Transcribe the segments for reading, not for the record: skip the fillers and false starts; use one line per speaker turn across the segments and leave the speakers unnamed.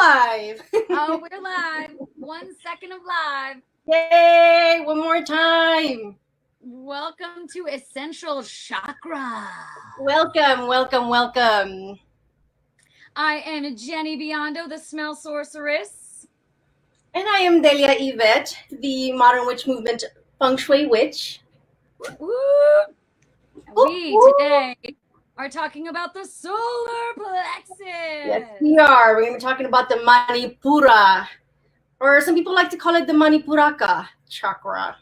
live.
Oh, we're live. 1 second of live.
Yay! One more time.
Welcome to Essential Chakra.
Welcome, welcome, welcome.
I am Jenny Biondo, the Smell Sorceress.
And I am Delia Ivette, the Modern Witch Movement Feng Shui Witch.
Woo! We today are talking about the Solar Plexus.
Yes, we are. We're going to be talking about the Manipura, or some people like to call it the Manipuraka Chakra.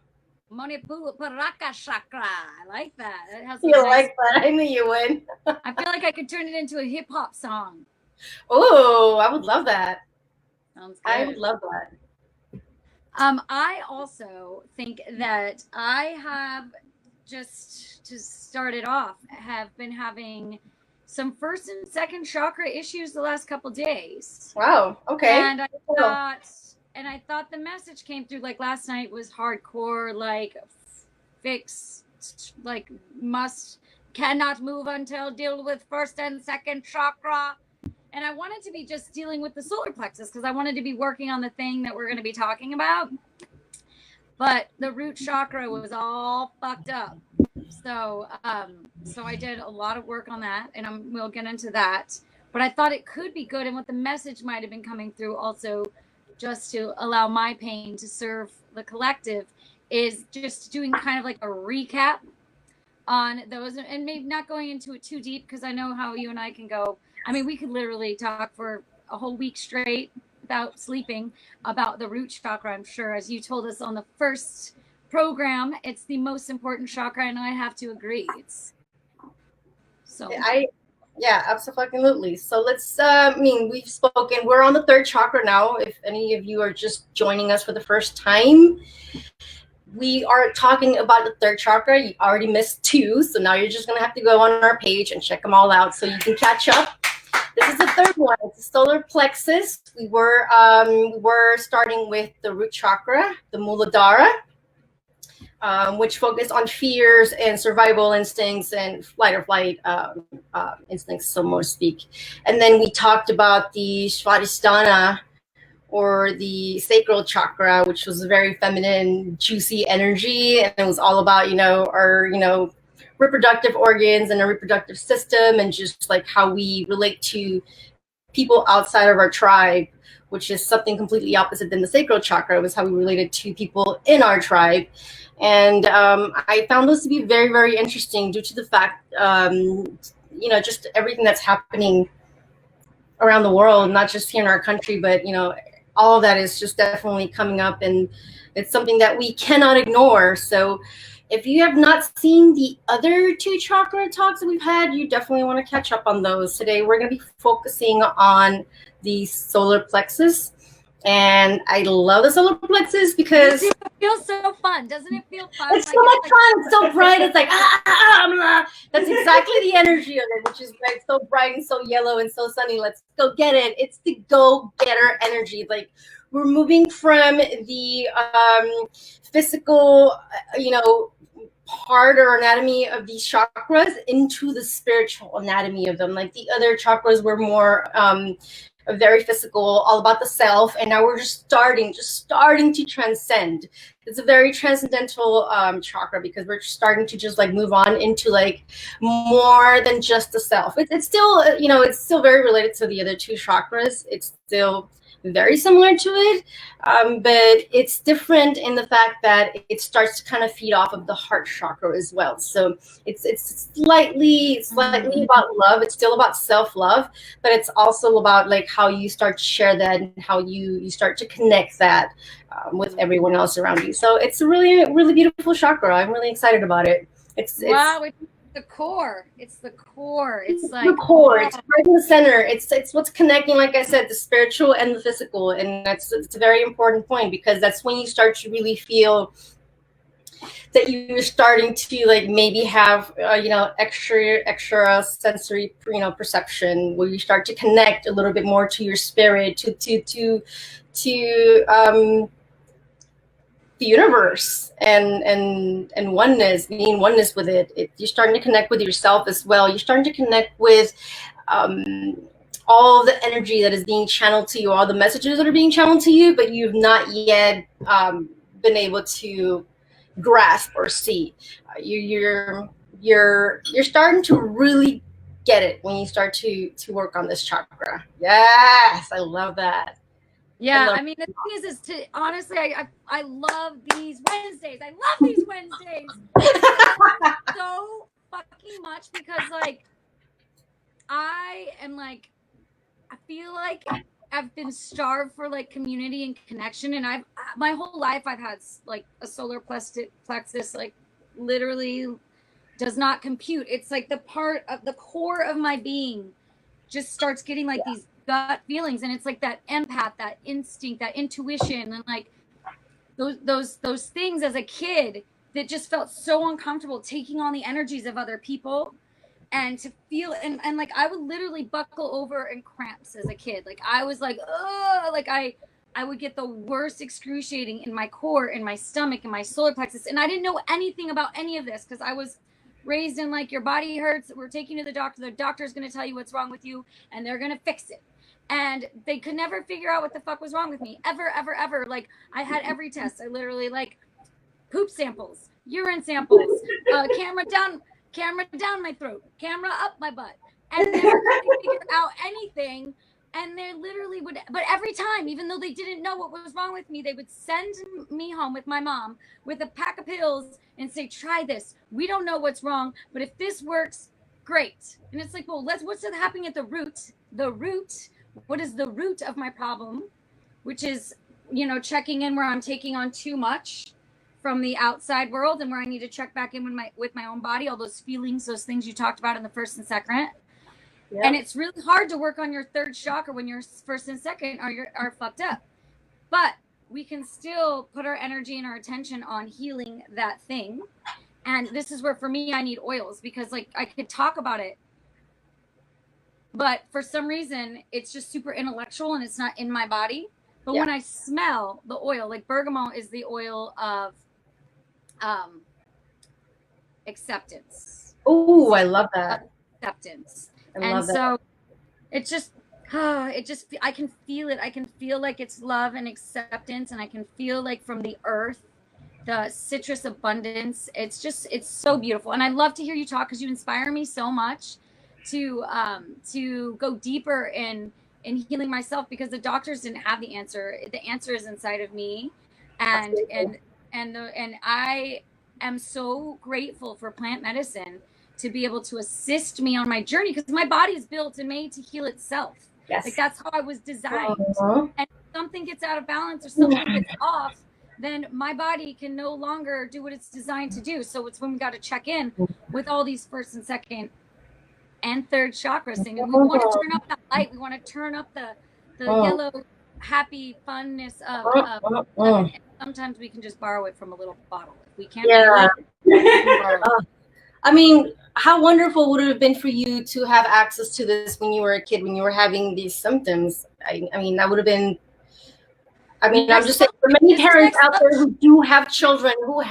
Manipuraka Chakra. I like that. It has
You like that? I knew you would.
I feel like I could turn it into a hip-hop song.
Oh, I would love that.
Sounds good.
I would love that.
I also think that I have, just to start it off, have been having some first and second chakra issues the last couple days.
Wow. Okay.
And I thought the message came through, like last night was hardcore, like fix, like cannot move until deal with first and second chakra. And I wanted to be just dealing with the solar plexus because I wanted to be working on the thing that we're going to be talking about. But the root chakra was all fucked up. So I did a lot of work on that, and we'll get into that. But I thought it could be good, and what the message might have been coming through also, just to allow my pain to serve the collective, is just doing kind of like a recap on those, and maybe not going into it too deep because I know how you and I can go. I mean, we could literally talk for a whole week straight without sleeping about the root chakra, I'm sure. As you told us on the first program, it's the most important chakra, and I have to agree.
Yeah, absolutely. So let's, we've spoken, we're on the third chakra now. If any of you are just joining us for the first time, we are talking about the third chakra. You already missed two, so now you're just going to have to go on our page and check them all out so you can catch up. This is the third one. It's the solar plexus. We were starting with the root chakra, the Muladhara, which focused on fears and survival instincts and flight or flight instincts, so to speak. And then we talked about the Svadhisthana, or the sacral chakra, which was a very feminine, juicy energy, and it was all about our reproductive organs and our reproductive system, and just like how we relate to people outside of our tribe, which is something completely opposite than the sacral chakra. It was how we related to people in our tribe. And I found those to be very, very interesting due to the fact, just everything that's happening around the world, not just here in our country, but, all of that is just definitely coming up, and it's something that we cannot ignore. So if you have not seen the other two chakra talks that we've had, you definitely want to catch up on those. Today, we're going to be focusing on the solar plexus. And I love the solar plexus because
it feels so fun. Doesn't it feel fun?
It's so much fun. It's so bright. It's like, that's exactly the energy of it, which is like so bright and so yellow and so sunny. Let's go get it. It's the go-getter energy. Like, we're moving from the physical, part or anatomy of these chakras into the spiritual anatomy of them. Like the other chakras were more very physical, all about the self, and now we're just starting to transcend. It's a very transcendental chakra because we're starting to just like move on into like more than just the self. It's still it's still very related to the other two chakras. It's still very similar to it, but it's different in the fact that it starts to kind of feed off of the heart chakra as well. So it's slightly about love. It's still about self-love, but it's also about like how you start to share that and how you start to connect that with everyone else around you. So it's a really, really beautiful chakra. I'm really excited about it. It's
the core. It's the core. It's like
the core. It's right in the center. It's what's connecting, like I said, the spiritual and the physical, and it's a very important point because that's when you start to really feel that you're starting to like maybe have extra sensory perception, where you start to connect a little bit more to your spirit, to the universe and oneness, being oneness with it. You're starting to connect with yourself as well. You're starting to connect with all the energy that is being channeled to you, all the messages that are being channeled to you, but you've not yet been able to grasp or see. You're starting to really get it when you start to work on this chakra. Yes, I love that.
Yeah, I mean, the thing is to honestly, I love these Wednesdays. I love these Wednesdays so fucking much because, like, I am like, I feel like I've been starved for like community and connection, and my whole life I've had like a solar plexus, like literally does not compute. It's like the part of the core of my being just starts getting like these gut feelings, and it's like that empath, that instinct, that intuition, and like those things as a kid that just felt so uncomfortable taking on the energies of other people, and to feel and like I would literally buckle over in cramps as a kid. Like I was like, oh, like I would get the worst excruciating in my core, in my stomach, in my solar plexus, and I didn't know anything about any of this because I was raised in like, your body hurts, we're taking you to the doctor's going to tell you what's wrong with you and they're going to fix it. And they could never figure out what the fuck was wrong with me ever. Like I had every test. I literally like poop samples, urine samples, camera down my throat, camera up my butt, and never could figure out anything. And they literally would, but every time, even though they didn't know what was wrong with me, they would send me home with my mom with a pack of pills and say, try this. We don't know what's wrong, but if this works, great. And it's like, well, what's happening at the root? What is the root of my problem? Which is, checking in where I'm taking on too much from the outside world and where I need to check back in with my own body, all those feelings, those things you talked about in the first and second. Yep. And it's really hard to work on your third chakra when your first and second are fucked up. But we can still put our energy and our attention on healing that thing. And this is where, for me, I need oils because, like, I could talk about it, but for some reason, it's just super intellectual and it's not in my body. But when I smell the oil, like bergamot is the oil of acceptance.
Oh, I love that.
Acceptance. And so it just, I can feel it. I can feel like it's love and acceptance. And I can feel like from the earth, the citrus abundance. It's so beautiful. And I love to hear you talk because you inspire me so much to go deeper in healing myself, because the doctors didn't have the answer. The answer is inside of me. And I am so grateful for plant medicine to be able to assist me on my journey, because my body is built and made to heal itself. Yes. Like that's how I was designed. And if something gets out of balance or something gets off, then my body can no longer do what it's designed to do. So it's when we got to check in with all these first and second and third chakras thing. And we want to turn up that light. We want to turn up the yellow, happy funness of and sometimes we can just borrow it from a little bottle. If we can't
I mean, how wonderful would it have been for you to have access to this when you were a kid, when you were having these symptoms? I mean, that would have been, I'm just saying, for many parents out there who do have children who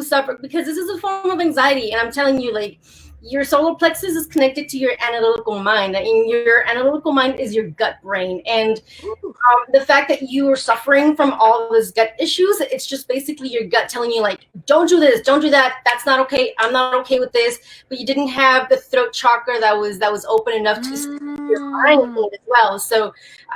suffer, because this is a form of anxiety. And I'm telling you, like, your solar plexus is connected to your analytical mind, and your analytical mind is your gut brain. And the fact that you are suffering from all those gut issues, it's just basically your gut telling you, like, don't do this, don't do that, that's not okay, I'm not okay with this. But you didn't have the throat chakra that was open enough to see your mind as well. So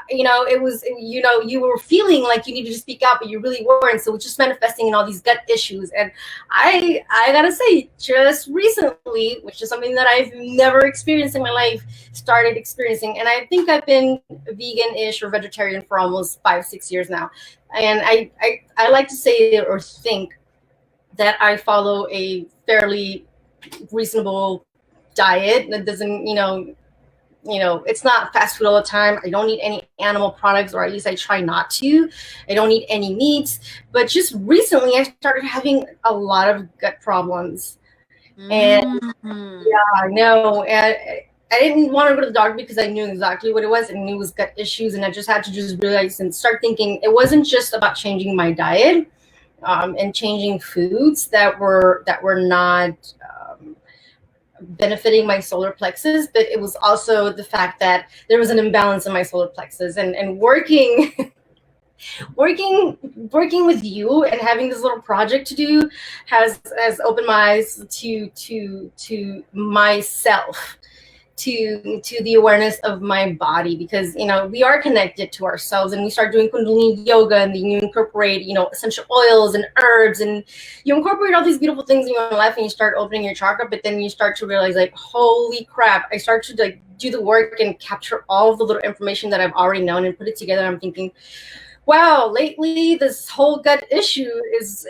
it was, you were feeling like you needed to speak out, but you really weren't. So it's just manifesting in all these gut issues. And I gotta say, just recently, which is something that I've never experienced in my life, started experiencing. And I think I've been vegan-ish or vegetarian for almost 5-6 years now. And I like to say or think that I follow a fairly reasonable diet that doesn't, it's not fast food all the time. I don't eat any animal products, or at least I try not to. I don't eat any meats. But just recently, I started having a lot of gut problems. And I know. And I didn't want to go to the doctor because I knew exactly what it was, and it was gut issues. And I just had to just realize and start thinking it wasn't just about changing my diet and changing foods that were not benefiting my solar plexus, but it was also the fact that there was an imbalance in my solar plexus, and working with you and having this little project to do has opened my eyes to myself, to the awareness of my body, because we are connected to ourselves, and we start doing Kundalini yoga, and then you incorporate essential oils and herbs, and you incorporate all these beautiful things in your life, and you start opening your chakra. But then you start to realize, like, holy crap, I start to like do the work and capture all of the little information that I've already known and put it together. I'm thinking, wow, lately this whole gut issue is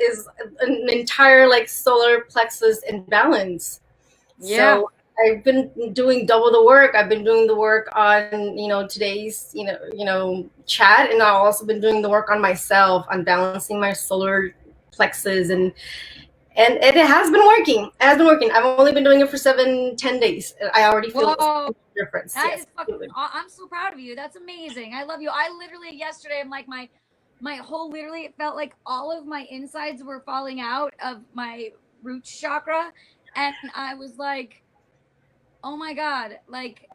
an entire like solar plexus imbalance.
Yeah.
So I've been doing double the work. I've been doing the work on today's chat, and I've also been doing the work on myself, on balancing my solar plexus, and it has been working. It has been working. I've only been doing it for 7-10 days. I already feel a difference.
That
yes,
is fucking, I'm so proud of you. That's amazing. I love you. I literally yesterday, I'm like my whole, literally, it felt like all of my insides were falling out of my root chakra, and I was like, oh my God, like,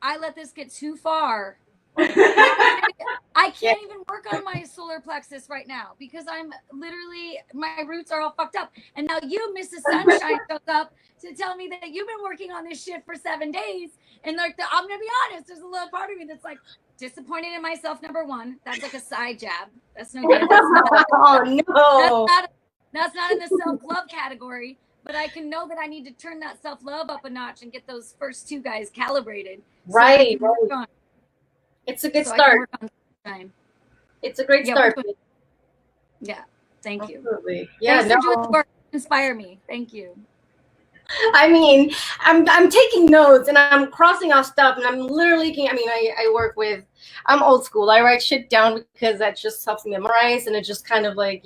I let this get too far. I can't even work on my solar plexus right now because I'm literally, my roots are all fucked up. And now you, Mrs. Sunshine, shows up to tell me that you've been working on this shit for 7 days. And like, I'm going to be honest, there's a little part of me that's like disappointed in myself, number one. That's like a side jab. That's no good. That's not in the self-love category. But I can know that I need to turn that self-love up a notch and get those first 2 guys calibrated.
Right. It's a good start. It's a great start.
Yeah. Thank you.
Absolutely. Yeah.
Thanks for doing the work. Inspire me. Thank you.
I mean, I'm taking notes and I'm crossing off stuff, and I'm literally, I work with, I'm old school. I write shit down because that just helps me memorize, and it just kind of like,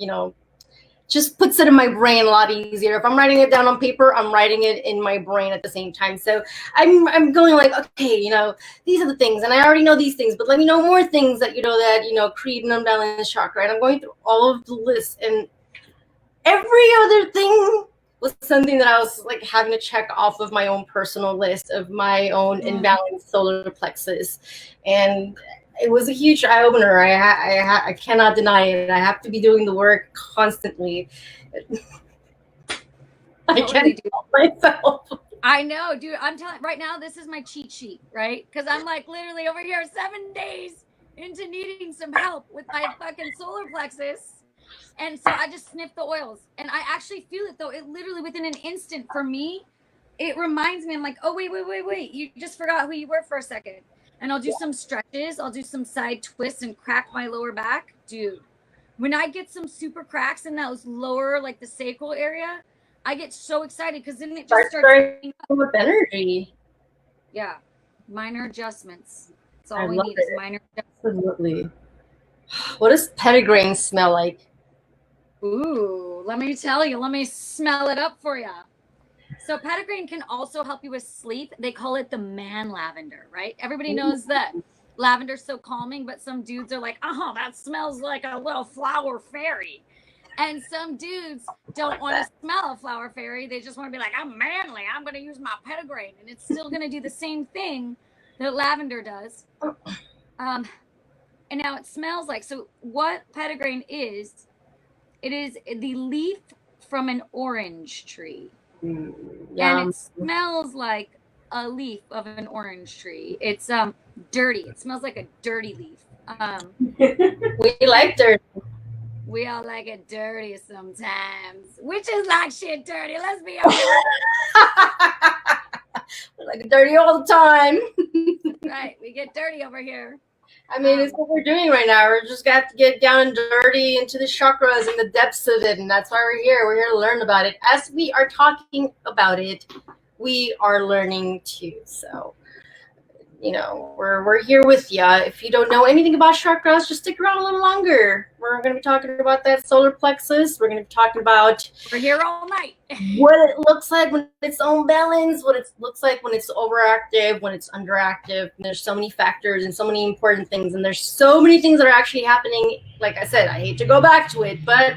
just puts it in my brain a lot easier. If I'm writing it down on paper, I'm writing it in my brain at the same time. So I'm going like, okay, these are the things, and I already know these things, but let me know more things that create an unbalanced chakra. And I'm going through all of the lists, and every other thing was something that I was like having to check off of my own personal list of my own imbalanced solar plexus. And it was a huge eye opener. I cannot deny it. I have to be doing the work constantly. I can't help myself.
I know, dude. I'm telling right now, this is my cheat sheet, right? Because I'm like literally over here 7 days into needing some help with my fucking solar plexus. And so I just sniff the oils, and I actually feel it though. It literally within an instant for me, it reminds me. I'm like, oh wait. You just forgot who you were for a second. And I'll do some stretches. I'll do some side twists and crack my lower back. Dude, when I get some super cracks in those lower, like the sacral area, I get so excited because then it just starts
with energy.
Yeah. Minor adjustments. That's all we need is minor adjustments.
Absolutely. What does petitgrain smell like?
Ooh, let me tell you. Let me smell it up for you. So petitgrain can also help you with sleep. They call it the man lavender, right? Everybody knows that lavender's so calming, but some dudes are like, oh, that smells like a little flower fairy. And some dudes don't want to smell a flower fairy. They just want to be like, I'm manly. I'm going to use my petitgrain. And it's still going to do the same thing that lavender does. And now it smells like, so what petitgrain is, it is the leaf from an orange tree. And it smells like a leaf of an orange tree. It's dirty. It smells like a dirty leaf.
We like dirty.
We all like it dirty sometimes. Witches like shit dirty. Let's be honest.
We like it dirty all the time.
Right. We get dirty over here.
I mean, it's what we're doing right now. We're just got to get down and dirty into the chakras and the depths of it, and that's why we're here. We're here to learn about it. As we are talking about it, we are learning too. So, we're here with you. If you don't know anything about chakras, just stick around a little longer. We're going to be talking about that solar plexus. We're going to be talking about
we're here all night.
What it looks like when it's unbalanced, what it looks like when it's overactive, when it's underactive. And there's so many factors and so many important things, and there's so many things that are actually happening. Like I said, I hate to go back to it, but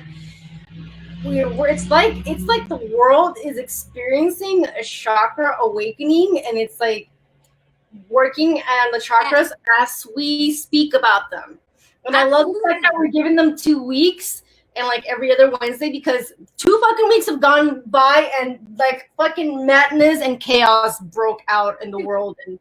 it's like the world is experiencing a chakra awakening, and it's like working on the chakras as we speak about them. And I love the fact that we're giving them 2 weeks and like every other Wednesday, because 2 fucking weeks have gone by and like fucking madness and chaos broke out in the world, and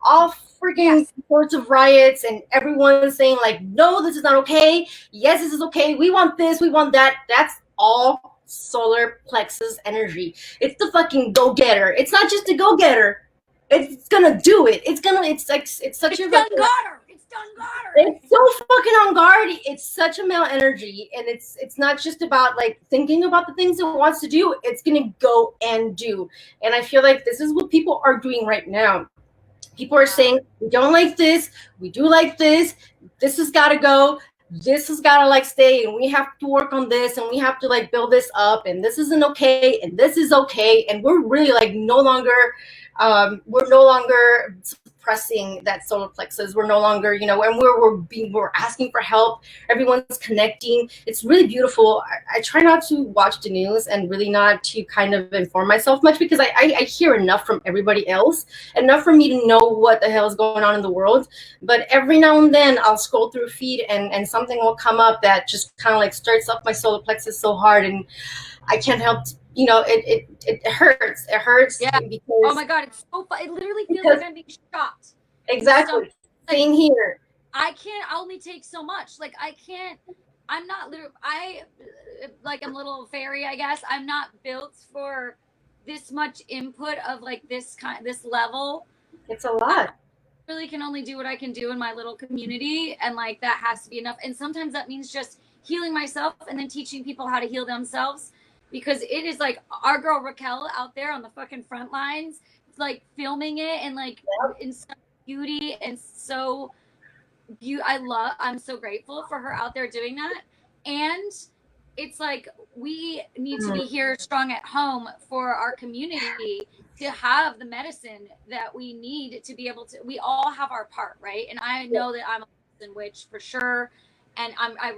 all freaking sorts of riots, and everyone's saying like, no, this is not okay. Yes, this is okay. We want this, we want that. That's all solar plexus energy. It's the fucking go-getter. It's not just a go-getter. It's gonna do it. It's like it's such a
done got her. It's done got her.
It's so fucking on guard. It's such a male energy, and it's not just about like thinking about the things it wants to do. It's gonna go and do. And I feel like this is what people are doing right now. People are saying, we don't like this, we do like this, this has gotta go, this has gotta like stay, and we have to work on this, and we have to like build this up, and this isn't okay, and this is okay. And we're really like no longer suppressing that solar plexus. We're no longer, and we're asking for help. Everyone's connecting. It's really beautiful. I try not to watch the news and really not to kind of inform myself much, because I hear enough from everybody else, enough for me to know what the hell is going on in the world. But every now and then I'll scroll through a feed, and something will come up that just kind of like starts up my solar plexus so hard, and I can't help it hurts. It hurts.
Yeah.
Because,
oh my God, it's so fun. It literally feels like I'm being shot.
Exactly. Same here.
I only take so much. Like I'm not literally, I'm a little fairy, I guess. I'm not built for this much input of like this level.
It's a lot.
I really can only do what I can do in my little community, and like that has to be enough. And sometimes that means just healing myself and then teaching people how to heal themselves. Because it is like our girl Raquel out there on the fucking front lines, like filming it, and like in such beauty, and so I'm so grateful for her out there doing that. And it's like we need to be here strong at home for our community to have the medicine that we need to be able to. We all have our part, right? And I know that I'm a medicine witch for sure. And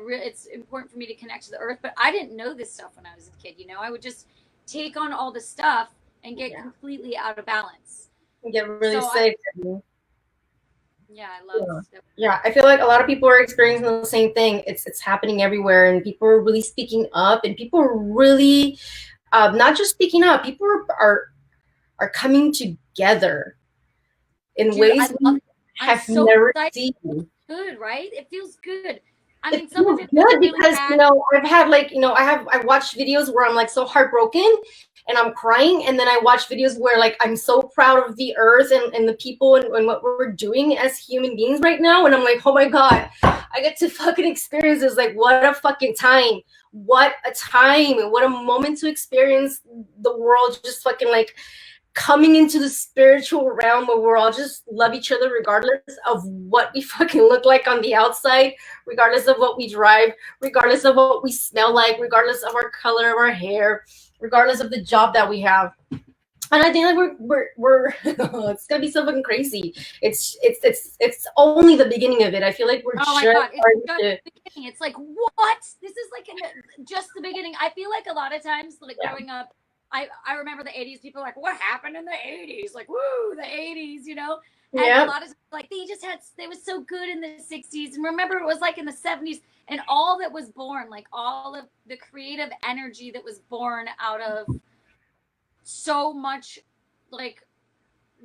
it's important for me to connect to the earth, but I didn't know this stuff when I was a kid. I would just take on all the stuff and get completely out of balance.
And get really sick.
I love stuff.
Yeah, I feel like a lot of people are experiencing the same thing. It's happening everywhere, and people are really speaking up, and people are really not just speaking up. People are coming together in ways we have never seen.
Good, right? It feels good. I
mean, some of it good really because bad. I've had I watched videos where I'm like so heartbroken and I'm crying, and then I watch videos where like I'm so proud of the earth and the people and what we're doing as human beings right now, and I'm like, oh my God, I get to fucking experience this. Like, what a fucking time! What a time! What a moment to experience the world just fucking like coming into the spiritual realm where we're all just love each other regardless of what we fucking look like on the outside, regardless of what we drive, regardless of what we smell like, regardless of our color of our hair, regardless of the job that we have. And I think like we're it's gonna be so fucking crazy. It's only the beginning of it. I feel like we're
just the beginning. It's like, what? This is like just the beginning. I feel like a lot of times, like growing up, I remember the 80s, people are like, what happened in the 80s? Like, woo, the 80s, And a lot of times, like, they was so good in the 60s. And remember, it was like in the 70s, and all that was born, like all of the creative energy that was born out of so much, like,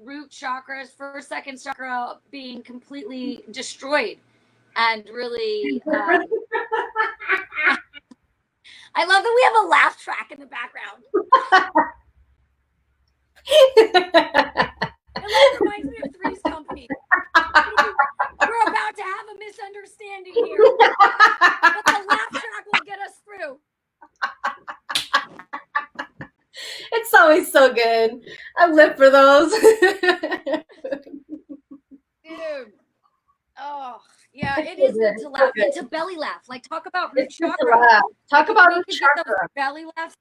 root chakras, first, second chakra being completely destroyed. And really... I love that we have a laugh track in the background. It reminds me of Three's Company. We're about to have a misunderstanding here. But the laugh track will get us through.
It's always so good. I live for those.
Dude. Oh. Yeah, it is good to laugh and to belly laugh. Like, talk about root chakra.
Talk about root chakra.
Belly laugh.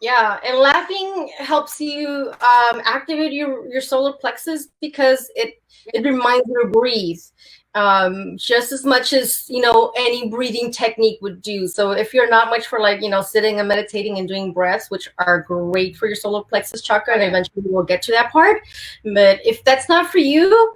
Yeah, and laughing helps you activate your solar plexus because it reminds you to breathe. just as much as, you know, any breathing technique would do. So if you're not much for, like, you know, sitting and meditating and doing breaths, which are great for your solar plexus chakra, and eventually we'll get to that part. But if that's not for you,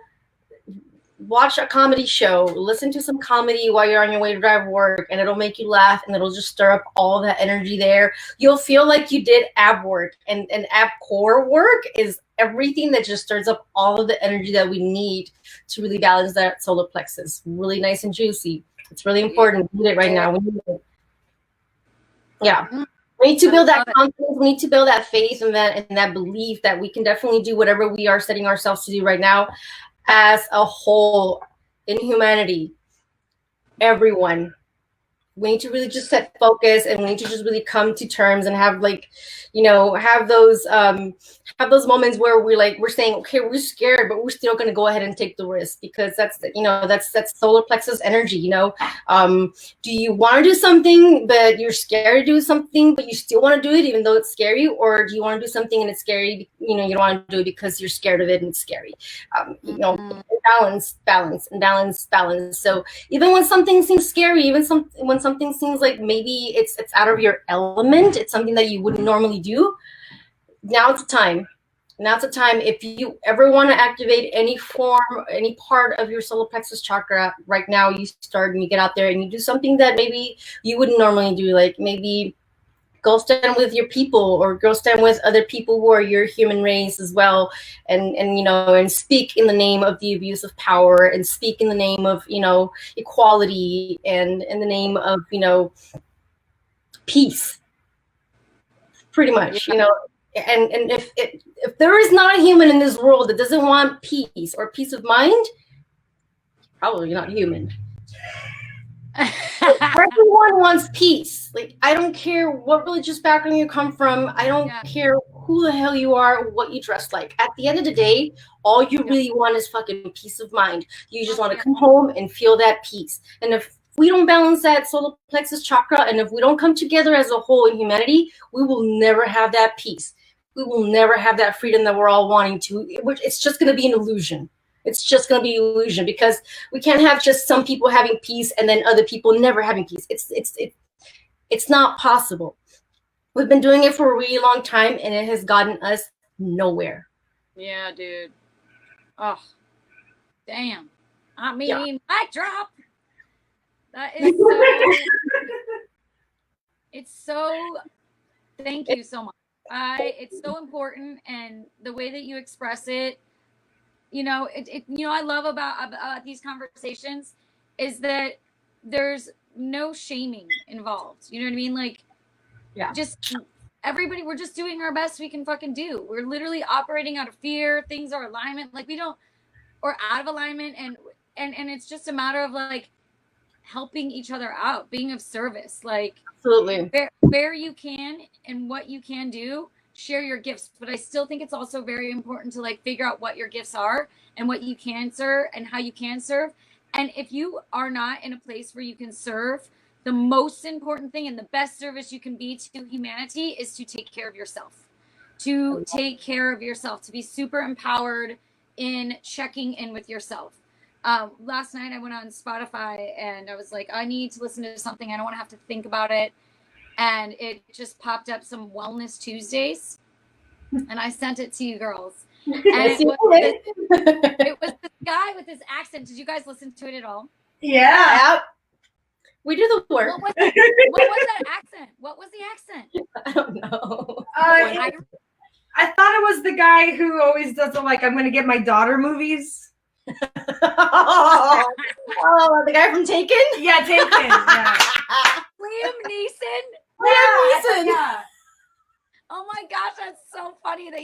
watch a comedy show, listen to some comedy while you're on your way to drive work, and it'll make you laugh, and it'll just stir up all that energy there. You'll feel like you did ab work, and ab core work is everything that just stirs up all of the energy that we need to really balance that solar plexus. Really nice and juicy. It's really important. We need it right now. We need it. Yeah. We need to build that confidence. We need to build that faith and that belief that we can definitely do whatever we are setting ourselves to do right now as a whole in humanity. Everyone. We need to really just set focus, and we need to just really come to terms and have, like, you know, have those moments where we're saying, okay, we're scared, but we're still going to go ahead and take the risk, because that's, you know, that's solar plexus energy. You know, do you want to do something but you're scared to do something, but you still want to do it even though it's scary? Or do you want to do something and it's scary, you know, you don't want to do it because you're scared of it and it's scary? You know, balance. So even when something seems scary, even when something seems like maybe it's out of your element, it's something that you wouldn't normally do, now's the time. If you ever want to activate any part of your solar plexus chakra, right now you start and you get out there and you do something that maybe you wouldn't normally do, like maybe go stand with your people, or go stand with other people who are your human race as well, and you know, and speak in the name of the abuse of power, and speak in the name of, you know, equality, and in the name of, you know, peace, pretty much. You know, and if there is not a human in this world that doesn't want peace or peace of mind, probably not human. Everyone wants peace. Like, I don't care what religious background you come from. I don't care who the hell you are, what you dress like. At the end of the day, all you really want is fucking peace of mind. You just want to come home and feel that peace. And if we don't balance that solar plexus chakra, and if we don't come together as a whole in humanity, we will never have that peace. We will never have that freedom that we're all wanting to. It's just going to be an illusion. It's just going to be illusion, because we can't have just some people having peace and then other people never having peace. It's not possible. We've been doing it for a really long time, and it has gotten us nowhere.
Yeah, dude. Oh, damn. I mean, mic drop. That is so. It's so. Thank you so much. It's so important, and the way that you express it. You know, you know, I love about these conversations is that there's no shaming involved. You know what I mean? Like, just everybody, we're just doing our best we can fucking do. We're literally operating out of fear. Things are alignment, like or out of alignment, and it's just a matter of, like, helping each other out, being of service, like,
absolutely,
where you can and what you can do. Share your gifts, but I still think it's also very important to, like, figure out what your gifts are and what you can serve and how you can serve. And if you are not in a place where you can serve, the most important thing and the best service you can be to humanity is to take care of yourself, to be super empowered in checking in with yourself. Last night I went on Spotify and I was like, I need to listen to something. I don't want to have to think about it. And it just popped up some Wellness Tuesdays, and I sent it to you girls. And it was this guy with his accent. Did you guys listen to it at all?
Yeah. We do the work.
What was that accent? What was the accent?
I don't know.
I thought it was the guy who always does the, like, I'm going to get my daughter movies.
Oh, the guy from Taken?
Yeah, Taken. Yeah.
Liam Neeson?
Yeah.
Oh my gosh, that's so funny that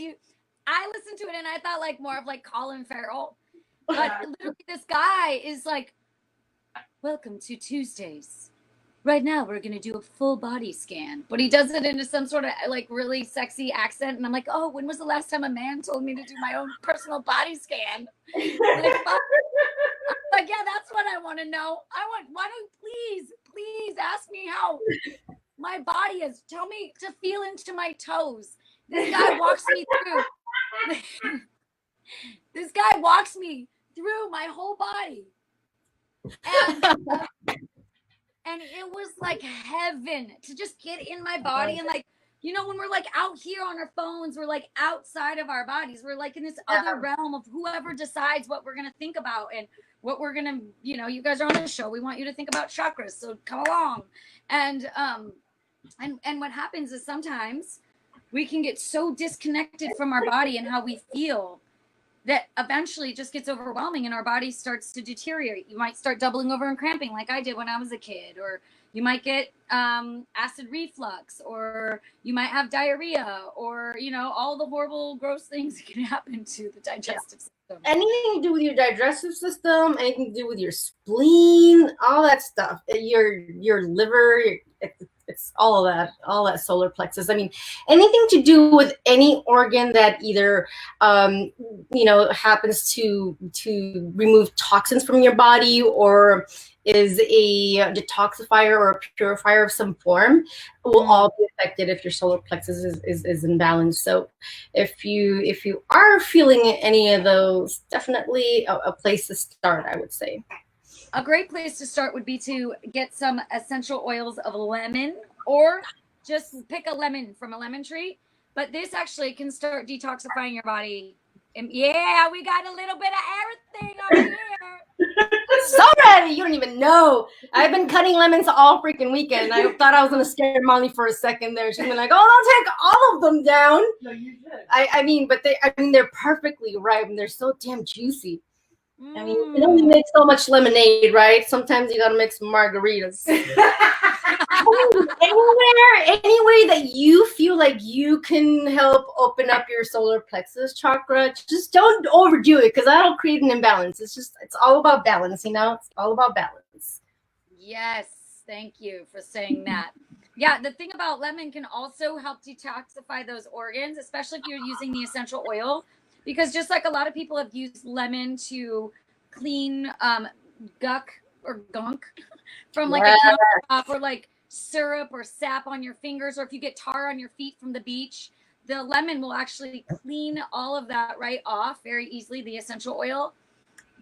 I listened to it and I thought, like, more of, like, Colin Farrell. But literally this guy is like, welcome to Tuesdays. Right now we're going to do a full body scan. But he does it into some sort of, like, really sexy accent. And I'm like, oh, when was the last time a man told me to do my own personal body scan? Like, yeah, that's what I want to know. Why don't please ask me how my body is. Tell me to feel into my toes. This guy walks me through. This guy walks me through my whole body. And and it was like heaven to just get in my body. And like, you know, when we're like out here on our phones, we're like outside of our bodies. We're like in this other realm of whoever decides what we're going to think about and what we're going to, you know, you guys are on a show. We want you to think about chakras. So come along. And what happens is sometimes we can get so disconnected from our body and how we feel that eventually it just gets overwhelming and our body starts to deteriorate. You might start doubling over and cramping like I did when I was a kid, or you might get acid reflux, or you might have diarrhea, or, you know, all the horrible, gross things that can happen to the digestive system.
Anything to do with your digestive system, anything to do with your spleen, all that stuff, your liver, it's all of that solar plexus. I mean, anything to do with any organ that either you know, happens to remove toxins from your body, or is a detoxifier or a purifier of some form, will all be affected if your solar plexus is imbalanced. So if you are feeling any of those, definitely a place to start, I would say.
A great place to start would be to get some essential oils of lemon, or just pick a lemon from a lemon tree. But this actually can start detoxifying your body. And yeah, we got a little bit of everything over here.
So ready, you don't even know. I've been cutting lemons all freaking weekend. I thought I was gonna scare Molly for a second there. She's been like, "Oh, I'll take all of them down."
No, you did.
I mean, but they're perfectly ripe and they're so damn juicy. I mean, you can only make so much lemonade, right? Sometimes you gotta make some margaritas. Any way that you feel like you can help open up your solar plexus chakra, just don't overdo it, because that'll create an imbalance. It's all about balance, you know? It's all about balance.
Yes, thank you for saying that. Yeah, the thing about lemon can also help detoxify those organs, especially if you're using the essential oil. Because just like a lot of people have used lemon to clean gunk from like a countertop, or like syrup or sap on your fingers, or if you get tar on your feet from the beach, the lemon will actually clean all of that right off very easily, the essential oil.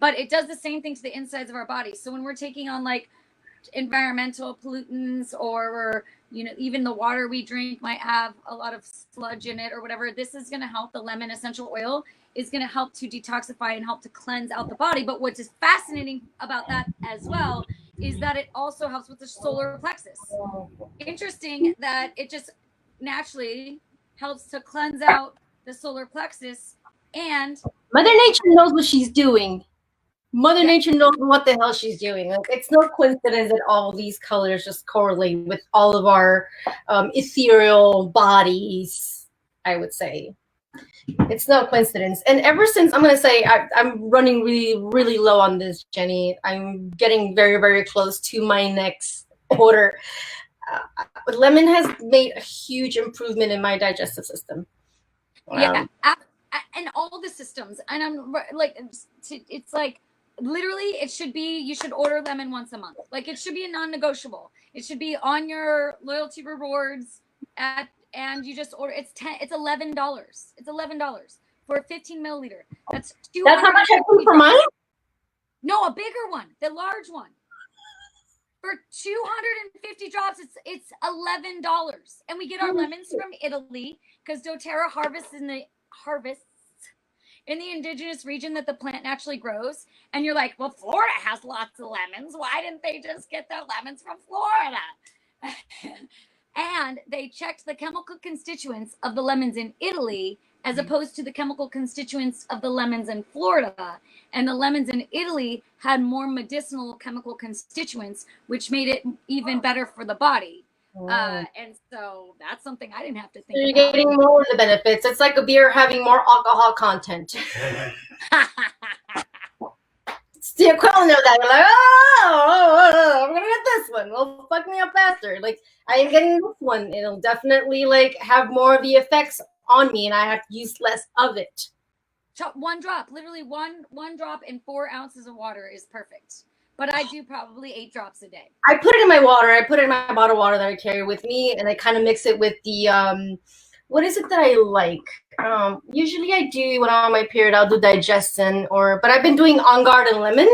But it does the same thing to the insides of our bodies. So when we're taking on like environmental pollutants, or, you know, even the water we drink might have a lot of sludge in it or whatever, this is going to help. The lemon essential oil is going to help to detoxify and help to cleanse out the body. But what's fascinating about that as well is that it also helps with the solar plexus. Interesting that it just naturally helps to cleanse out the solar plexus. And
Mother Nature knows what she's doing. Mother Nature knows what the hell she's doing. Like, it's no coincidence that all these colors just correlate with all of our ethereal bodies, I would say. It's no coincidence. And ever since, I'm going to say, I'm running really, really low on this, Jenny. I'm getting very, very close to my next order. Lemon has made a huge improvement in my digestive system.
Yeah, and all the systems. And I'm like, it's like, literally, it should be, you should order lemon once a month. Like, it should be a non-negotiable. It should be on your loyalty rewards and you just order. It's $11. It's $11 for a 15 milliliter. That's
how much I pay for mine?
No, a bigger one, the large one. For 250 drops, it's $11. And we get our lemons from Italy, because doTERRA harvests in the indigenous region that the plant naturally grows. And you're like, well, Florida has lots of lemons. Why didn't they just get their lemons from Florida? And they checked the chemical constituents of the lemons in Italy as opposed to the chemical constituents of the lemons in Florida. And the lemons in Italy had more medicinal chemical constituents, which made it even better for the body. And so that's something I didn't have to think
about. You're getting more of the benefits. It's like a beer having more alcohol content. It's the equivalent of that. You're like, I'm going to get this one. It'll fuck me up faster. Like, I am getting this one. It'll definitely like have more of the effects on me, and I have to use less of it.
One drop, literally one drop in 4 ounces of water is perfect. But I do probably 8 drops a day.
I put it in my water. I put it in my bottled water that I carry with me, and I kind of mix it with the what is it that I like? Usually I do when I'm on my period, I'll do digestion, but I've been doing On Guard and lemon.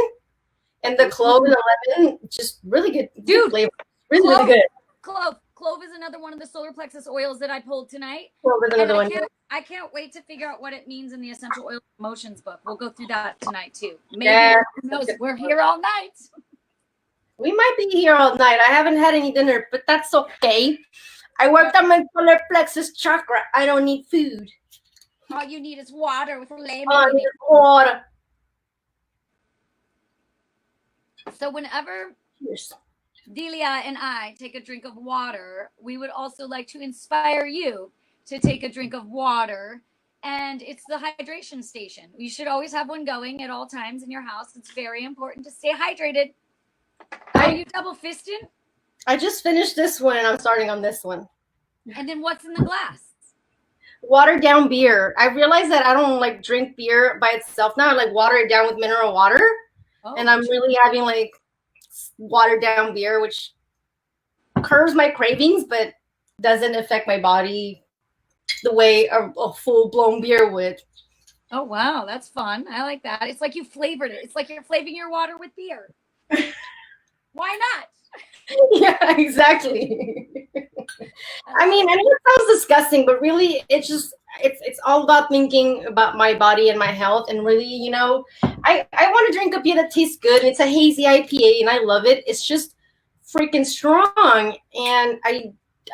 And the clove and the lemon, just really good.
Dude,
flavor. Really good.
Clove is another one of the solar plexus oils that I pulled tonight.
Clove is another one.
I can't wait to figure out what it means in the Essential Oil Emotions book. We'll go through that tonight too. Maybe who knows? We're here all night.
We might be here all night. I haven't had any dinner, but that's okay. I worked on my solar plexus chakra. I don't need food.
All you need is water with lemon.
I need water.
So whenever Delia and I take a drink of water, we would also like to inspire you to take a drink of water. And it's the hydration station. You should always have one going at all times in your house. It's very important to stay hydrated. Are you double fisted?
I just finished this one and I'm starting on this one.
And then what's in the glass?
Watered down beer. I realized that I don't like drink beer by itself now. I like water it down with mineral water. Oh, and I'm really having like watered down beer, which curbs my cravings, but doesn't affect my body the way a full-blown beer would.
Oh, wow. That's fun. I like that. It's like you flavored it. It's like you're flavoring your water with beer. Why not?
Yeah, exactly. I mean, I know it sounds disgusting, but really it's all about thinking about my body and my health. And really, you know, I want to drink a beer that tastes good. It's a hazy IPA and I love it. It's just freaking strong. And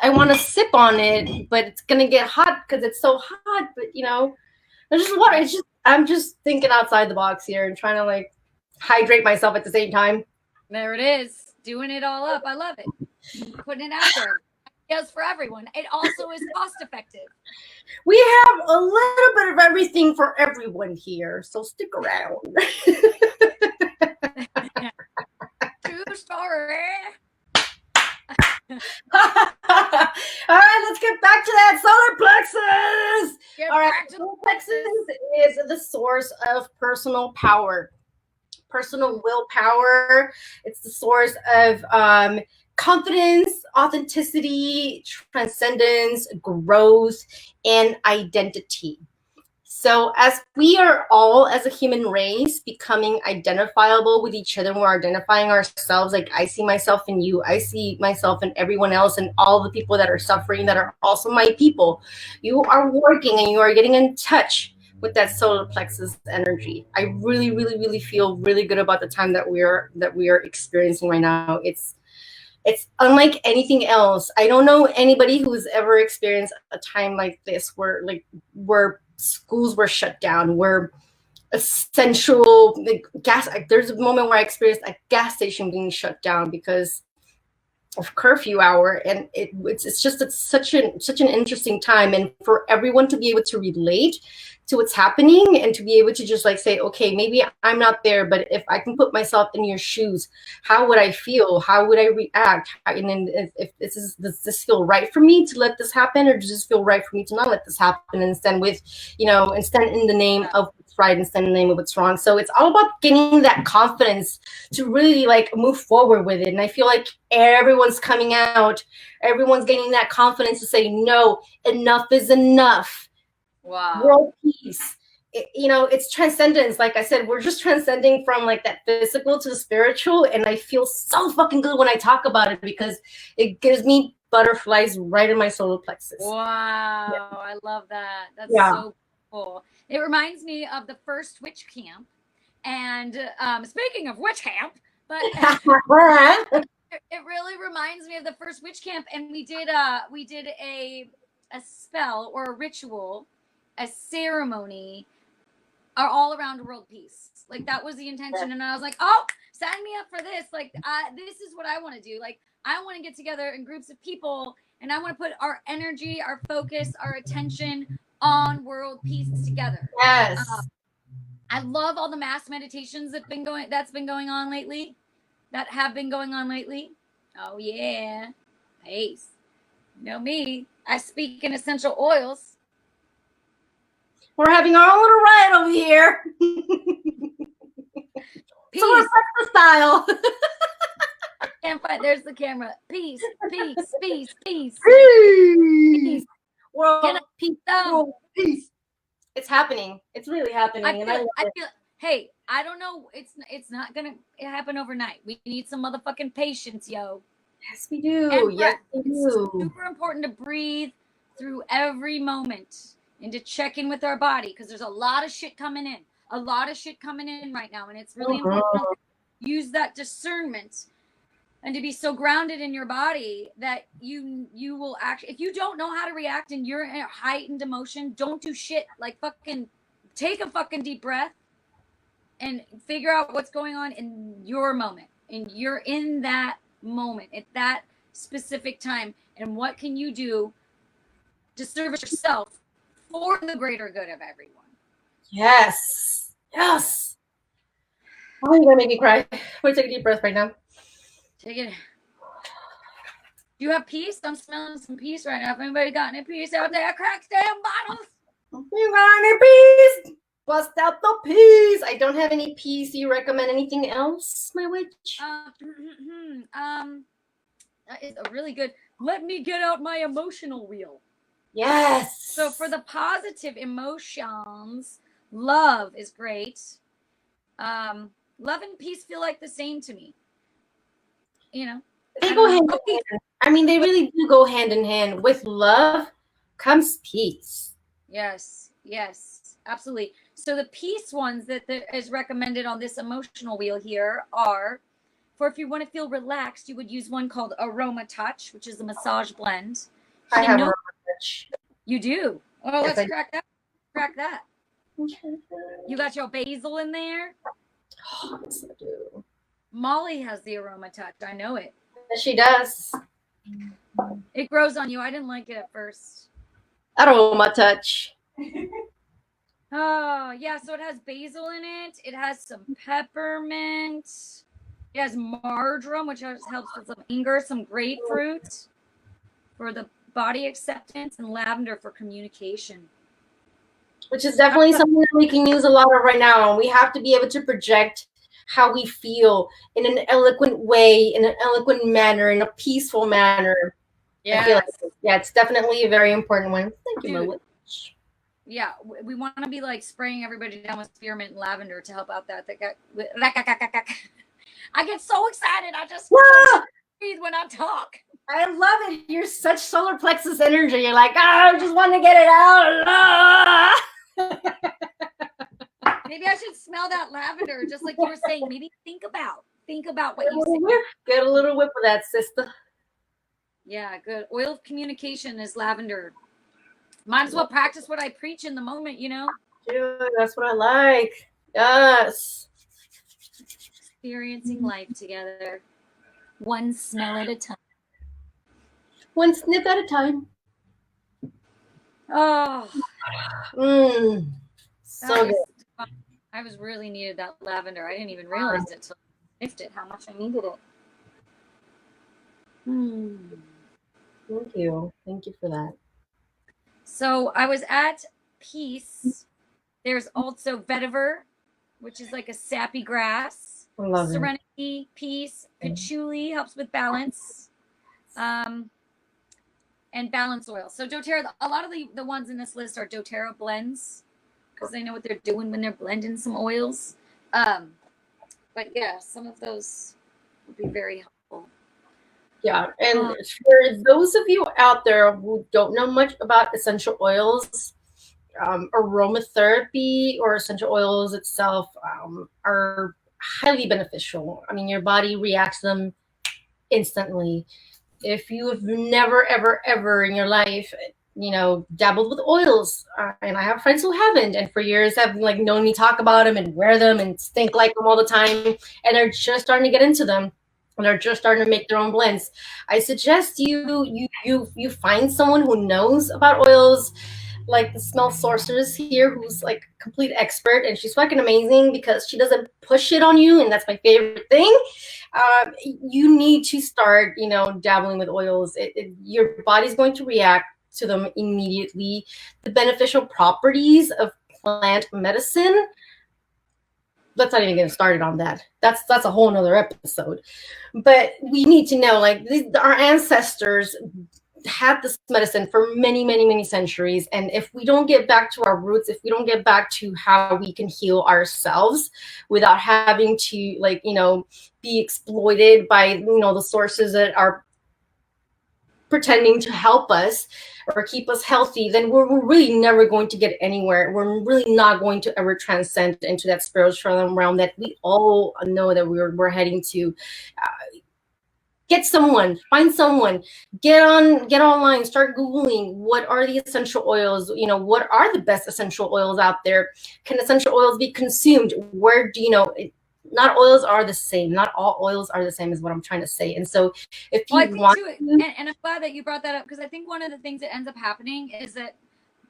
I want to sip on it, but it's going to get hot because it's so hot. But, you know, there's just water. I'm just thinking outside the box here and trying to like hydrate myself at the same time.
There it is. Doing it all up. I love it. Putting it out there. Ideas for everyone. It also is cost effective.
We have a little bit of everything for everyone here, so stick around.
True story.
All right, let's get back to that solar plexus. All right, solar plexus is the source of personal power. Personal willpower. It's the source of confidence, authenticity, transcendence, growth, and identity. So as we are all, as a human race, becoming identifiable with each other, we're identifying ourselves. Like I see myself in you, I see myself in everyone else, and all the people that are suffering that are also my people. You are working and you are getting in touch with that solar plexus energy. I really, really, really feel really good about the time that we are experiencing right now. It's unlike anything else. I don't know anybody who's ever experienced a time like this where schools were shut down, where essential gas. There's a moment where I experienced a gas station being shut down because of curfew hour, and it's such an interesting time, and for everyone to be able to relate to what's happening and to be able to just like say, okay, maybe I'm not there, but if I can put myself in your shoes, how would I feel? How would I react? And then if does this feel right for me to let this happen, or does this feel right for me to not let this happen and stand with, and stand in the name of what's right and stand in the name of what's wrong? So it's all about getting that confidence to really like move forward with it. And I feel like everyone's coming out, everyone's getting that confidence to say, no, enough is enough.
Wow.
World peace. It's transcendence. Like I said, we're just transcending from like that physical to the spiritual. And I feel so fucking good when I talk about it because it gives me butterflies right in my solar plexus.
Wow. Yeah. I love that. That's so cool. It reminds me of the first witch camp. And speaking of witch camp, but it really reminds me of the first witch camp. And we did a spell or a ritual, a ceremony, are all around world peace. Like that was the intention. And I was like, oh, sign me up for this. Like, this is what I want to do. Like, I want to get together in groups of people and I want to put our energy, our focus, our attention on world peace together.
Yes.
I love all the mass meditations that's been going on lately. Oh yeah. Peace. You know me. I speak in essential oils.
We're having our own little riot over here.
Peace.
Solar plexus style.
I can't find. There's the camera. Peace. Peace. Peace. Peace.
Peace. World peace. World peace. It's happening. It's really happening.
I Hey, I don't know. It's not gonna happen overnight. We need some motherfucking patience, yo.
Yes, we do.
And
Yes,
breath.
we
It's
do.
super important to breathe through every moment and to check in with our body because there's a lot of shit coming in. A lot of shit coming in right now. And it's really important to use that discernment and to be so grounded in your body that you will actually, if you don't know how to react and you're in a heightened emotion, don't do shit. Like fucking take a fucking deep breath and figure out what's going on in your moment. And you're in that moment at that specific time. And what can you do to service yourself for the greater good of everyone?
Yes. Yes. Oh, you're gonna make me cry. I'm gonna take a deep breath right now.
Take it. Do you have peace? I'm smelling some peace right now. If anybody got any peace out there, crack damn bottles.
You got any peace? Bust out the peace. I don't have any peace. Do you recommend anything else, my witch?
That is a really good. Let me get out my emotional wheel.
Yes.
So for the positive emotions, love is great. Love and peace feel like the same to me. You know,
they go hand in hand. I mean, they really do go hand in hand. With love comes peace.
Yes, absolutely. So the peace ones that is recommended on this emotional wheel here are, for if you want to feel relaxed, you would use one called Aroma Touch, which is a massage blend.
I have Aroma Touch.
You do? Oh, yes, let's crack that. Crack that. You got your basil in there?
Oh, yes, I do.
Molly has the Aroma Touch. I know it.
Yes, she does.
It grows on you. I didn't like it at first.
Aroma Touch.
Oh, yeah. So it has basil in it. It has some peppermint. It has marjoram, which helps with some anger, some grapefruit for the body acceptance, and lavender for communication.
Which is definitely something that we can use a lot of right now. We have to be able to project how we feel in an eloquent way, in an eloquent manner, in a peaceful manner.
Yeah.
I feel like, yeah, it's definitely a very important one. Thank you, my witch.
Yeah, we want to be like spraying everybody down with spearmint and lavender to help out that. I get so excited. I just breathe when I talk.
I love it. You're such solar plexus energy. You're like, I just want to get it out.
Maybe I should smell that lavender, just like you were saying. Maybe think about what you say.
Get a little whiff of that, sister.
Yeah, good. Oil of communication is lavender. Might as well practice what I preach in the moment, you know?
Dude, that's what I like. Yes.
Experiencing life together. One smell at a time.
One sniff at a time.
Oh.
So good.
I was really needed that lavender. I didn't even realize it until I sniffed it, how much I needed it.
Thank you. Thank you for that.
So I was at peace. There's also vetiver, which is like a sappy grass.
I love
Serenity, it. Peace, patchouli helps with balance. And balance oil. So doTERRA, a lot of the ones in this list are doTERRA blends because they know what they're doing when they're blending some oils. But yeah, some of those would be very helpful.
Yeah, and for those of you out there who don't know much about essential oils, aromatherapy or essential oils itself are highly beneficial. I mean, your body reacts to them instantly. If you have never, ever, ever in your life, dabbled with oils, and I have friends who haven't, and for years have known me talk about them and wear them and stink like them all the time, and they're just starting to get into them, and they're just starting to make their own blends. I suggest you find someone who knows about oils, like the Smell Sorceress here, who's like a complete expert, and she's fucking amazing because she doesn't push it on you, and that's my favorite thing. You need to start, dabbling with oils. Your body's going to react to them immediately. The beneficial properties of plant medicine. Let's not even get started on that. That's a whole nother episode. But we need to know, our ancestors had this medicine for many, many, many centuries. And if we don't get back to our roots, if we don't get back to how we can heal ourselves without having to, like, you know, be exploited by, you know, the sources that are pretending to help us or keep us healthy, then we're really never going to get anywhere. We're really not going to ever transcend into that spiritual realm that we all know that we're heading to. Get someone, find someone, get online, start Googling what are the essential oils, you know, what are the best essential oils out there? Can essential oils be consumed? Where do you know, not oils are the same. Not all oils are the same is what I'm trying to say. And so if you want to,
and I'm glad that you brought that up, because I think one of the things that ends up happening is that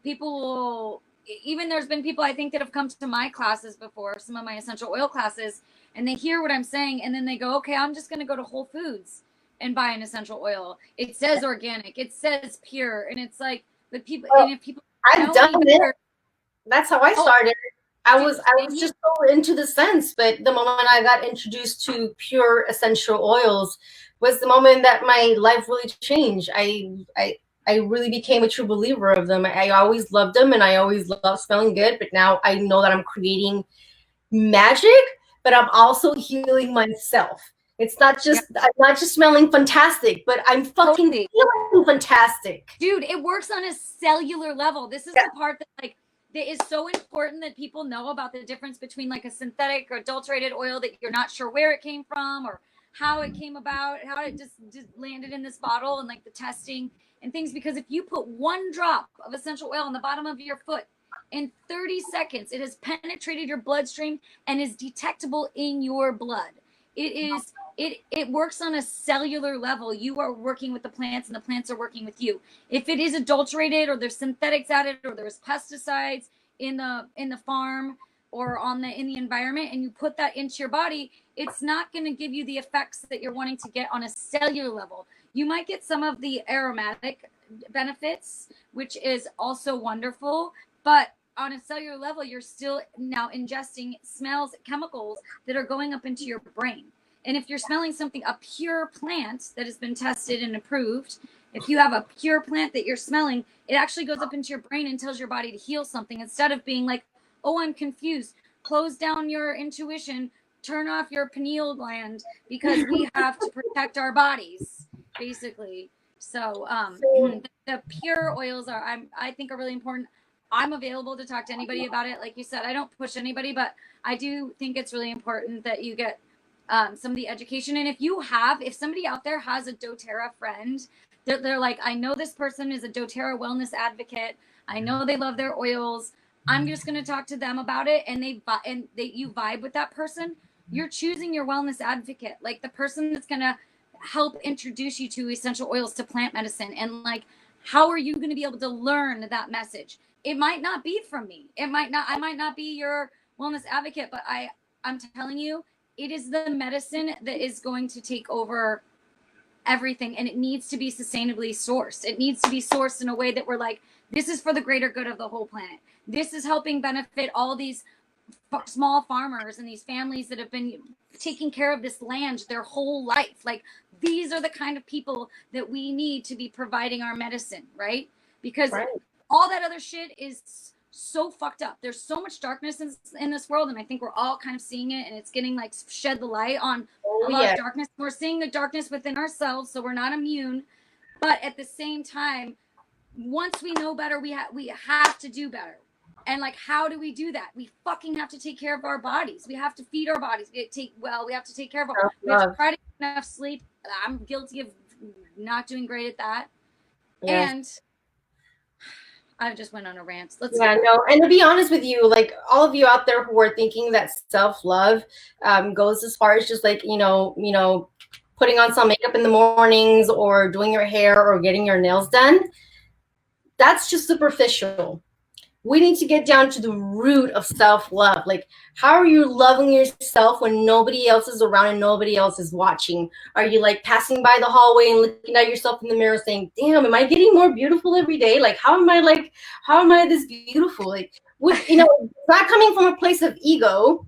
people will, even there's been people I think that have come to my classes before, some of my essential oil classes, and they hear what I'm saying and then they go, okay, I'm just going to go to Whole Foods and buy an essential oil. It says organic, it says pure, and it's like, but people, and if people,
I've done it. That's how I started. I was just so into the scents, but the moment I got introduced to pure essential oils was the moment that my life really changed. I really became a true believer of them. I always loved them, and I always loved smelling good, but now I know that I'm creating magic, but I'm also healing myself. It's not just, I'm not just smelling fantastic, but I'm fucking feeling fantastic.
Dude, it works on a cellular level. This is the part that, like, that is so important that people know about the difference between like a synthetic or adulterated oil that you're not sure where it came from or how it came about, how it just landed in this bottle, and like the testing and things. Because if you put one drop of essential oil on the bottom of your foot, in 30 seconds, it has penetrated your bloodstream and is detectable in your blood. It works on a cellular level. You are working with the plants and the plants are working with you. If it is adulterated or there's synthetics added or there's pesticides in the farm or in the environment, and you put that into your body, it's not going to give you the effects that you're wanting to get on a cellular level. You might get some of the aromatic benefits, which is also wonderful, but on a cellular level, you're still now ingesting smells, chemicals that are going up into your brain. And if you're smelling something, a pure plant that has been tested and approved, if you have a pure plant that you're smelling, it actually goes up into your brain and tells your body to heal something, instead of being like, oh, I'm confused. Close down your intuition, turn off your pineal gland, because we have to protect our bodies, basically. So the pure oils I think are really important. I'm available to talk to anybody about it. Like you said, I don't push anybody, but I do think it's really important that you get some of the education. And if somebody out there has a doTERRA friend, they're like, I know this person is a doTERRA wellness advocate. I know they love their oils. I'm just going to talk to them about it. And you vibe with that person. You're choosing your wellness advocate, like the person that's going to help introduce you to essential oils, to plant medicine. And like, how are you going to be able to learn that message? It might not be from me. I might not be your wellness advocate, but I'm telling you, it is the medicine that is going to take over everything, and it needs to be sustainably sourced. It needs to be sourced in a way that we're like, this is for the greater good of the whole planet. This is helping benefit all these small farmers and these families that have been taking care of this land their whole life. Like, these are the kind of people that we need to be providing our medicine, right? Because all that other shit is so fucked up. There's so much darkness in this world, and I think we're all kind of seeing it, and it's getting like shed the light on a lot of darkness. We're seeing the darkness within ourselves, so we're not immune. But at the same time, once we know better, we have to do better. And like, how do we do that? We fucking have to take care of our bodies. We have to feed our bodies. We have to take care of our. We have to try to get enough sleep. I'm guilty of not doing great at that. Yes. And I just went on a rant.
And to be honest with you, like, all of you out there who are thinking that self-love goes as far as just like, you know, putting on some makeup in the mornings or doing your hair or getting your nails done, that's just superficial. We need to get down to the root of self-love. Like, how are you loving yourself when nobody else is around and nobody else is watching? Are you like passing by the hallway and looking at yourself in the mirror saying, damn, am I getting more beautiful every day? Like, how am I this beautiful? Like, it's not coming from a place of ego.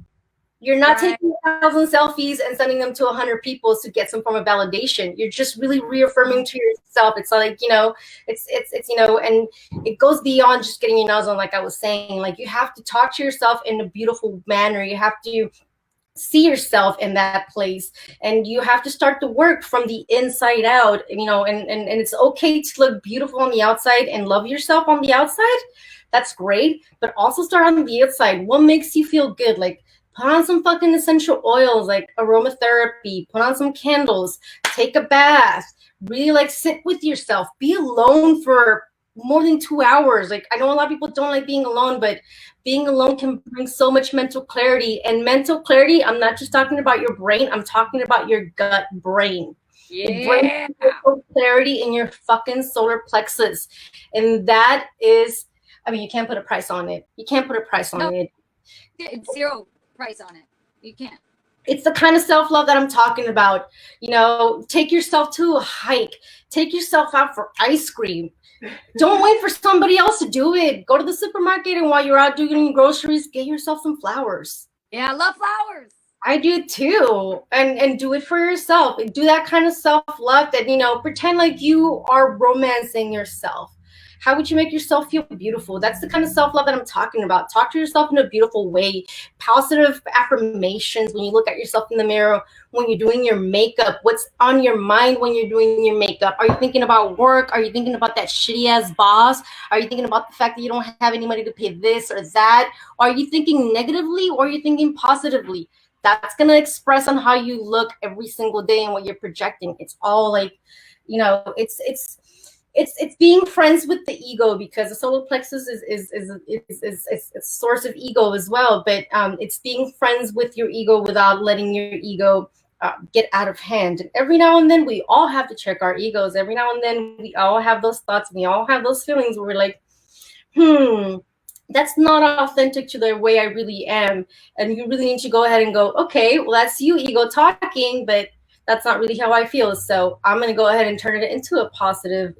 You're not
Right.
taking 1,000 selfies and sending them to 100 people to get some form of validation. You're just really reaffirming to yourself. It's like, it's and it goes beyond just getting your nails on, like I was saying. Like, you have to talk to yourself in a beautiful manner. You have to see yourself in that place, and you have to start the work from the inside out, and it's okay to look beautiful on the outside and love yourself on the outside. That's great, but also start on the outside. What makes you feel good? Like, put on some fucking essential oils, like aromatherapy, put on some candles, take a bath, really like sit with yourself, be alone for more than 2 hours. Like, I know a lot of people don't like being alone, but being alone can bring so much mental clarity. And mental clarity, I'm not just talking about your brain, I'm talking about your gut brain. It brings mental clarity in your fucking solar plexus. And that is, I mean, you can't put a price on it. You can't put a price on it.
It's zero price on it. You can't.
It's the kind of self-love that I'm talking about. Take yourself to a hike. Take yourself out for ice cream. Don't wait for somebody else to do it. Go to the supermarket, and while you're out doing groceries, get yourself some flowers.
Yeah, I love flowers.
I do too. And do it for yourself. Do that kind of self-love that, pretend like you are romancing yourself. How would you make yourself feel beautiful? That's the kind of self-love that I'm talking about. Talk to yourself in a beautiful way. Positive affirmations when you look at yourself in the mirror, when you're doing your makeup. What's on your mind when you're doing your makeup? Are you thinking about work? Are you thinking about that shitty-ass boss? Are you thinking about the fact that you don't have any money to pay this or that? Are you thinking negatively, or are you thinking positively? That's going to express on how you look every single day and what you're projecting. It's all like, it's being friends with the ego, because the solar plexus is a source of ego as well. But it's being friends with your ego without letting your ego get out of hand. And every now and then we all have to check our egos. Every now and then we all have those thoughts, and we all have those feelings where we're like, that's not authentic to the way I really am. And you really need to go ahead and go, okay, well, that's you, ego, talking, but that's not really how I feel. So I'm going to go ahead and turn it into a positive,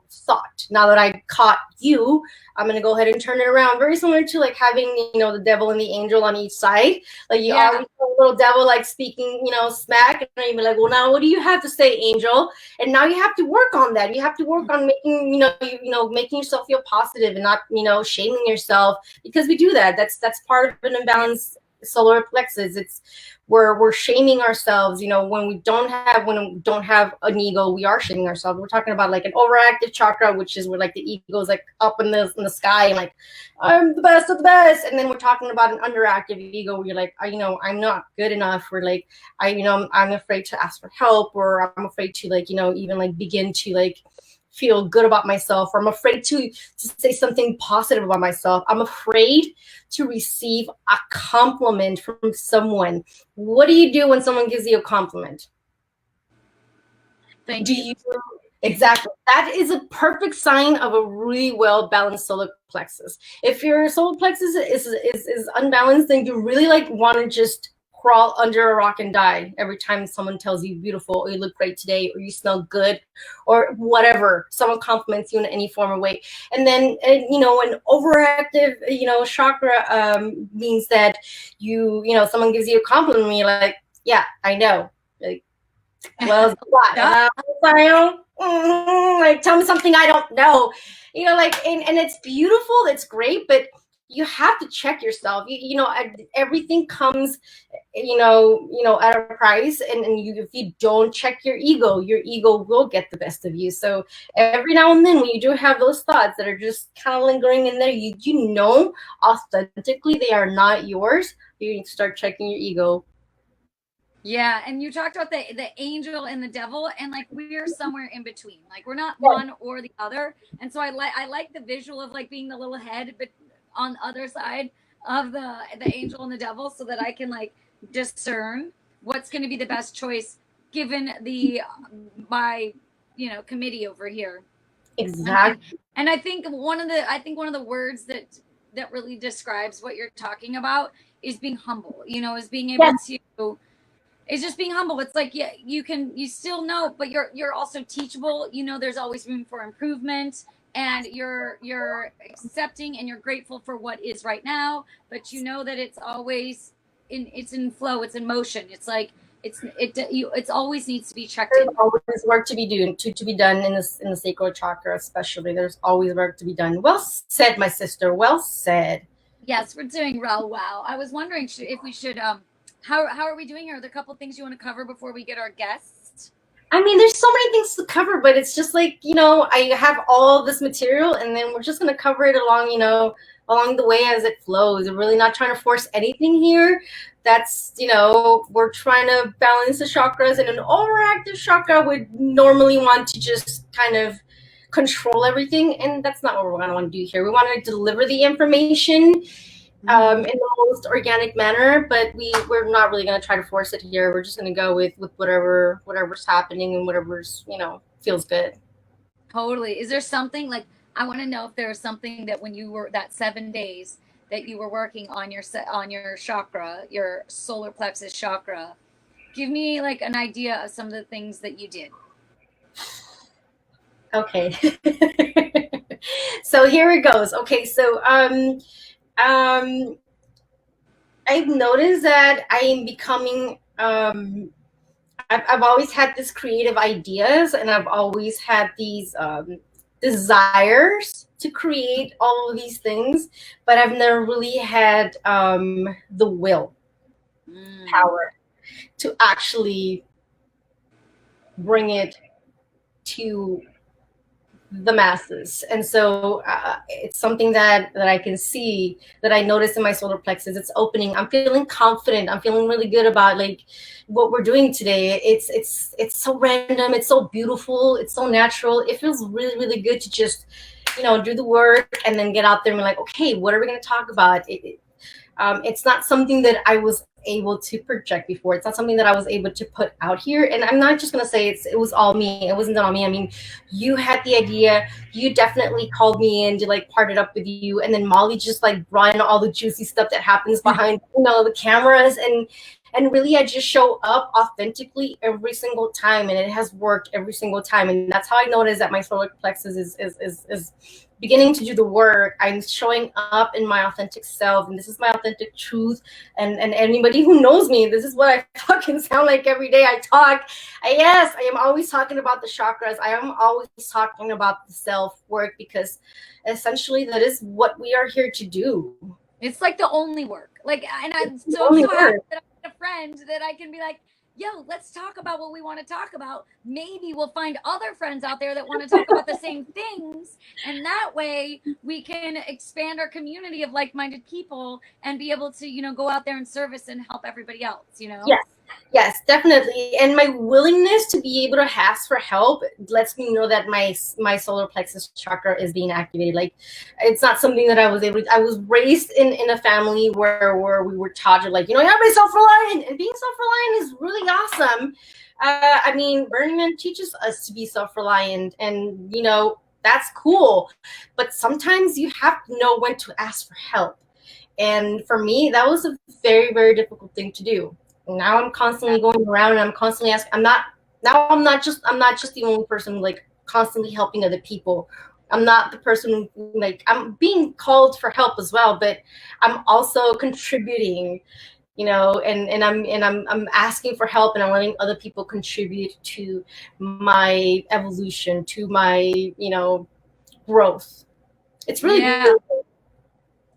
thought. Now that I caught you, I'm going to go ahead and turn it around. Very similar to like having, the devil and the angel on each side. Like, you always have a little devil like speaking, smack. And you're like, well, now what do you have to say, angel? And now you have to work on that. You have to work on making, making yourself feel positive and not, shaming yourself, because we do that. That's part of an imbalanced solar plexus. It's we're shaming ourselves, when we don't have an ego. We are shaming ourselves. We're talking about like an overactive chakra, which is where like the ego is like up in the sky and like, I'm the best of the best. And then we're talking about an underactive ego where you're like, I'm not good enough. We're like, I'm afraid to ask for help, or I'm afraid to like, even like begin to like feel good about myself, or I'm afraid to say something positive about myself. I'm afraid to receive a compliment from someone. What do you do when someone gives you a compliment?
Thank you.
Exactly. That is a perfect sign of a really well balanced solar plexus. If your solar plexus is unbalanced, then you really like want to just crawl under a rock and die every time someone tells you beautiful, or you look great today, or you smell good, or whatever. Someone compliments you in any form or way. And then, an overactive, chakra means that someone gives you a compliment and you're like, yeah, I know. Like, well, what? Like, tell me something I don't know. And it's beautiful. It's great, but you have to check yourself. Everything comes, at a price. And if you don't check your ego will get the best of you. So every now and then, when you do have those thoughts that are just kind of lingering in there, authentically they are not yours. You need to start checking your ego.
Yeah, and you talked about the angel and the devil, and like we're somewhere in between. Like, we're not one or the other. And so I like the visual of like being the little head, but on the other side of the angel and the devil, so that I can like discern what's going to be the best choice given my committee over here.
Exactly.
And I think one of the words that really describes what you're talking about is being humble. Is being able to. It's just being humble. It's like, yeah, you still know, but you're also teachable. There's always room for improvement, and you're accepting and you're grateful for what is right now, but that it's always it's in flow, it's in motion. It's like it's always needs to be checked
There's
in.
always work to be done in the sacral chakra, especially. There's always work to be done. Well said, my sister. Well said.
Yes, we're doing real well. I was wondering if we should how are we doing here? Are there a couple things you want to cover before we get our guests?
I mean, there's so many things to cover, but it's just like, I have all this material and then we're just going to cover it along the way as it flows. We're really not trying to force anything here. That's, we're trying to balance the chakras, and an overactive chakra would normally want to just kind of control everything. And that's not what we're going to want to do here. We want to deliver the information in the most organic manner, but we're not really going to try to force it here. We're just going to go with whatever's happening and whatever's feels good.
Totally. Is there something, like, I want to know if there was something that when you were that 7 days that you were working on your chakra, your solar plexus chakra, give me like an idea of some of the things that you did.
Okay. So here it goes. Okay, so I've noticed that I am becoming, I've always had these creative ideas, and I've always had these desires to create all of these things, but I've never really had the will power to actually bring it to the masses. And so it's something that I can see, that I notice in my solar plexus. It's opening. I'm feeling confident. I'm feeling really good about like what we're doing today. It's so random. It's so beautiful. It's so natural. It feels really, really good to just, do the work and then get out there and be like, okay, what are we going to talk about? It's not something that I was able to project before. It's not something that I was able to put out here. And I'm not just going to say it was all me. It wasn't all me. I mean, you had the idea. You definitely called me in to like part it up with you. And then Molly just like brought in all the juicy stuff that happens behind, the cameras. And really, I just show up authentically every single time. And it has worked every single time. And that's how I noticed that my solar plexus is beginning to do the work. I'm showing up in my authentic self, and this is my authentic truth. And anybody who knows me, this is what I fucking sound like every day I talk. Yes, I am always talking about the chakras. I am always talking about the self work, because essentially that is what we are here to do.
It's like the only work. Like, and I'm so happy that I have a friend that I can be like, yo, let's talk about what we want to talk about. Maybe we'll find other friends out there that want to talk about the same things. And that way we can expand our community of like-minded people and be able to, go out there and service and help everybody else,
Yes, definitely. And my willingness to be able to ask for help lets me know that my solar plexus chakra is being activated. Like, it's not something that I was raised in a family where we were taught to, like, you have to be self-reliant, and being self-reliant is really awesome. I mean, Burning Man teaches us to be self-reliant, and that's cool. But sometimes you have to know when to ask for help. And for me, that was a very, very difficult thing to do. Now I'm constantly going around and I'm constantly asking. I'm not just the only person like constantly helping other people. I'm not the person who, like, I'm being called for help as well, but I'm also contributing, and I'm asking for help, and I'm letting other people contribute to my evolution, to my, growth. It's really beautiful.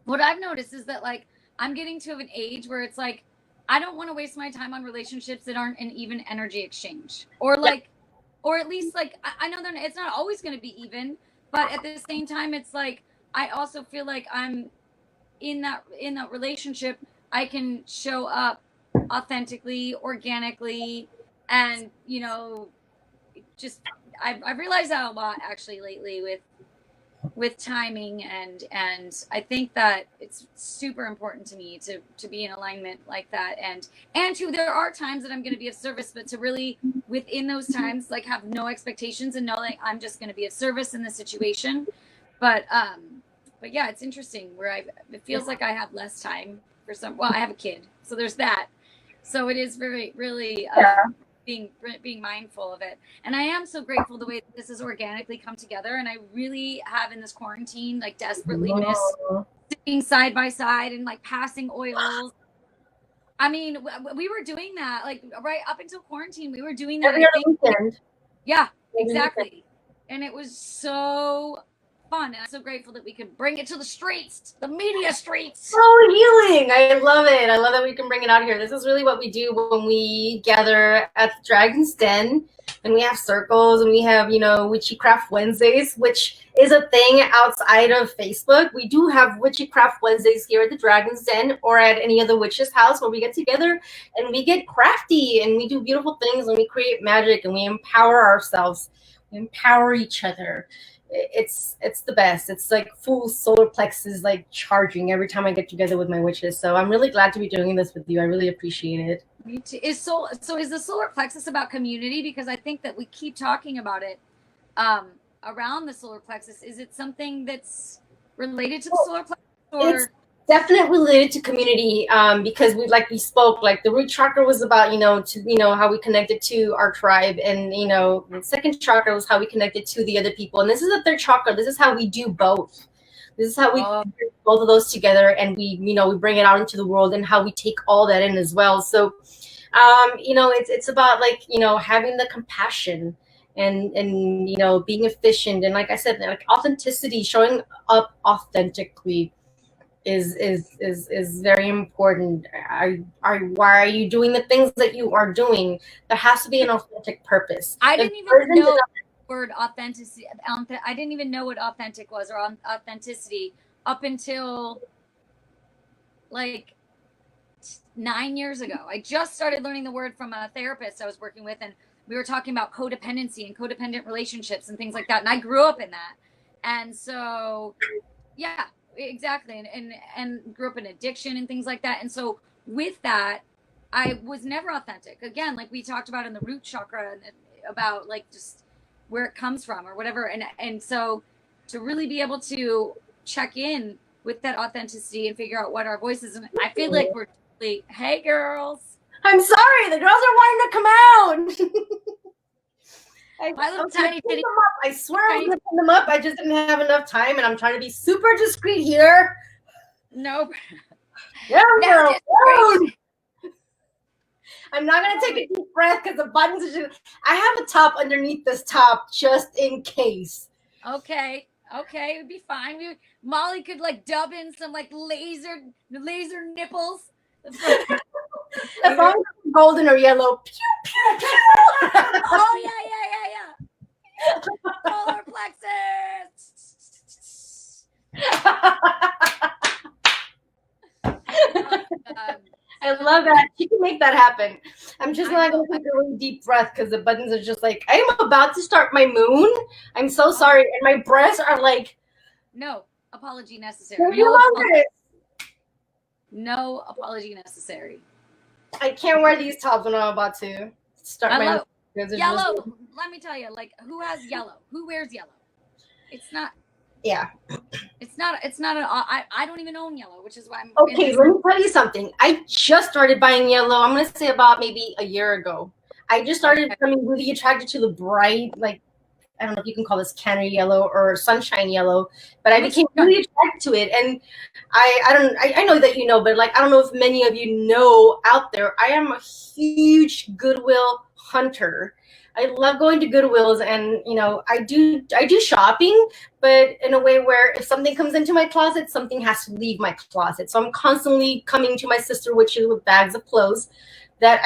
What I've noticed is that, like, I'm getting to an age where it's like, I don't want to waste my time on relationships that aren't an even energy exchange, or like, or at least like, I know it's not always going to be even, but at the same time, it's like, I also feel like I'm in that relationship. I can show up authentically, organically, and just I've realized that a lot actually lately with timing, and I think that it's super important to me to be in alignment like that, and there are times that I'm going to be of service, but to really within those times like have no expectations and know like I'm just going to be of service in the situation. But yeah, it's interesting where it feels like I have less time for I have a kid, so there's that, so it is very really being mindful of it. And I am so grateful the way that this has organically come together. And I really have in this quarantine, like, desperately missed sitting side by side and like passing oils. I mean, we were doing that like right up until quarantine. We were doing that
Every other weekend.
Yeah,
Every
exactly.
weekend.
And it was so fun. And I'm so grateful that we could bring it to the streets, the media streets.
So healing. I love it. I love that we can bring it out here. This is really what we do when we gather at the Dragon's Den, and we have circles, and we have, Witchcraft Wednesdays, which is a thing outside of Facebook. We do have Witchcraft Wednesdays here at the Dragon's Den or at any other witch's house where we get together and we get crafty and we do beautiful things and we create magic and we empower ourselves. We empower each other. It's the best. It's like full solar plexus, like charging every time I get together with my witches. So I'm really glad to be doing this with you. I really appreciate it.
Me too. Is the solar plexus about community? Because I think that we keep talking about it around the solar plexus. Is it something that's related to the solar plexus? Or?
It's definitely related to community because we spoke, like the root chakra was about, how we connected to our tribe, and, the second chakra was how we connected to the other people. And this is the third chakra. This is how we do both. This is how we bring both of those together, and we bring it out into the world, and how we take all that in as well. So, it's about having the compassion and being efficient. And like I said, like authenticity, showing up authentically is very important. Why are you doing the things that you are doing? There has to be an authentic purpose.
I didn't even know the word authenticity. I didn't even know what authentic was, or authenticity, up until like 9 years ago. I just started learning the word from a therapist I was working with, and we were talking about codependency and codependent relationships and things like that. And I grew up in that. And so, yeah, exactly. And grew up in addiction and things like that. And so with that, I was never authentic. Again, like we talked about in the root chakra, and about like just where it comes from or whatever. And so to really be able to check in with that authenticity and figure out what our voice is. And I feel like we're totally, hey girls.
I'm sorry, the girls are wanting to come out.
My little tiny titty.
I swear I was lifting them up. I just didn't have enough time, and I'm trying to be super discreet here.
Nope.
Yeah, girl. I'm not gonna take a deep breath because the buttons are just. I have a top underneath this top just in case.
Okay, it would be fine. Molly could like dub in some like laser nipples.
As long as it's golden or yellow. Pew, pew, pew.
Oh yeah. Solar plexus.
I love that. You can make that happen. I'm just not going to take a really deep breath because the buttons are just like, I'm about to start my moon. I'm so sorry. And my breasts are like.
No apology necessary. No apology necessary.
I can't wear these tops when I'm about to start my moon.
Yellow. Let me tell you, like, who has yellow? Who wears yellow? It's not.
Yeah.
It's not I don't even own yellow, which is why I'm.
Okay, let me tell you something. I just started buying yellow. I'm going to say about maybe a year ago. I just started becoming really attracted to the bright, like, I don't know if you can call this canary yellow or sunshine yellow, but I became really attracted to it. And I know that you know, but like, I don't know if many of you know out there, I am a huge Goodwill hunter. I love going to Goodwills, and I do shopping, but in a way where if something comes into my closet, something has to leave my closet. So I'm constantly coming to my sister witches with bags of clothes that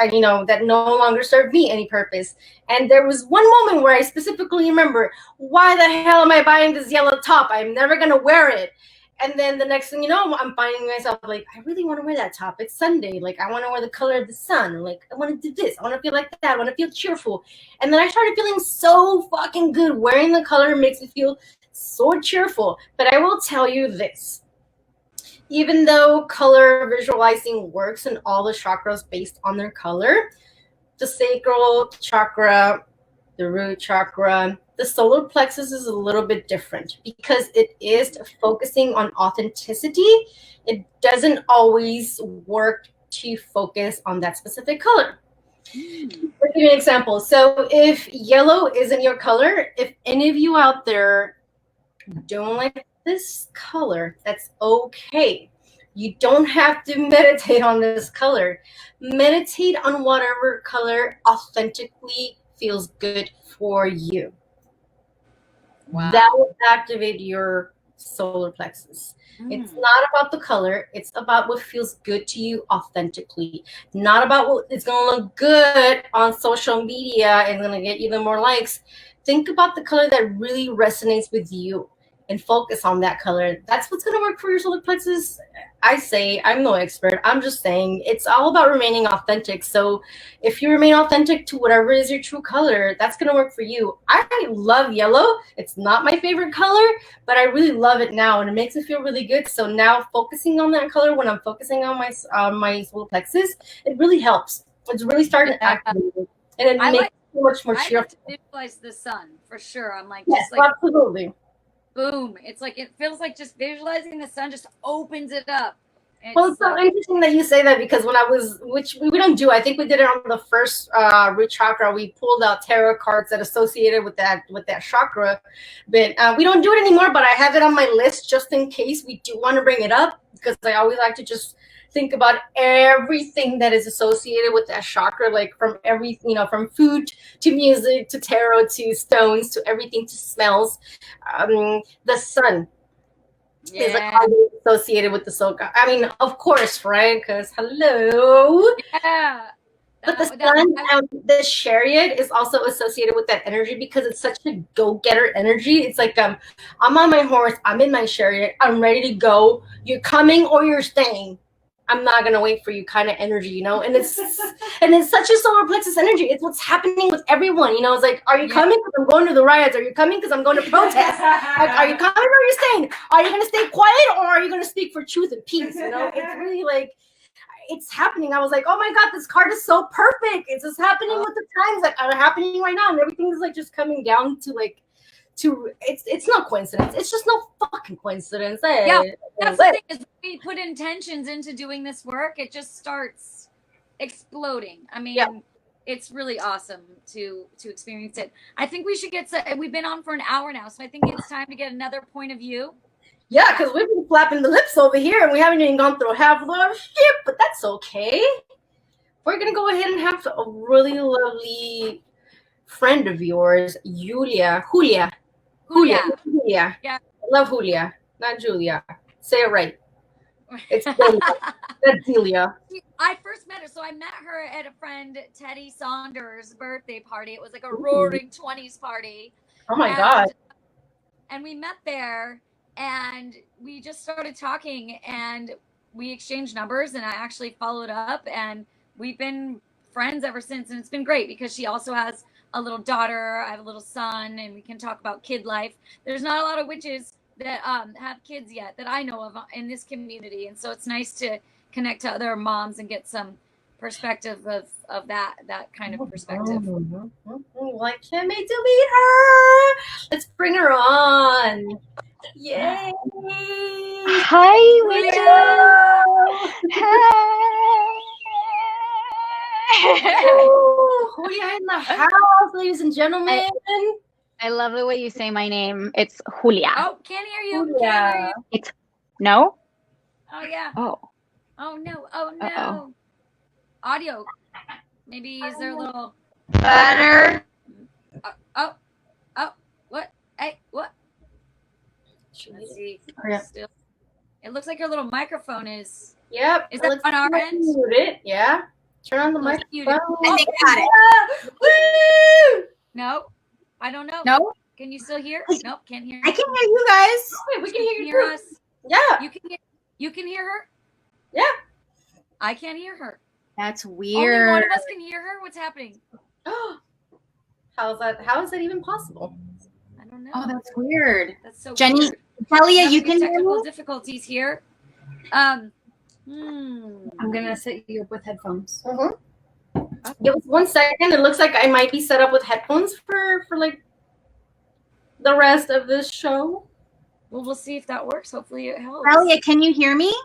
that no longer serve me any purpose. And there was one moment where I specifically remember, why the hell am I buying this yellow top? I'm never gonna wear it. And then the next thing you know, I'm finding myself like, I really want to wear that top. It's Sunday. Like, I want to wear the color of the sun. Like, I want to do this. I want to feel like that. I want to feel cheerful. And then I started feeling so fucking good. Wearing the color makes me feel so cheerful. But I will tell you this. Even though color visualizing works in all the chakras based on their color, the sacral chakra, the root chakra, the solar plexus is a little bit different because it is focusing on authenticity. It doesn't always work to focus on that specific color. I'll give you an example. So if yellow isn't your color, if any of you out there don't like this color, that's okay. You don't have to meditate on this color. Meditate on whatever color authentically feels good for you.
Wow.
That will activate your solar plexus. It's not about the color. It's about what feels good to you authentically. Not about what is going to look good on social media and going to get you the more likes. Think about the color that really resonates with you and focus on that color. That's what's going to work for your solar plexus. I say, I'm no expert. I'm just saying it's all about remaining authentic. So if you remain authentic to whatever is your true color, that's going to work for you. I love yellow. It's not my favorite color, but I really love it now, and it makes me feel really good. So now focusing on that color when I'm focusing on my solar plexus, it really helps. It's really starting to activate it, and it makes it so much more cheerful.
I like to visualize the sun for sure. I'm like,
yes,
just like
absolutely.
Boom. It's like, it feels like just visualizing the sun just opens it up.
Well, it's so interesting that you say that, because when I was, which we don't do, I think we did it on the first root chakra. We pulled out tarot cards that associated with that chakra, but we don't do it anymore. But I have it on my list just in case we do want to bring it up, because I always like to just think about everything that is associated with that chakra, like from everything, from food to music to tarot to stones to everything to smells. The sun is associated with the soul. I mean, of course, right? Because hello.
Yeah.
But the sun and the chariot is also associated with that energy, because it's such a go-getter energy. It's like I'm on my horse, I'm in my chariot, I'm ready to go. You're coming or you're staying. I'm not gonna wait for you, kind of energy, and it's such a solar plexus energy. It's what's happening with everyone, It's like, are you coming because I'm going to the riots? Are you coming because I'm going to protest? Like, are you coming or are you staying? Are you gonna stay quiet or are you gonna speak for truth and peace? It's really like, it's happening. I was like, oh my God, this card is so perfect. It's just happening with the times that are happening right now, and everything is like just coming down to like. It's not coincidence. It's just no fucking coincidence.
Yeah, that's the thing, is we put intentions into doing this work, it just starts exploding. I mean, it's really awesome to experience it. I think we should we've been on for an hour now, so I think it's time to get another point of view.
Yeah, because we've been flapping the lips over here, and we haven't even gone through half of our shit, but that's okay. We're gonna go ahead and have a really lovely friend of yours, Julia. Yeah. I love Julia, not Julia. Say it right. It's Delia. That's Delia.
I first met her, so I met her at a friend Teddy Saunders' birthday party. It was like a roaring 20s party.
Oh my God.
And we met there, and we just started talking, and we exchanged numbers, and I actually followed up, and we've been friends ever since. And it's been great because she also has a little daughter, I have a little son, and we can talk about kid life. There's not a lot of witches that have kids yet that I know of in this community, and so it's nice to connect to other moms and get some perspective of that kind of perspective.
Well, I can't wait to meet her. Let's bring her on. Yay!
Hi, witches! Hi!
Julia in the house, ladies and gentlemen.
I love the way you say my name. It's Julia.
Oh, can't hear you.
Julia.
Can't hear you.
It's no.
Oh yeah.
Oh.
Oh no. Oh no.
Uh-oh.
Audio. Maybe is there a little
Better.
Oh. What? Hey, what? Let's see. Still. It looks like your little microphone is.
Yep.
Is that on our end?
Muted. Yeah. Turn on the microphone.
I think I got it.
Woo!
No, I don't know.
No?
Can you still hear? Nope, can't hear.
I can hear you guys.
Wait, we can hear you
hear
too.
us.
Yeah.
You can hear her?
Yeah.
I can't hear her.
That's
Only
weird.
one of us can hear her. What's happening?
How is that even possible?
I don't know.
Oh, that's weird.
That's so
Jenny,
weird.
Delia, you can hear
technical
me?
difficulties here.
I'm gonna set you up with headphones.
Give us 1 second. It looks like I might be set up with headphones for like the rest of this show.
Well, we'll see if that works. Hopefully it helps.
Delia, can you hear me?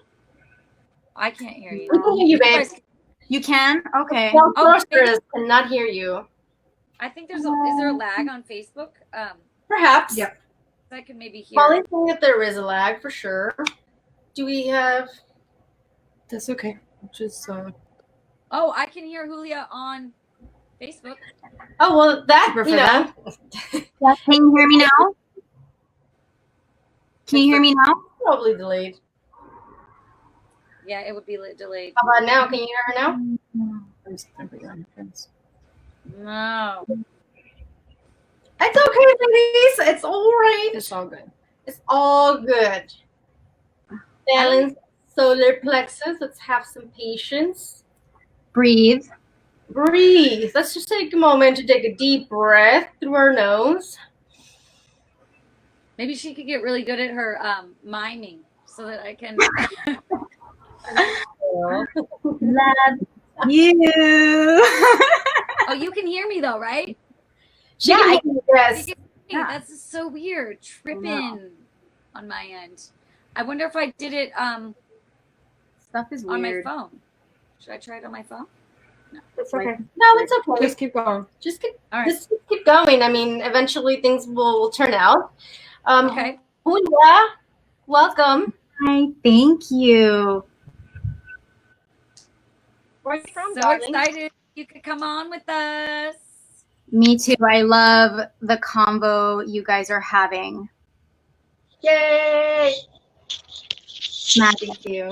I can't hear you.
We can hear you, babe.
You can? Okay.
Well,
Oh,
Roasters cannot hear you.
I think is there a lag on Facebook?
Perhaps.
Yep.
I could maybe hear.
Molly's saying that there is a lag for sure. Do we have? That's okay. Just
Oh, I can hear Julia on Facebook.
oh well, that
Super
you
for
know.
Yeah, can you hear me now? Can you hear me now?
Probably delayed.
Yeah, it would be delayed.
How about now? Can you hear her now?
No.
It's okay, ladies. It's all right.
It's all good.
It's all good. Balance solar plexus. Let's have some patience.
Breathe.
Breathe. Let's just take a moment to take a deep breath through our nose.
Maybe she could get really good at her miming so that I can.
Love you.
Oh, you can hear me though, right?
She
Yeah,
can
I
hear you, yes.
Hey,
Yeah.
that's so weird. Tripping on my end. I wonder if I did it
Stuff is
on my
weird.
phone. Should I try it on my phone?
It's okay. No, it's okay.
Just keep going.
Just keep,
All right.
just keep going. I mean, eventually things will turn out.
Okay.
Julia, welcome.
Hi, thank you.
Where are you from,
So
darling?
excited you could come on with us.
Me too. I love the convo you guys are having.
Yay!
Magic.
Thank you.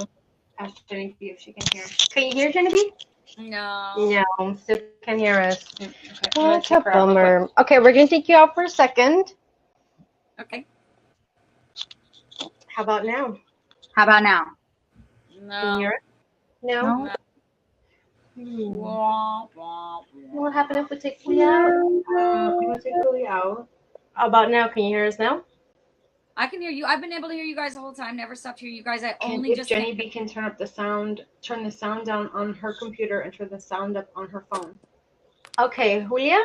Ask Genevieve if she can hear.
Can you hear Genevieve?
No.
No, still can't hear us.
Okay.
What a bummer. Okay, we're gonna take you out for a second.
Okay.
How about now?
How about now?
Can you
No.
hear it? No.
No?
Wah, wah,
What happened if we take Julia out? I'm gonna take Julia out. How about now? Can you hear us now?
I can hear you. I've been able to hear you guys the whole time. Never stopped hearing you guys. I only
If
just
Jenny B can turn the sound down on her computer and turn the sound up on her phone.
Okay, Julia.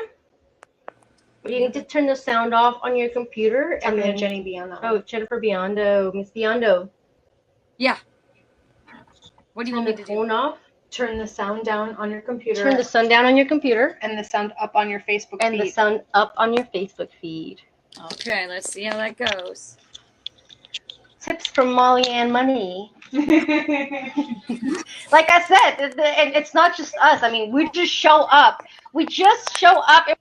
You need to turn the sound off on your computer
And
and
then
then
Jenny B on that one.
oh, Jennifer Biondo, Miss Biondo.
Yeah. What do you
Turn
want me
the
to do?
phone off.
Turn the sound down on your computer.
Turn the sun down on your computer
and the sound up on your Facebook
and
feed.
the sun up on your Facebook feed.
Okay, let's see how that goes.
Tips from Molly and Money. Like I said, and it's not just us. I mean, we just show up. We just show up. And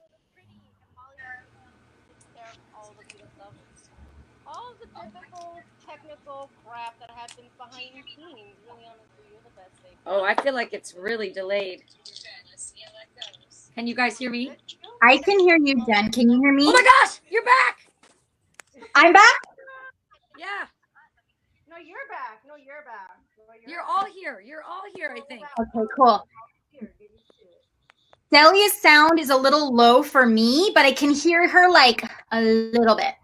all the typical technical crap that happens behind the scenes. Really, honestly, you're the best thing.
Oh, I feel like it's really delayed. Can you guys hear me?
I can hear you, Jen. Can you hear me?
Oh my gosh, you're back!
I'm back?
Yeah,
No, you're back. No, you're back.
you're all here. You're all here, I think.
Okay, cool. Delia's sound is a little low for me, but I can hear her like a little bit.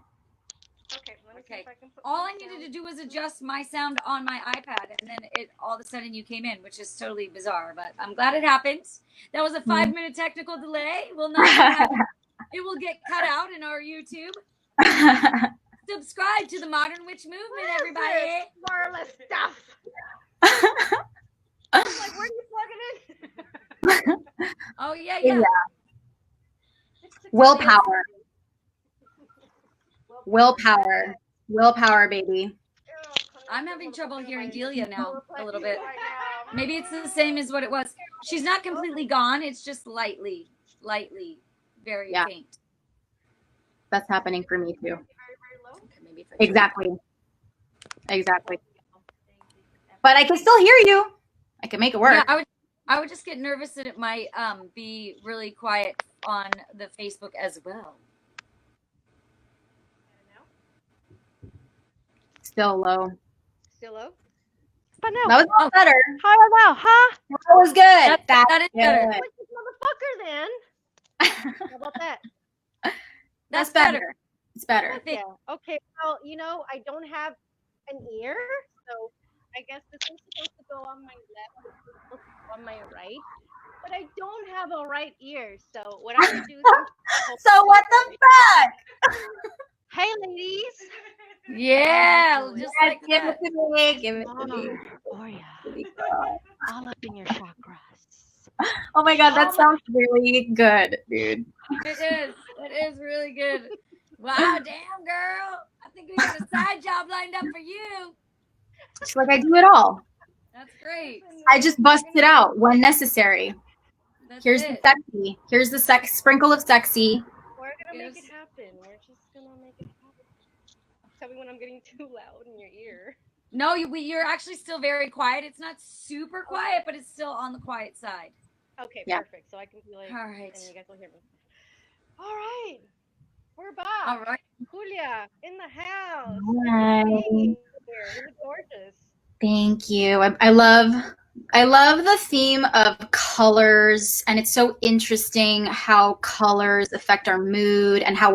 Okay, let me see
Okay.
if I can put
All I
this
needed
down.
to do was adjust my sound on my iPad, and then it all of a sudden you came in, which is totally bizarre. But I'm glad it happened. That was a 5-minute technical delay. Will not happen. It will get cut out in our YouTube. Subscribe to the Modern Witch Movement, everybody.
Marvelous stuff. Like, where do you plug it in?
Oh yeah.
Willpower. Willpower, baby.
I'm having trouble hearing Delia now a little bit. Maybe it's the same as what it was. She's not completely gone. It's just lightly, very faint.
That's happening for me too.
Okay, maybe if I
Exactly. But I can still hear you. I can make it work.
Yeah, I would just get nervous that it might be really quiet on the Facebook as well.
Still low.
Still low? But no.
That was a lot better.
How now, huh?
That was good.
That is better.
Like this motherfucker then. How about that?
That's
better. It's better.
I think.
Yeah. Okay. Well, you know, I don't have an ear, so I guess this is supposed to go on my left, this is supposed to go on my right. But I don't have a right ear, so what I'm gonna do is
So what the fuck?
hey ladies.
Yeah, just like
Give
that.
it to me. Give it to me.
Oh yeah. All up in your chakras.
Oh my god, that sounds really good, dude.
It is really good. Wow, damn girl. I think we got a side job lined up for you.
It's like I do it all.
That's great.
I just bust it out when necessary.
That's
Here's
it.
the sexy. Here's the sprinkle of sexy.
We're gonna make
Yes.
it happen. We're just gonna make it happen. Tell me when I'm getting too loud in your ear.
No, you're actually still very quiet. It's not super quiet, but it's still on the quiet side.
Okay,
Yeah.
perfect. So I can be like,
All right.
and you guys will hear me. All right, we're back.
All right.
Julia in the house.
Hi.
Thanks for being here. You look gorgeous.
Thank you. I love the theme of colors, and it's so interesting how colors affect our mood and how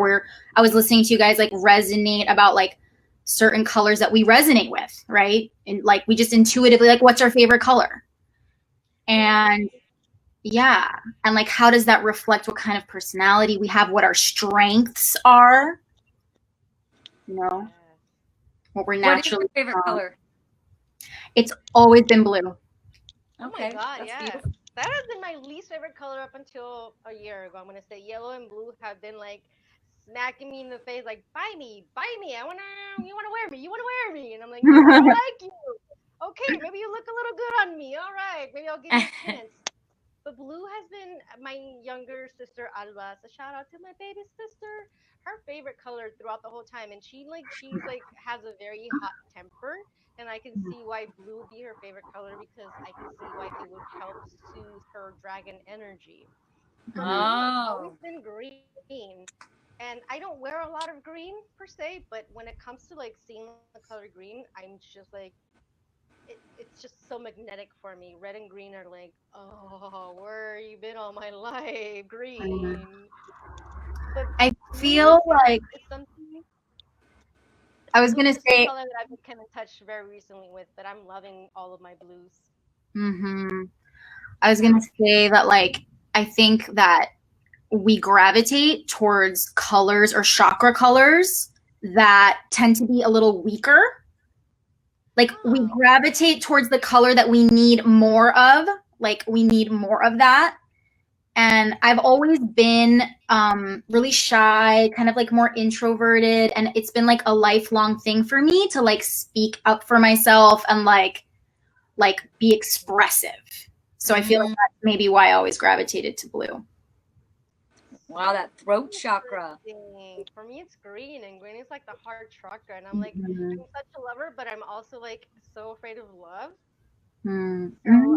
I was listening to you guys like resonate about like certain colors that we resonate with, right? And like we just intuitively like, what's our favorite color? And yeah, and like how does that reflect what kind of personality we have, what our strengths are, you know, what we're
What is
naturally
your favorite color?
It's always been blue.
Oh
Okay,
my god,
that's
yeah.
beautiful.
That has been my least favorite color up until a year ago. I'm gonna say yellow and blue have been like smacking me in the face, like buy me, you wanna wear me, and I'm like, no, I like you. Okay, maybe you look a little good on me. All right, maybe I'll give you a chance. But blue has been my younger sister Alba. So shout out to my baby sister. Her favorite color throughout the whole time, and she's like has a very hot temper, and I can see why blue would be her favorite color because I can see why it would help soothe her dragon energy. For me, it's always
Oh.
been green, and I don't wear a lot of green per se, but when it comes to like seeing the color green, I'm just like it's just so magnetic for me. Red and green are like, oh, where you been all my life? Green. But
I
blue
feel like
is something.
I was
Blue
gonna
is just a
say,
color that I've become in touch very recently with. That I'm loving all of my blues.
I was gonna say that like I think that we gravitate towards colors or chakra colors that tend to be a little weaker. Like we
Oh.
gravitate towards the color that we need more of. Like we need more of that. And I've always been really shy, kind of like more introverted. And it's been like a lifelong thing for me to like speak up for myself and like be expressive. So I feel like that's maybe why I always gravitated to blue.
Wow, that throat chakra.
For me, it's green, and green is like the heart chakra. And I'm like, I'm such a lover, but I'm also like so afraid of love. So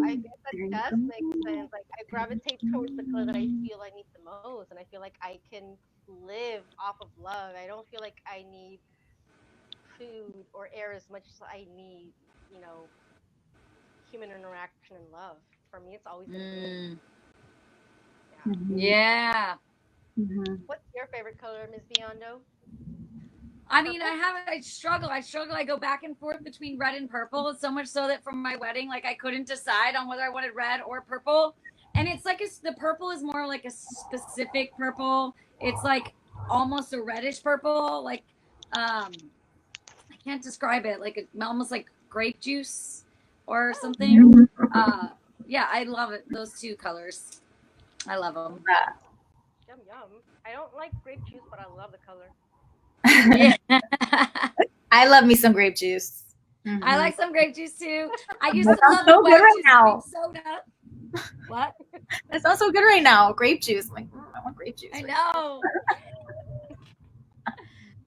I guess that does make sense. Like I gravitate towards the color that I feel I need the most, and I feel like I can live off of love. I don't feel like I need food or air as much as I need, human interaction and love. For me, it's always been blue.
Yeah.
What's your favorite color, Ms. Biondo?
I mean, I struggle. I go back and forth between red and purple. So much so that from my wedding, like I couldn't decide on whether I wanted red or purple. And it's like the purple is more like a specific purple. It's like almost a reddish purple. Like, I can't describe it. Like almost like grape juice or something. Yeah, I love it. Those two colors. I love them.
Yum yum. I don't like grape juice, but I love the color.
Yeah.
I love me some grape juice.
I like some grape juice too. I used
That
to
sounds
love
so
the
good right
juice
now.
soda. What?
That sounds so good right now. Grape juice. I'm like, I want grape juice.
I know.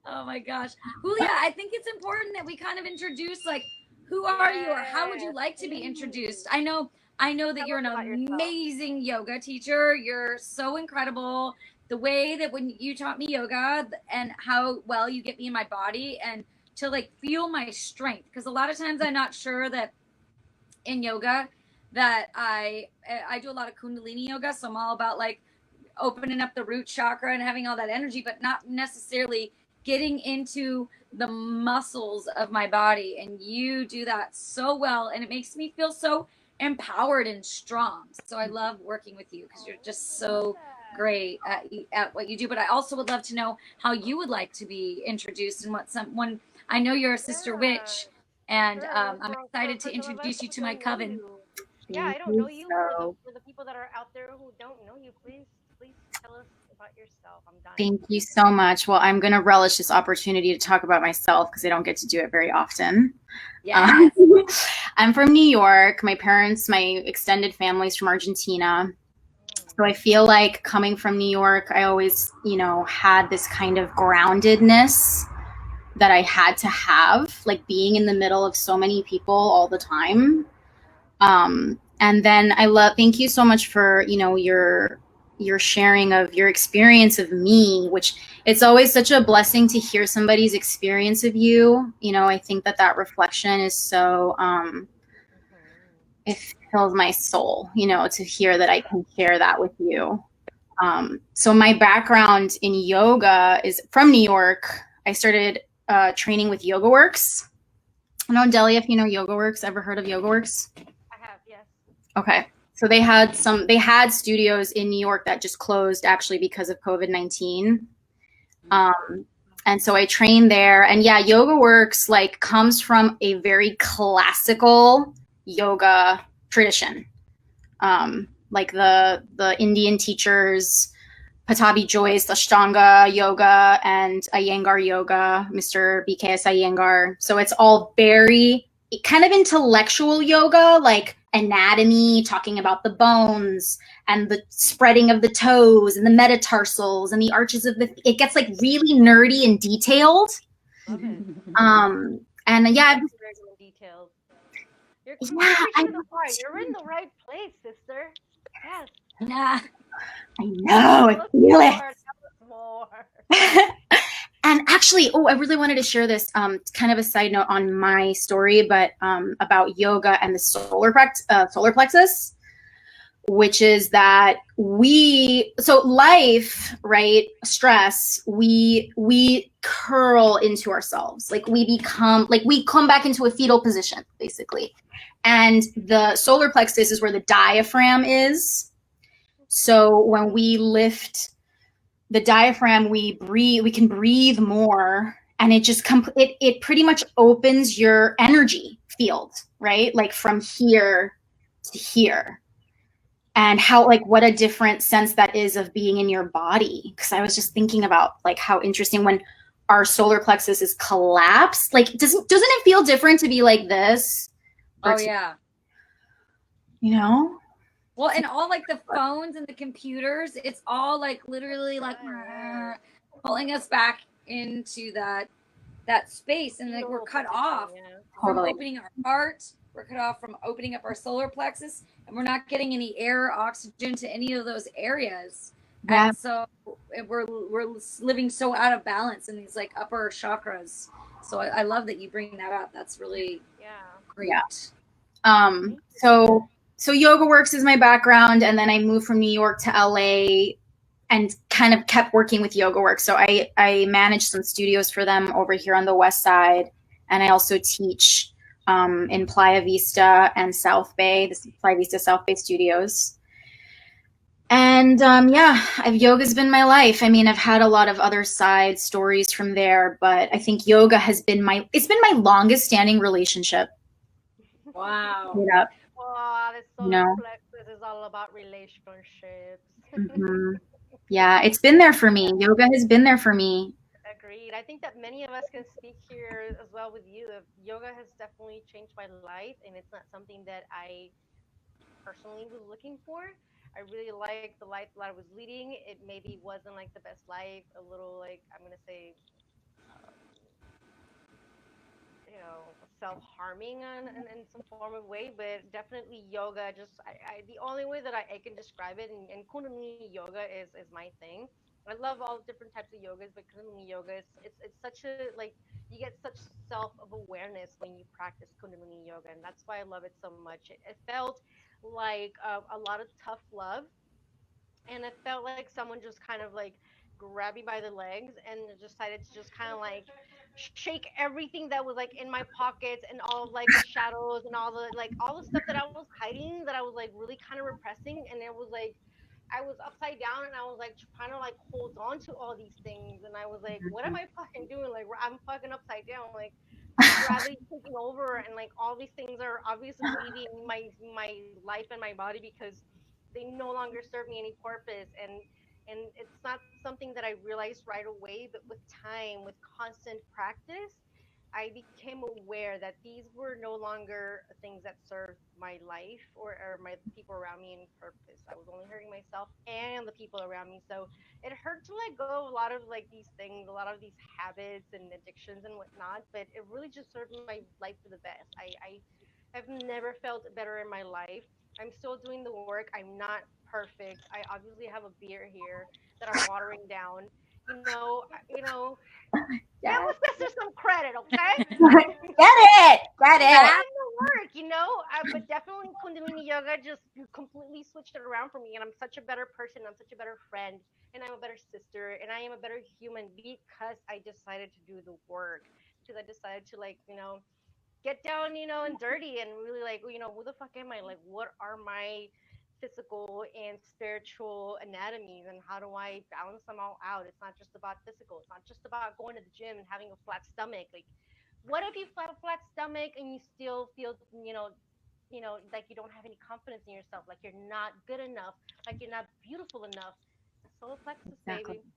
Oh my gosh. Julia, I think it's important that we kind of introduce like who are you or how would you like to be introduced? I know that you're an amazing yoga teacher. You're so incredible. The way that when you taught me yoga and how well you get me in my body and to like feel my strength, because a lot of times I'm not sure that in yoga that I do a lot of kundalini yoga, so I'm all about like opening up the root chakra and having all that energy, but not necessarily getting into the muscles of my body. And you do that so well, and it makes me feel so empowered and strong. So I love working with you because you're just so great at what you do. But I also would love to know how you would like to be introduced and what someone. I know you're a sister witch, and I'm excited to introduce you to my coven.
Yeah, I don't know you. For the people that are out there who don't know you, please tell us about yourself. I'm dying.
Thank you so much. Well, I'm going to relish this opportunity to talk about myself because I don't get to do it very often.
Yes.
I'm from New York. My parents, my extended family's from Argentina. So I feel like coming from New York, I always, had this kind of groundedness that I had to have, like being in the middle of so many people all the time. And then thank you so much for, your sharing of your experience of me, which it's always such a blessing to hear somebody's experience of you. I think that reflection is so, it fills my soul, to hear that I can share that with you. So my background in yoga is from New York. I started training with Yoga Works. I don't know, Delia, if you know Yoga Works. Ever heard of Yoga Works?
I have, yes.
Okay. So they had studios in New York that just closed actually because of COVID-19. And so I trained there, and yeah, Yoga Works like comes from a very classical yoga tradition. Like the Indian teachers, Patabi Joyce, Ashtanga Yoga, and Iyengar Yoga, Mr. BKS Iyengar. So it's all very kind of intellectual yoga, like anatomy, talking about the bones and the spreading of the toes and the metatarsals and the arches of it gets like really nerdy and detailed.
Love it.
And yeah,
Details. You're in the right place, sister. Yes.
Nah.
I know, I feel it.
More.
And actually, I really wanted to share this, kind of a side note on my story, but about yoga and the solar plexus, which is that life, right? Stress, we curl into ourselves. Like we come back into a fetal position, basically. And the solar plexus is where the diaphragm is. So when we lift the diaphragm, we can breathe more, and it just it pretty much opens your energy field, right? Like from here to here. And how, like, what a different sense that is of being in your body. Because I was just thinking about like how interesting when our solar plexus is collapsed, like doesn't it feel different to be like this?
Oh yeah. Well, and all like the phones and the computers, it's all like literally like pulling us back into that space, and like we're cut off from opening our heart. We're cut off from opening up our solar plexus, and we're not getting any air, oxygen to any of those areas. Yeah. And so we're living so out of balance in these like upper chakras. So I love that you bring that up. That's really great.
Yeah. So Yoga Works is my background, and then I moved from New York to LA and kind of kept working with Yoga Works. So I managed some studios for them over here on the West Side, and I also teach in Playa Vista and South Bay, the Playa Vista South Bay studios. And yoga's been my life. I mean, I've had a lot of other side stories from there, but I think yoga has been my longest standing relationship.
Wow.
Wow, this Solar Plexus is all about relationships.
Mm-hmm. Yeah, it's been there for me. Yoga has been there for me.
Agreed. I think that many of us can speak here as well with you. Yoga has definitely changed my life, and it's not something that I personally was looking for. I really liked the life that I was leading. It maybe wasn't like the best life, a little like, I'm going to say, self-harming in some form of way, but definitely yoga, the only way that I can describe it, and Kundalini yoga is my thing. I love all different types of yogas, but Kundalini yoga it's such a, like, you get such self-awareness when you practice Kundalini yoga, and that's why I love it so much. It felt like a lot of tough love, and it felt like someone just kind of like grabbed me by the legs and decided to just kind of like shake everything that was like in my pockets and all of like the shadows and all the stuff that I was hiding, that I was like really kind of repressing. And it was like I was upside down, and I was like trying to like hold on to all these things, and I was like, what am I fucking doing? Like, I'm fucking upside down, like gravity's taking over, and like all these things are obviously leaving my life and my body because they no longer serve me any purpose. And And it's not something that I realized right away, but with time, with constant practice, I became aware that these were no longer things that served my life or my people around me in purpose. I was only hurting myself and the people around me. So it hurt to let go of a lot of like these things, a lot of these habits and addictions and whatnot, but it really just served my life for the best. I have never felt better in my life. I'm still doing the work. I'm not perfect. I obviously have a beer here that I'm watering down. Give
Yeah.
a sister some credit, okay?
Get it. Get
I'm
it.
doing the work, but definitely Kundalini Yoga just completely switched it around for me, and I'm such a better person. I'm such a better friend, and I'm a better sister, and I am a better human because I decided to do the work. Because I decided to get down, and dirty, and really like, who the fuck am I? Like, what are my physical and spiritual anatomies, and how do I balance them all out? It's not just about physical. It's not just about going to the gym and having a flat stomach. Like, what if you have a flat stomach and you still feel, like you don't have any confidence in yourself, like you're not good enough, like you're not beautiful enough? Solar plexus,
Exactly.
baby.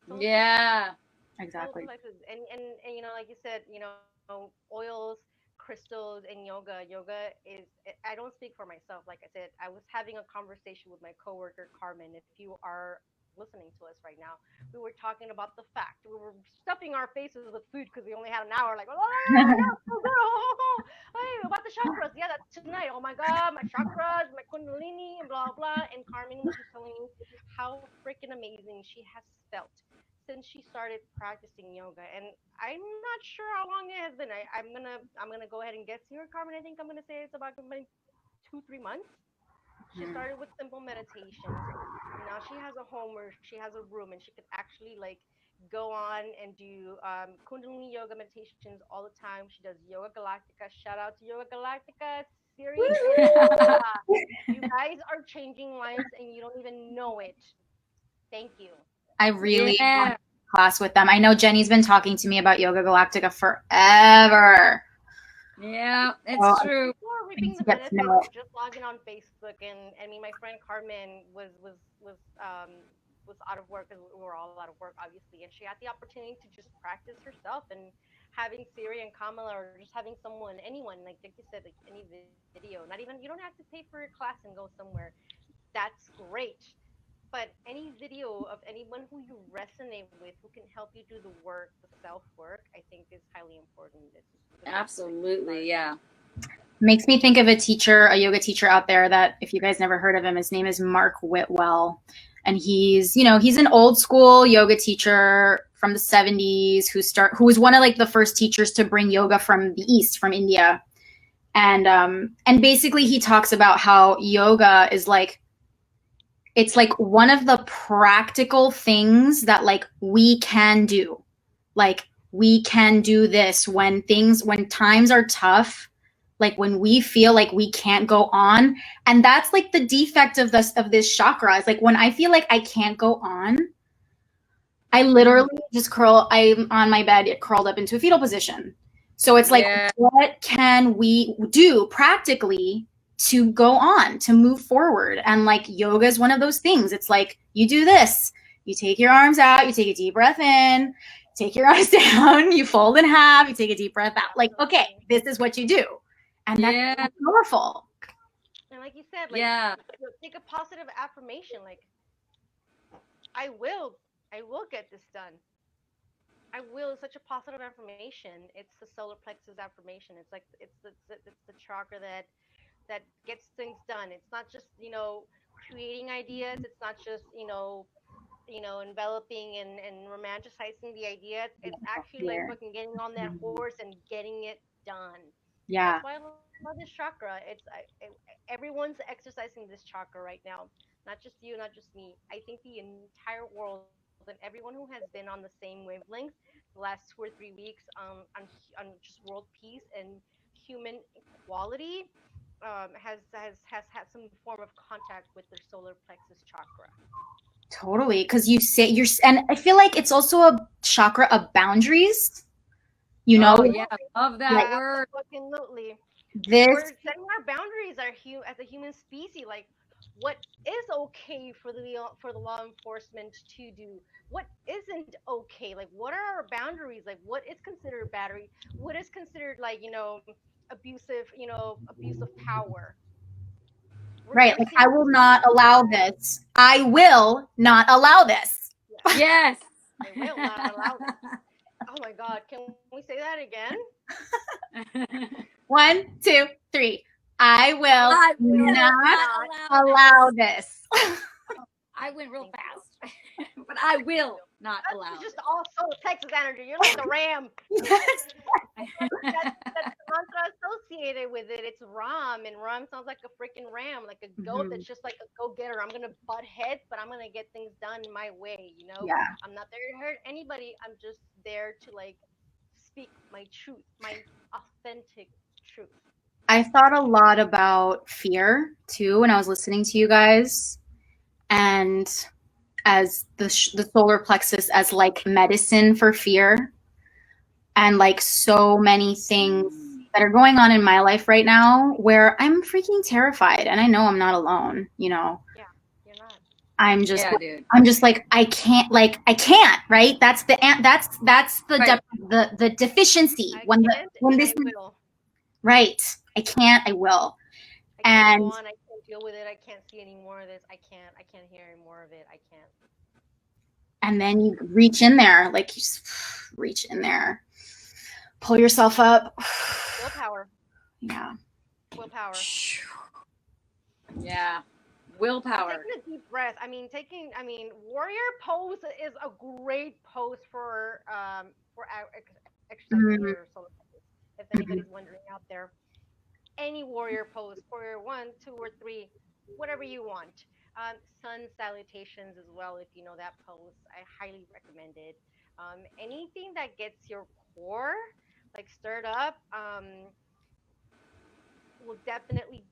Solar plexus.
Yeah.
Solar
Exactly.
plexus. And like you said, oils, crystals, and yoga is, I don't speak for myself. Like I said, I was having a conversation with my coworker Carmen. If you are listening to us right now, we were talking about the fact we were stuffing our faces with food because we only had an hour. Like, oh yeah, so good. Oh, hey, about the chakras. Yeah, that's tonight. Oh my god, my chakras, my kundalini, and blah blah. And Carmen was just telling me how freaking amazing she has felt since she started practicing yoga. And I'm not sure how long it has been. I'm gonna go ahead and guess here, Carmen. I think I'm gonna say it's about maybe 2-3 months. She started with simple meditations. Now she has a home where she has a room and she could actually like go on and do Kundalini yoga meditations all the time. She does Yoga Galactica. Shout out to Yoga Galactica, Siri and Lola. You guys are changing lives and you don't even know it. Thank you.
I really want
Yeah.
to class with them. I know Jenny's been talking to me about Yoga Galactica forever.
Yeah,
So
it's true.
People are
I need
reaping
to
the
get to
benefits
know
of just logging on Facebook, and I mean, my friend Carmen was out of work because we were all out of work, obviously, and she had the opportunity to just practice herself and having Siri and Kamala or just having someone, anyone, like you said, like any video, not even you don't have to pay for your class and go somewhere. That's great. But any video of anyone who you resonate with, who can help you do the work, the self work, I think is highly important. It's a good place to
Absolutely.
start.
Yeah.
Makes me think of a teacher, a yoga teacher out there that if you guys never heard of him, his name is Mark Whitwell. And he's an old school yoga teacher from the 70s who was one of like the first teachers to bring yoga from the East, from India. And basically he talks about how yoga is like, it's like one of the practical things that like we can do. Like we can do this when times are tough, like when we feel like we can't go on. And that's like the defect of this chakra. It's like when I feel like I can't go on, I literally I'm on my bed, curled up into a fetal position. So it's like,
Yeah.
what can we do practically to go on, to move forward? And like yoga is one of those things. It's like you do this, you take your arms out, you take a deep breath in, take your arms down, you fold in half, you take a deep breath out. Like, okay, this is what you do. And that's
Yeah.
powerful.
And like you said, like
Yeah.
take a positive affirmation, like I will, I will get this done. I will is such a positive affirmation. It's the solar plexus affirmation. It's like it's the chakra that gets things done. It's not just creating ideas. It's not just enveloping and romanticizing the idea. It's actually like
Here.
fucking getting on that horse and getting it done. That's
Yeah.
why I love this chakra. Everyone's exercising this chakra right now. Not just you, not just me. I think the entire world and everyone who has been on the same wavelength the last 2 or 3 weeks on just world peace and human equality has had some form of contact with their solar plexus chakra.
Totally. Because and I feel like it's also a chakra of boundaries,
Oh yeah. Love that
like
word.
Absolutely.
this.
We're setting our boundaries as a human species. Like, what is okay for the law enforcement to do, what isn't okay, like what are our boundaries, like what is considered battery, what is considered like abuse of power. We're
Right. Like, I
seeing
will not allow this. I will not allow this.
Yes.
I will not allow this. Oh my God, can we say that again?
1, 2, 3. I will
I will
not
not
allow this.
I went real fast, but I will not allow
That's just
it.
all Solar Texas energy. You're like the ram.
Yes.
That's the mantra associated with it. It's Ram, and Ram sounds like a freaking ram, like a goat that's just like a go-getter. I'm gonna butt heads, but I'm gonna get things done my way.
Yeah.
I'm not there to hurt anybody. I'm just there to like speak my truth, my authentic truth.
I thought a lot about fear too when I was listening to you guys, and as the solar plexus as like medicine for fear, and like so many things that are going on in my life right now where I'm freaking terrified, and I know I'm not alone.
Yeah, you're not.
I'm just
dude.
I'm just like I can't, right? That's the
Right.
the deficiency
I
when
can't,
when
and
this
I will.
right. I can't, I will.
I can't
And
go on. I can't deal with it. I can't see any more of this. I can't hear any more of it. I can't.
and then you reach in there, like you just reach in there, pull yourself up.
Willpower.
Yeah.
Willpower.
Yeah. Willpower.
Taking a deep breath. Warrior pose is a great pose for exercising your solar plexus. If anybody's wondering out there, any warrior pose, warrior 1, 2, or 3, whatever you want. Sun salutations as well, if you know that pose. I highly recommend it. Anything that gets your core like stirred up will definitely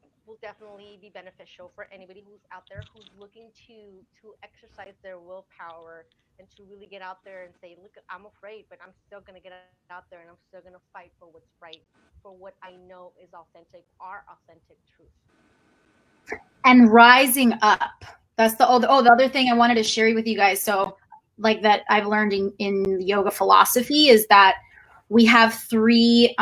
be beneficial for anybody who's out there who's looking to exercise their willpower and to really get out there and say, look, I'm afraid, but I'm still going to get out there and I'm still going to fight for what's right, for what I know is authentic, our authentic truth.
And rising up. That's the other thing I wanted to share with you guys. So like that I've learned in yoga philosophy is that we have 3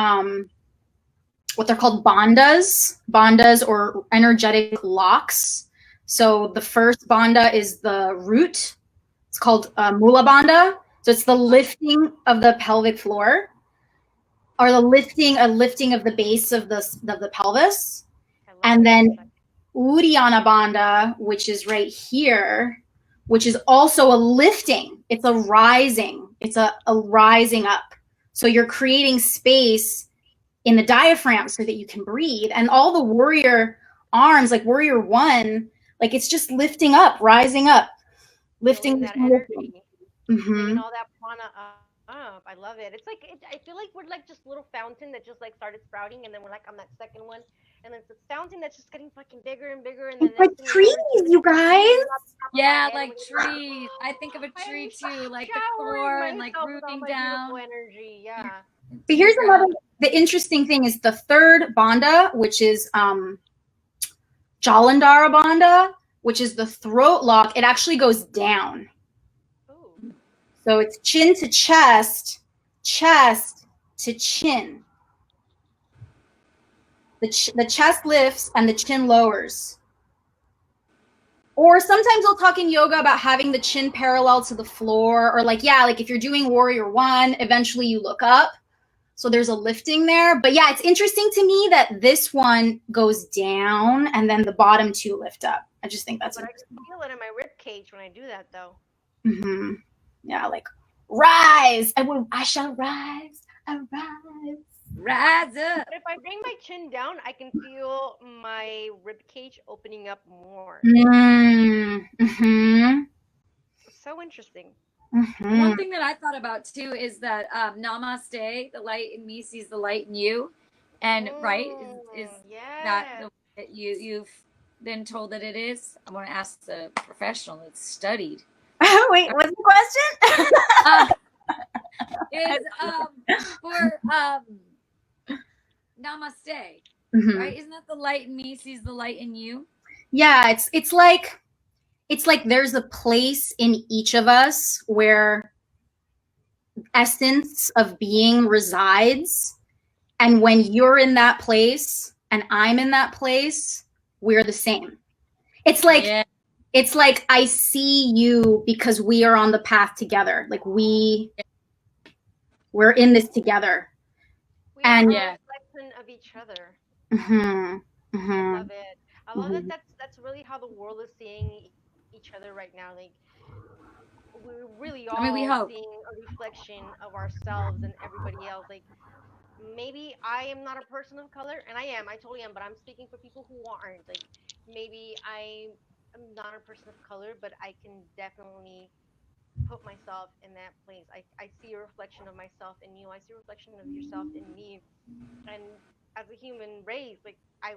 what they're called bandhas or energetic locks. So the first bandha is the root. It's called Mula Bandha. So it's the lifting of the pelvic floor, or the lifting of the base of the pelvis. And then Uddiyana Bandha, which is right here, which is also a lifting. It's a rising. It's a rising up. So you're creating space in the diaphragm so that you can breathe. And all the warrior arms, like warrior 1, like it's just lifting up, rising up, lifting
that energy,
mm-hmm.
all that prana up. I love it. It's like I feel like we're like just a little fountain that just like started sprouting, and then we're like on that second one, and then it's a fountain that's just getting fucking bigger and bigger, and then
it's like trees, you guys.
Yeah, like trees. I think of a tree too, like the core and like rooting down.
Energy, yeah.
But here's the interesting thing is the third bandha, which is Jalandhara Bandha, which is the throat lock. It actually goes down.
Ooh.
So it's chin to chest, chest to chin. The chest lifts and the chin lowers. Or sometimes we'll talk in yoga about having the chin parallel to the floor, or like if you're doing warrior 1, eventually you look up. So there's a lifting there. But yeah, it's interesting to me that this one goes down and then the bottom 2 lift up. I just think that's interesting.
I can feel it in my rib cage when I do that though.
Mm-hmm. Yeah, like rise. I shall rise. I rise.
Rise up.
But if I bring my chin down, I can feel my rib cage opening up more.
Mm-hmm.
So interesting.
Mm-hmm.
One thing that I thought about too is that namaste, the light in me sees the light in you, and right is that the way that you've been told that it is? I want to ask the professional that's studied.
Wait, what's the question?
Is for namaste, right? Isn't that the light in me sees the light in you?
Yeah, it's like there's a place in each of us where essence of being resides, and when you're in that place and I'm in that place, we're the same. It's like
Yeah.
it's like I see you because we are on the path together. Like we're in this together.
We
And
are a reflection of each other.
mhm,
I
mhm,
love it. I love that.
mhm.
That's really how the world is seeing each other right now. Like we're really
I mean, we
all
hope.
seeing a reflection of ourselves and everybody else. Like maybe I am not a person of color, and I totally am, but I'm speaking for people who aren't. Like maybe I am not a person of color, but I can definitely put myself in that place. I see a reflection of myself in you. I see a reflection of yourself in me. And as a human race, like I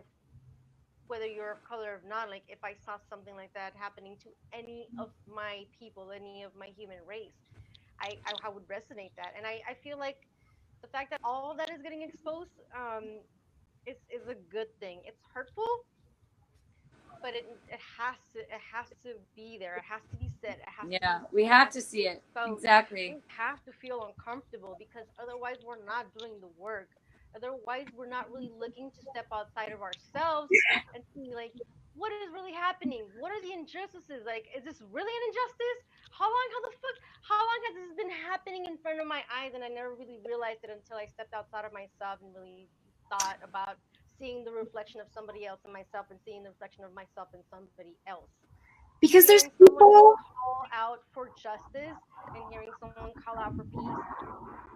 whether you're of color or not, like if I saw something like that happening to any of my people, any of my human race, I would resonate that. And I feel like the fact that all of that is getting exposed is a good thing. It's hurtful, but it has to be there. It has to be said. It has to
Yeah,
be
we
it
have
has
to
to be
see it.
exposed.
Exactly.
We have to feel uncomfortable because otherwise we're not doing the work. Otherwise we're not really looking to step outside of ourselves and see like what is really happening. What are the injustices? Like, is this really an injustice? How long has this been happening in front of my eyes and I never really realized it until I stepped outside of myself and really thought about seeing the reflection of somebody else in myself and seeing the reflection of myself in somebody else.
Because there's
Hearing someone
people.
call out for justice and hearing someone call out for peace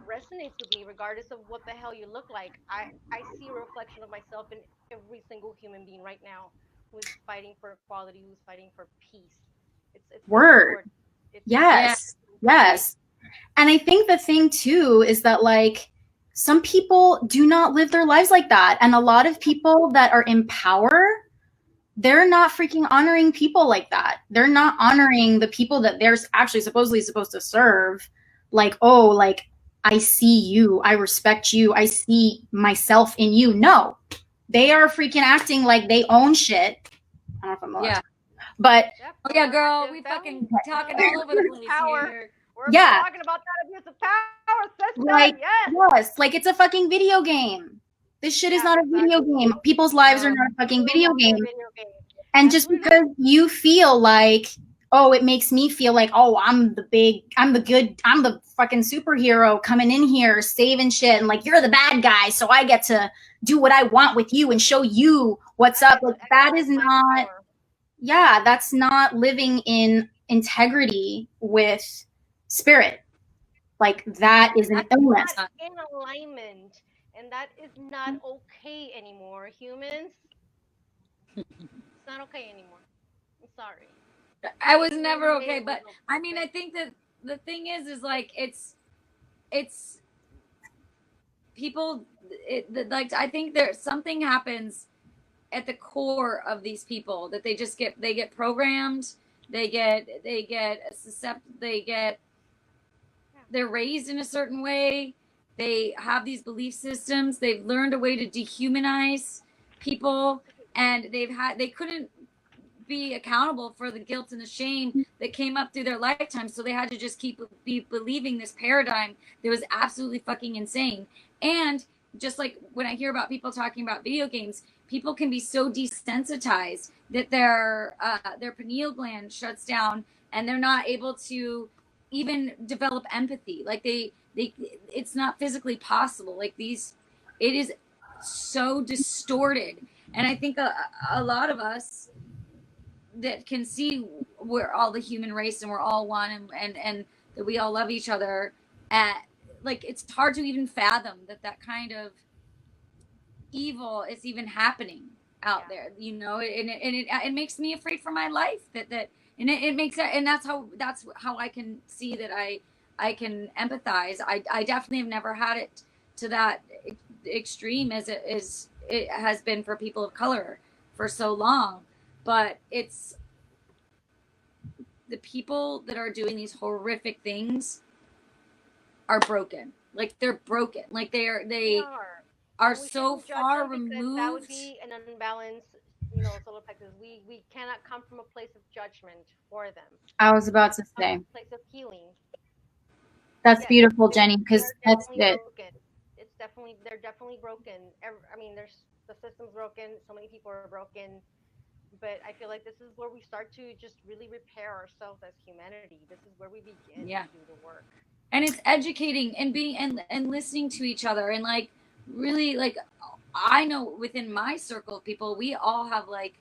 resonates with me regardless of what the hell you look like. I see a reflection of myself in every single human being right now who is fighting for equality, who's fighting for peace. It's so
Word.
important. It's
Yeah.
Yes. Yes. And I think the thing too is that like some people do not live their lives like that. And a lot of people that are in power, they're not freaking honoring people like that. They're not honoring the people that they're actually supposedly supposed to serve. Like, oh, like I see you, I respect you, I see myself in you. No. They are freaking acting like they own shit. I don't know if I'm allowed
Yeah.
to. But
Yep,
Oh
we're
yeah, girl,
active
we
family.
fucking talking all over the place
Power.
here.
We're
yeah,
talking about that abuse of power,
like
sister. Yes.
yes, like it's a fucking video game. This shit is
Yeah,
not a video
exactly.
game. People's lives are
No.
not a fucking
No
video
longer a
game.
video game.
And
That's
just
what it is.
because you feel like, oh, it makes me feel like, oh, I'm the fucking superhero coming in here saving shit, and like you're the bad guy, so I get to do what I want with you and show you what's
I
up.
get to
Like that is
exercise my
not,
power.
yeah, that's not living in integrity with spirit. Like that is an
That's
illness.
not in alignment, and that is not okay anymore. Humans, it's not okay anymore. I'm sorry.
I was
Maybe
never
one day
okay,
it was
but I
okay,
mean,
but
I think that the thing is like it's people. Like I think there's something happens at the core of these people that they get programmed. They get susceptible.
yeah.
They're raised in a certain way. They have these belief systems. They've learned a way to dehumanize people, and they couldn't be accountable for the guilt and the shame that came up through their lifetime. So they had to just be believing this paradigm that was absolutely fucking insane. And just like when I hear about people talking about video games, people can be so desensitized that their pineal gland shuts down and they're not able to even develop empathy. Like they it's not physically possible. Like these, it is so distorted. And I think a lot of us that can see we're all the human race and we're all one, and that we all love each other, at like it's hard to even fathom that kind of evil is even happening out
Yeah.
there, it makes me afraid for my life, that and it makes it, and that's how I can see that I can empathize. I definitely have never had it to that extreme as it has been for people of color for so long, but it's the people that are doing these horrific things are broken. Like they're broken. Like
We
they
are.
are
And we
so
shouldn't judge
far
them because that would
removed.
be an unbalanced, solar plexus, we cannot come from a place of judgment for them.
I was about to
Come
say.
from a place of healing.
That's
Yes,
beautiful, Jenny, because
they're
that's
definitely
it.
broken. They're definitely broken. I mean, there's the system's broken. So many people are broken. But I feel like this is where we start to just really repair ourselves as humanity. This is where we begin
Yeah.
to do the work.
And it's educating and being and listening to each other, and like really, like, I know within my circle of people, we all have like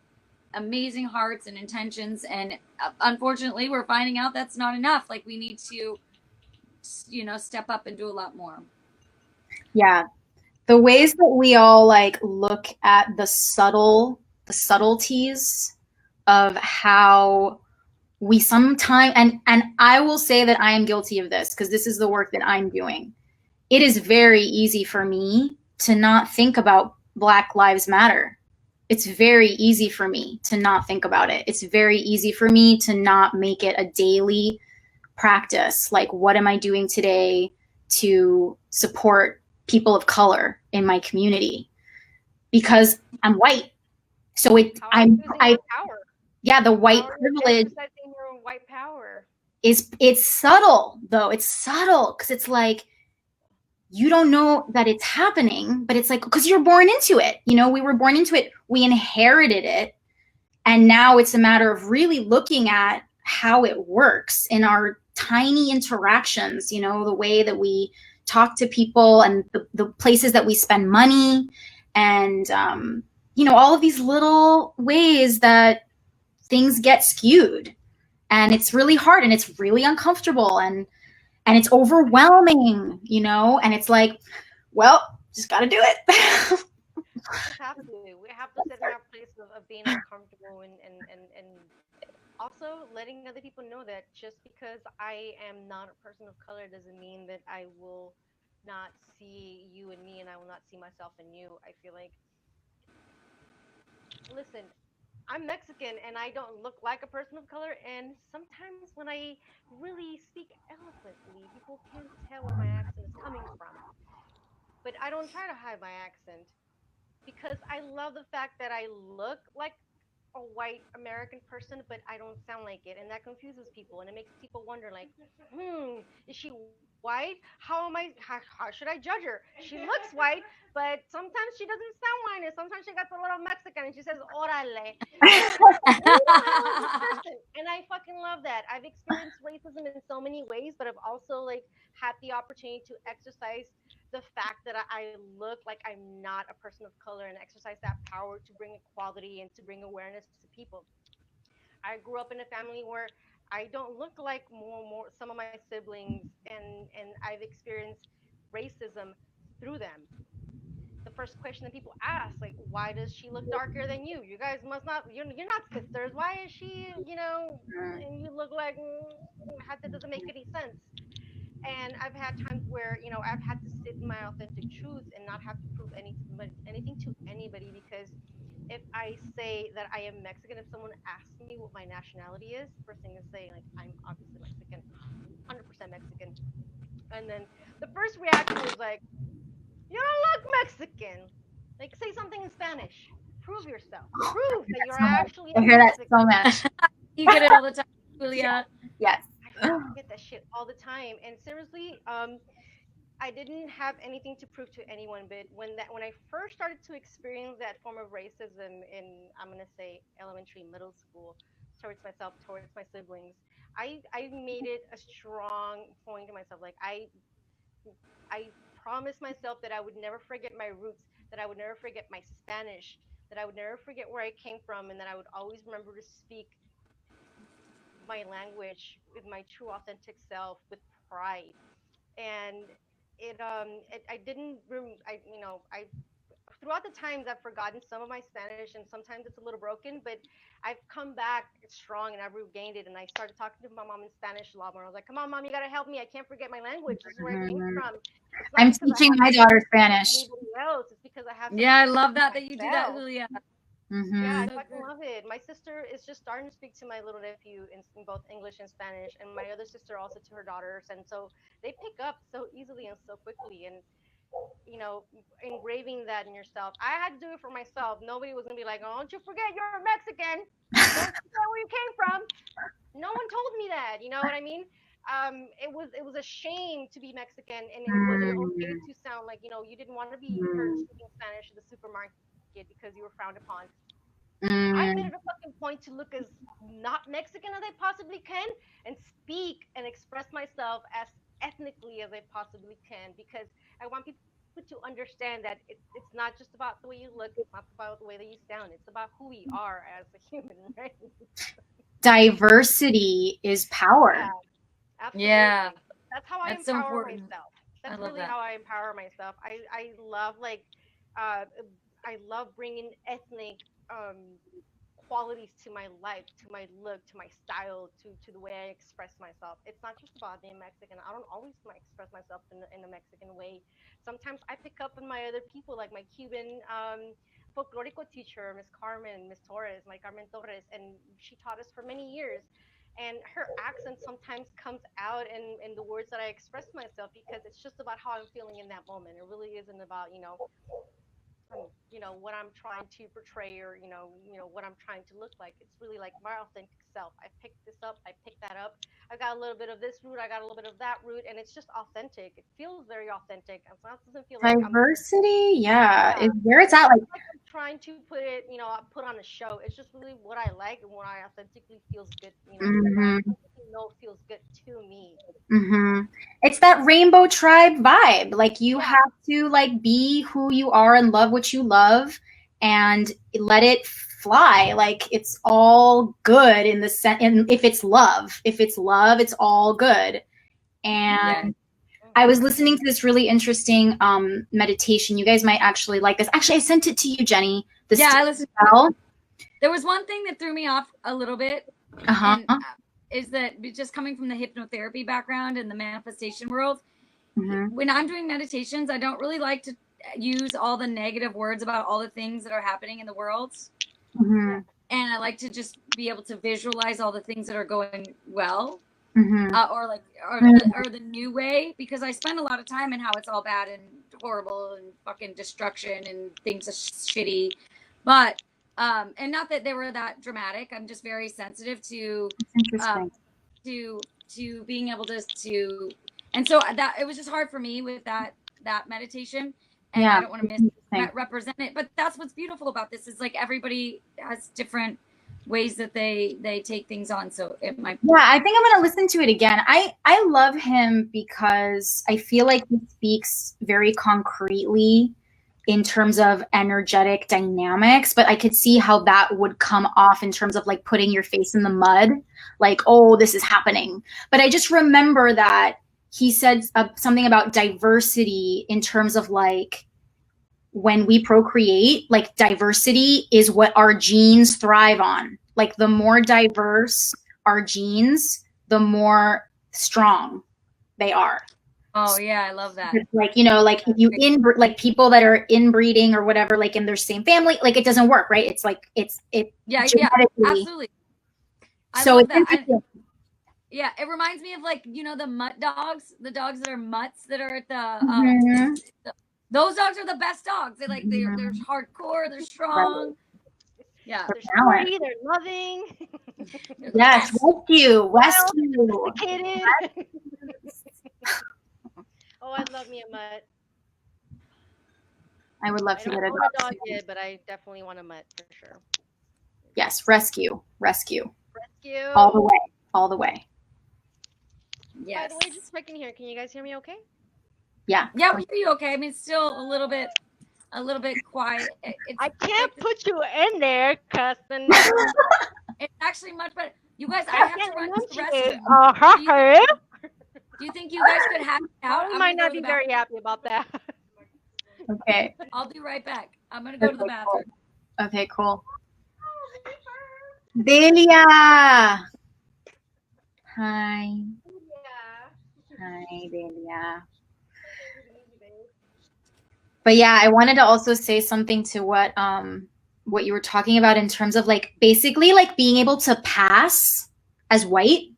amazing hearts and intentions, and unfortunately we're finding out that's not enough. Like, we need to, step up and do a lot more.
Yeah. The ways that we all like look at the subtleties of how we sometimes, and I will say that I am guilty of this because this is the work that I'm doing. It is very easy for me to not think about Black Lives Matter. It's very easy for me to not think about it. It's very easy for me to not make it a daily practice. Like, what am I doing today to support people of color in my community? Because I'm white. So
Power.
Yeah, the white
Power,
privilege
exercising your white power.
it's subtle though. It's subtle because it's like you don't know that it's happening, but it's like because you're born into it. We were born into it. We inherited it. And now it's a matter of really looking at how it works in our tiny interactions, the way that we talk to people and the places that we spend money and, all of these little ways that things get skewed. And it's really hard and it's really uncomfortable and it's overwhelming, and it's like, well, just got to do it.
We have to sit in our place of being uncomfortable and also letting other people know that just because I am not a person of color doesn't mean that I will not see you and me and I will not see myself in you. I feel like, listen, I'm Mexican and I don't look like a person of color, and sometimes when I really speak eloquently, people can't tell where my accent is coming from. But I don't try to hide my accent because I love the fact that I look like a white American person, but I don't sound like it, and that confuses people, and it makes people wonder, like, is she white? How should I judge her? She looks white, but sometimes she doesn't sound white, and sometimes she got a little Mexican, and she says "orale," and it's like, who the hell is this person? And I fucking love that. I've experienced racism in so many ways, but I've also like had the opportunity to exercise the fact that I look like I'm not a person of color and exercise that power to bring equality and to bring awareness to people. I grew up in a family where I don't look like more some of my siblings, and I've experienced racism through them. The first question that people ask, like, why does she look darker than you? You guys must not, you're not sisters. Why is she, and you look like, that doesn't make any sense. And I've had times where I've had to sit in my authentic truth and not have to prove anything to anybody, because if I say that I am Mexican, if someone asks me what my nationality is, first thing to say, like, I'm obviously Mexican, 100% Mexican. And then the first reaction is like, you don't look Mexican. Like, say something in Spanish. Prove yourself. Prove that you're actually
I
a
hear that
Mexican.
so much.
You get it all the time, Julia.
Yes.
I fucking get that shit all the time. And seriously, I didn't have anything to prove to anyone, but when I first started to experience that form of racism in, I'm gonna say, elementary, middle school, towards myself, towards my siblings, I made it a strong point to myself. Like, I promised myself that I would never forget my roots, that I would never forget my Spanish, that I would never forget where I came from, and that I would always remember to speak my language with my true authentic self with pride. And I didn't I throughout the times I've forgotten some of my Spanish, and sometimes it's a little broken, but I've come back strong and I've regained it. And I started talking to my mom in Spanish a lot more. I was like, come on, mom, you gotta help me, I can't forget my language, this is where I came from. It's not
I'm
because I
teaching
have
my
to
daughter
prove
Spanish.
anybody else, it's because I have
Yeah, I
something to
love
prove
that you do that,
myself.
Julia.
Yeah, I
So
fucking
good.
love it. My sister is just starting to speak to my little nephew in both English and Spanish, and my other sister also to her daughters, and so they pick up so easily and so quickly. And engraving that in yourself. I had to do it for myself. Nobody was gonna be like, "Oh, don't you forget you're a Mexican. Don't forget where you came from." No one told me that. You know what I mean? It was a shame to be Mexican, and it wasn't okay to sound like you didn't want to be heard speaking Spanish in the supermarket because you were frowned upon. I made it a fucking point to look as not Mexican as I possibly can and speak and express myself as ethnically as I possibly can because I want people to understand that it's not just about the way you look, it's not about the way that you sound, it's about who we are as a human, right?
Diversity is power.
Yeah, absolutely.
Yeah.
That's how I
That's so
empower
important.
myself.
I
That's
love
really
that.
how I empower myself. I love uh, I love bringing ethnic qualities to my life, to my look, to my style, to the way I express myself. It's not just about being Mexican. I don't always express myself in a Mexican way. Sometimes I pick up on my other people, like my Cuban folklorico teacher, Miss Carmen, Miss Torres, my Carmen Torres, and she taught us for many years. And her accent sometimes comes out in the words that I express myself because it's just about how I'm feeling in that moment. It really isn't about, what I'm trying to portray or what I'm trying to look like. It's really like my authentic self. I picked this up, I picked that up. I got a little bit of this root, I got a little bit of that root, and it's just authentic. It feels very authentic. It doesn't feel like
Diversity, yeah,
yeah,
is where it's at. Like,
like I'm trying to put on a show. It's just really what I like and what I authentically feels good. What I authentically know feels good to me.
it's that rainbow tribe vibe. Like, you
Yeah.
have to like be who you are and love what you love and let it fly. Like, it's all good in the sense. And if it's love, it's all good. And I was listening to this really interesting meditation. You guys might actually like this. Actually, I sent it to you, Jenny.
I listened to it. There was one thing that threw me off a little bit. And, is that just coming from the hypnotherapy background and the manifestation world, when I'm doing meditations, I don't really like to use all the negative words about all the things that are happening in the world. And I like to just be able to visualize all the things that are going well. Or the new way, because I spend a lot of time in how it's all bad and horrible and fucking destruction and things are shitty. But and not that they were that dramatic. I'm just very sensitive to to being able to and so that it was just hard for me with that meditation, and I don't want to misrepresent it, but that's what's beautiful about this is like everybody has different ways that they take things on, so it might
I think I'm gonna listen to it again. I love him because I feel like he speaks very concretely in terms of energetic dynamics, but I could see how that would come off in terms of like putting your face in the mud, like, oh, this is happening. But I just remember that he said something about diversity in terms of like, when we procreate, like, diversity is what our genes thrive on. Like, the more diverse our genes, the more strong they are.
Oh yeah, I love that.
It's like, like if you like people that are inbreeding or whatever, like in their same family, like it doesn't work, right? It's like
yeah, absolutely.
So it's interesting.
Yeah, it reminds me of like the mutt dogs, the dogs that are mutts that are at the those dogs are the best dogs. They're hardcore, they're strong. Yeah,
they're sporty, they're loving.
Yes, rescue.
Sophisticated. Oh, I'd love me a mutt.
I would love to get a
dog yet, but I definitely want a mutt for sure.
Yes, rescue.
All
the way.
Yes. By the way, just checking here. Can you guys hear me okay?
Yeah,
we hear you okay. I mean, it's still a little bit quiet.
I can't put you in there, cause then
it's actually much better. You guys, I have to run to the restroom. Do you think you guys could hack out?
I might not be very happy about that.
Okay.
I'll be right back. I'm gonna go to the bathroom.
Cool. Okay, cool. Delia. Hi. Hi, Delia. But yeah, I wanted to also say something to what you were talking about in terms of like basically like being able to pass as white,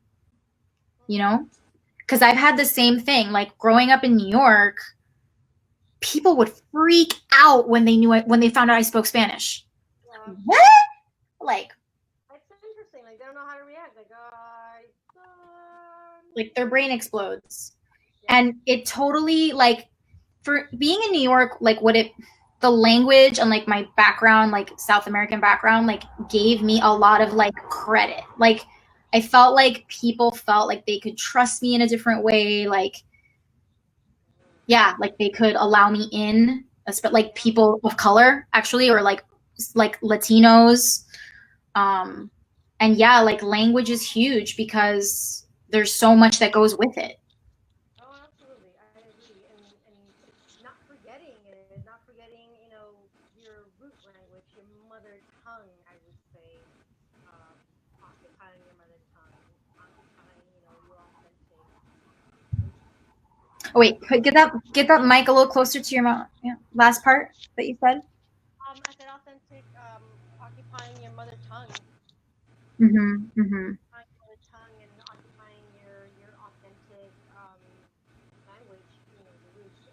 because I've had the same thing. Like growing up in New York, people would freak out when they found out I spoke Spanish.
Yeah.
What? Like,
It's interesting. Like they don't know how to react.
like their brain explodes. And it totally, like, for being in New York, like the language and like my background, like South American background, like gave me a lot of like credit. Like I felt like people felt like they could trust me in a different way. Like, yeah, like they could allow me in, like people of color actually, or like Latinos. And yeah, like language is huge because there's so much that goes with it.
Oh, absolutely. I agree. And not forgetting it, not forgetting, your root language, your mother tongue, I would say, occupying your mother tongue, occupying, your authentic.
Oh, wait, get that mic a little closer to your mouth. Yeah. Last part that you said.
I said authentic, occupying your mother tongue.
Mm-hmm. Mm-hmm.
Occupying your mother tongue and occupying your authentic language, the roots.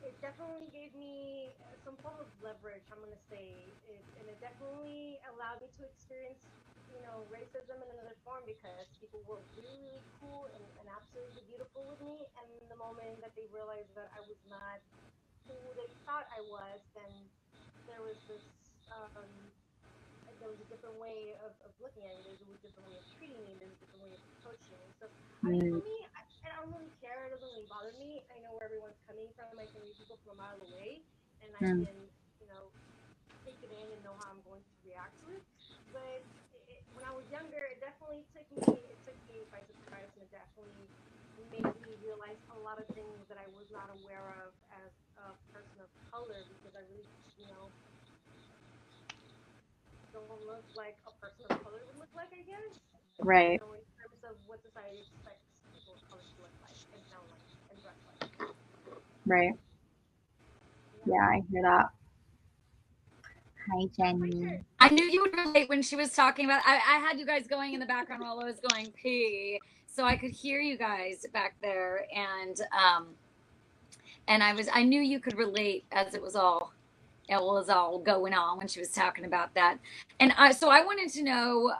It definitely gave me some form of leverage, I'm going to say. And it definitely allowed me to experience, racism in another form because people were really, really cool and absolutely beautiful with me. And the moment that they realized that I was not who they thought I was, then there was this, there was a different way of looking at it. There was a different way of treating me. There was a different way of approaching me. So, I mean, for me, I don't really care. It doesn't really bother me. I know where everyone's coming from. I can read people from a mile away, and I can, take it in and know how I'm going to react to it. But when I was younger, it definitely took me by surprise, and it definitely made me realize a lot of things that I was not aware of as a person of color because I really, don't look like a person of color would look like, I guess.
Right.
In terms of what society expects people of color to look like and sound like and dress like.
Right. Yeah, I hear that. Hi, Jenny.
I knew you would relate when she was talking about. I had you guys going in the background while I was going pee, so I could hear you guys back there, and I knew you could relate as it was all going on when she was talking about that. And so I wanted to know,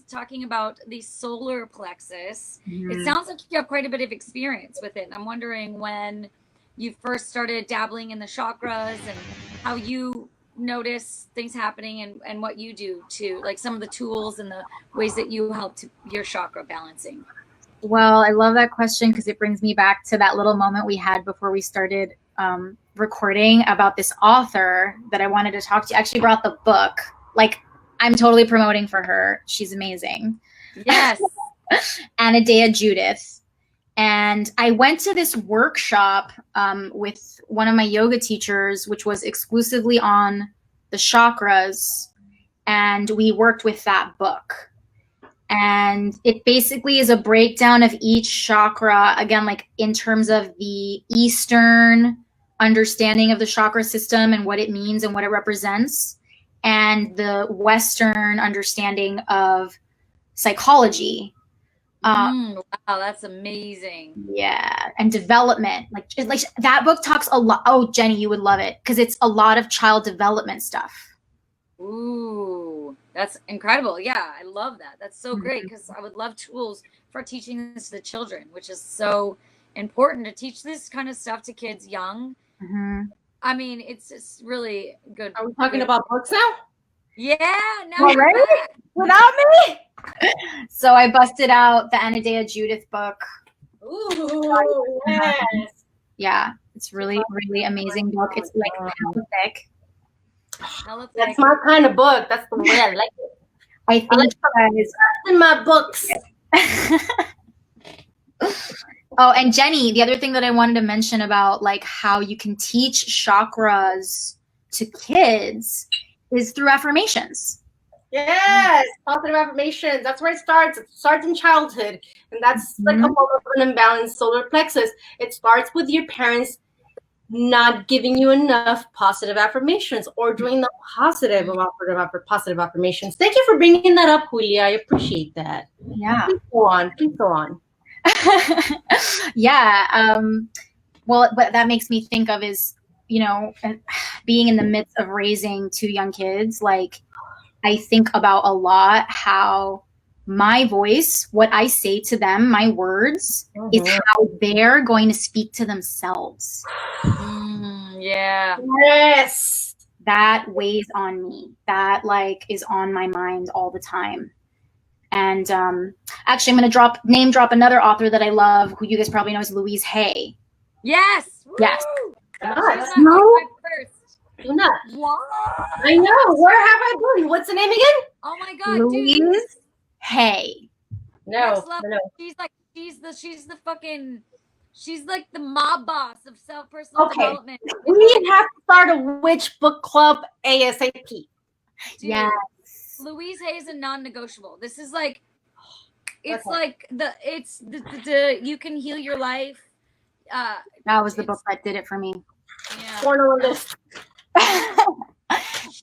talking about the solar plexus, it sounds like you have quite a bit of experience with it. I'm wondering when you first started dabbling in the chakras and how you notice things happening and what you do to, like, some of the tools and the ways that you help to your chakra balancing.
Well, I love that question because it brings me back to that little moment we had before we started recording about this author that I wanted to talk to. I actually brought the book. Like, I'm totally promoting for her. She's amazing.
Yes.
Anadea Judith. And I went to this workshop with one of my yoga teachers, which was exclusively on the chakras. And we worked with that book. And it basically is a breakdown of each chakra, again, like in terms of the Eastern understanding of the chakra system and what it means and what it represents, and the Western understanding of psychology.
Wow, that's amazing.
Yeah, and development. Like that book talks a lot. Oh, Jenny, you would love it because it's a lot of child development stuff.
Ooh, that's incredible. Yeah, I love that. That's so great because I would love tools for teaching this to the children, which is so important to teach this kind of stuff to kids young. I mean, it's just really good.
Are we talking about books now?
Yeah, no.
All right.
Without me?
So I busted out the Anadea Judith book.
Ooh, yes.
Yeah, it's really, really amazing book. It's like hella thick.
That's my kind of book. That's the way I like it.
I think guys
in my books.
Oh, and Jenny, the other thing that I wanted to mention about like how you can teach chakras to kids is through affirmations.
Yes, positive affirmations. That's where it starts. It starts in childhood. And that's like a form of an imbalanced solar plexus. It starts with your parents not giving you enough positive affirmations or doing the positive affirmations. Thank you for bringing that up, Julia. I appreciate that.
Yeah.
Please go on.
Yeah. well, what that makes me think of is, you know, being in the midst of raising 2 young kids, like I think about a lot how my voice, what I say to them, my words, is how they're going to speak to themselves.
Yeah.
Yes.
That weighs on me. That like is on my mind all the time. And actually, I'm going to name drop another author that I love, who you guys probably know is Louise Hay.
Yes.
Yes.
Yes.
She's not like my first.
Do not.
What?
I know. Where have I been? What's the name again?
Oh my god,
Louise
dude.
Hay.
No.
No. She's like the mob boss of personal development.
We have to start a witch book club ASAP.
Dude,
Yes.
Louise Hay is a non-negotiable. This is like, it's
Okay.
like the you can heal your life.
That was the book that did it for me.
Yeah.
Corner on this.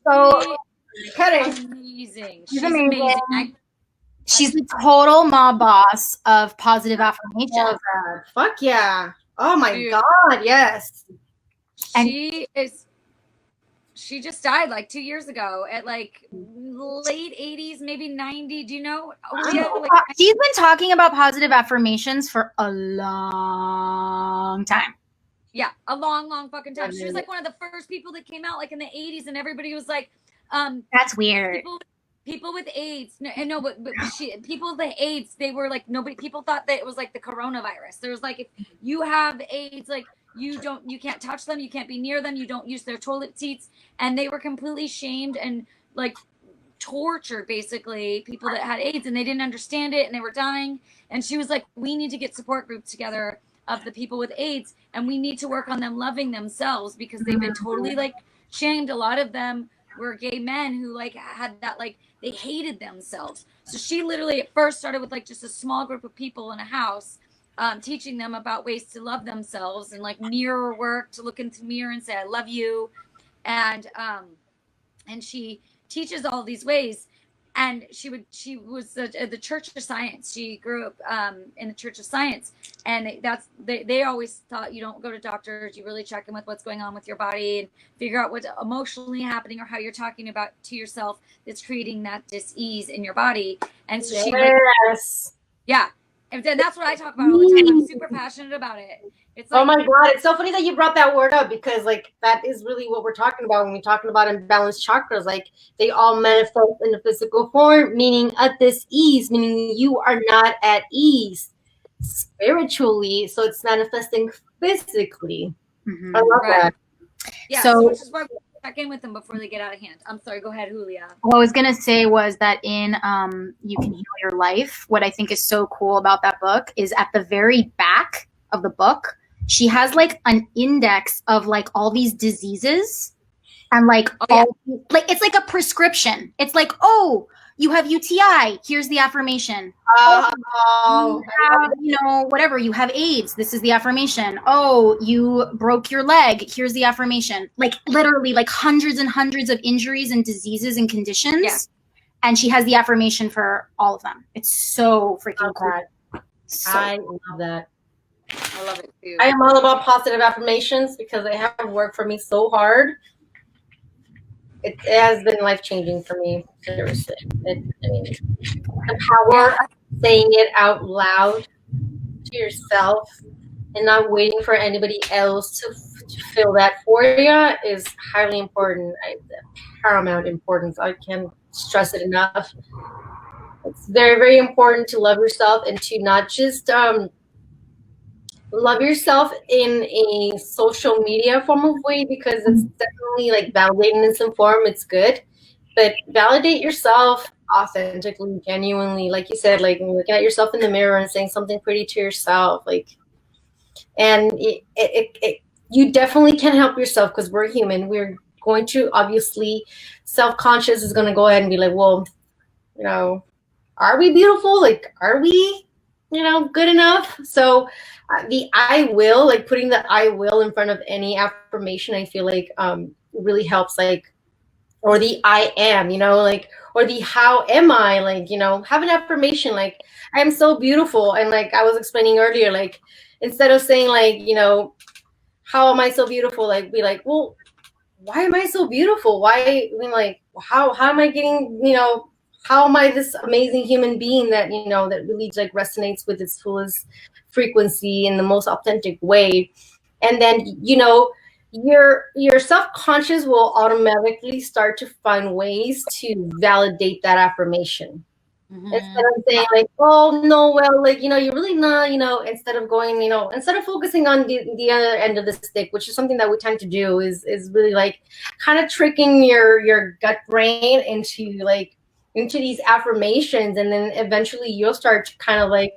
So
She's amazing. She's amazing.
She's the total mob boss of positive affirmation.
Oh, God. Fuck yeah. Oh my
Dude.
God, yes.
She just died like 2 years ago at like late 80s, maybe 90. Do you know?
She's been talking about positive affirmations for a long time.
Yeah, a long fucking time. She was like one of the first people that came out like in the 80s, and everybody was like,
that's weird.
People with AIDS, people with AIDS, they were like, people thought that it was like the coronavirus. There was like, if you have AIDS, like you can't touch them, you can't be near them, you don't use their toilet seats, and they were completely shamed and like tortured, basically, people that had AIDS, and they didn't understand it, and they were dying. And she was like, we need to get support groups together of the people with AIDS, and we need to work on them loving themselves, because they've been totally like shamed. A lot of them were gay men who like had that, like they hated themselves. So she literally at first started with like just a small group of people in a house, teaching them about ways to love themselves, and like mirror work, to look into the mirror and say I love you, and she teaches all these ways. And she was the Church of Science. She grew up in the Church of Science, and they always thought you don't go to doctors. You really check in with what's going on with your body and figure out what's emotionally happening or how you're talking about to yourself that's creating that dis-ease in your body. And so
yes.
Yeah, and that's what I talk about all the time. I'm super passionate about it. It's like,
oh my God, it's so funny that you brought that word up, because like that is really what we're talking about when we're talking about imbalanced chakras. Like they all manifest in the physical form, meaning at this ease, meaning you are not at ease spiritually, so it's manifesting physically. I love that.
Yeah, so which is why we check in with them before they get out of hand. I'm sorry, go ahead, Julia.
What I was gonna say was that in You Can Heal Your Life, what I think is so cool about that book is at the very back of the book, she has like an index of like all these diseases, and like like it's like a prescription. It's like, oh, you have UTI, here's the affirmation. You have, you know, whatever, you have AIDS, this is the affirmation. Oh, you broke your leg, here's the affirmation. Like literally like hundreds and hundreds of injuries and diseases and conditions. Yeah. And she has the affirmation for all of them. It's so freaking cool.
I love that.
I love it too.
I am all about positive affirmations because they have worked for me so hard. It has been life-changing for me. Seriously. The power of saying it out loud to yourself and not waiting for anybody else to feel that for you is highly important. Paramount importance. I can't stress it enough. It's very, very important to love yourself and to not just love yourself in a social media form of way, because it's definitely like validating in some form. It's good, but validate yourself authentically, genuinely. Like you said, like looking at yourself in the mirror and saying something pretty to yourself, like, and you definitely can help yourself, because we're human. We're going to obviously self-conscious is going to go ahead and be like, well, you know, are we beautiful? Like, are we, you know, good enough? So the I will, like putting the I will in front of any affirmation, I feel like really helps, like, or the I am, you know, like, or the how am I, like, you know, have an affirmation like I am so beautiful. And like I was explaining earlier, like instead of saying like, you know, how am I so beautiful? Like, be like, well, why am I so beautiful? Why, I mean, like, how am I getting, how am I this amazing human being that, that really like resonates with its fullest frequency in the most authentic way? And then, your subconscious will automatically start to find ways to validate that affirmation. Instead of saying like, oh no, well, like, you're really not, instead of going, instead of focusing on the other end of the stick, which is something that we tend to do, is really like kind of tricking your gut brain into these affirmations, and then eventually you'll start to kind of like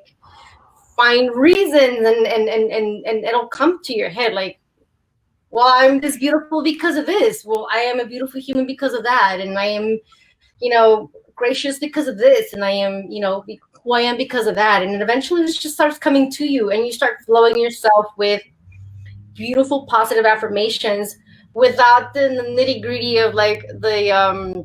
find reasons, and it'll come to your head like, well, I'm this beautiful because of this. Well, I am a beautiful human because of that, and I am, gracious because of this, and I am, who I am because of that. And it eventually just starts coming to you, and you start flowing yourself with beautiful, positive affirmations without the nitty-gritty of like the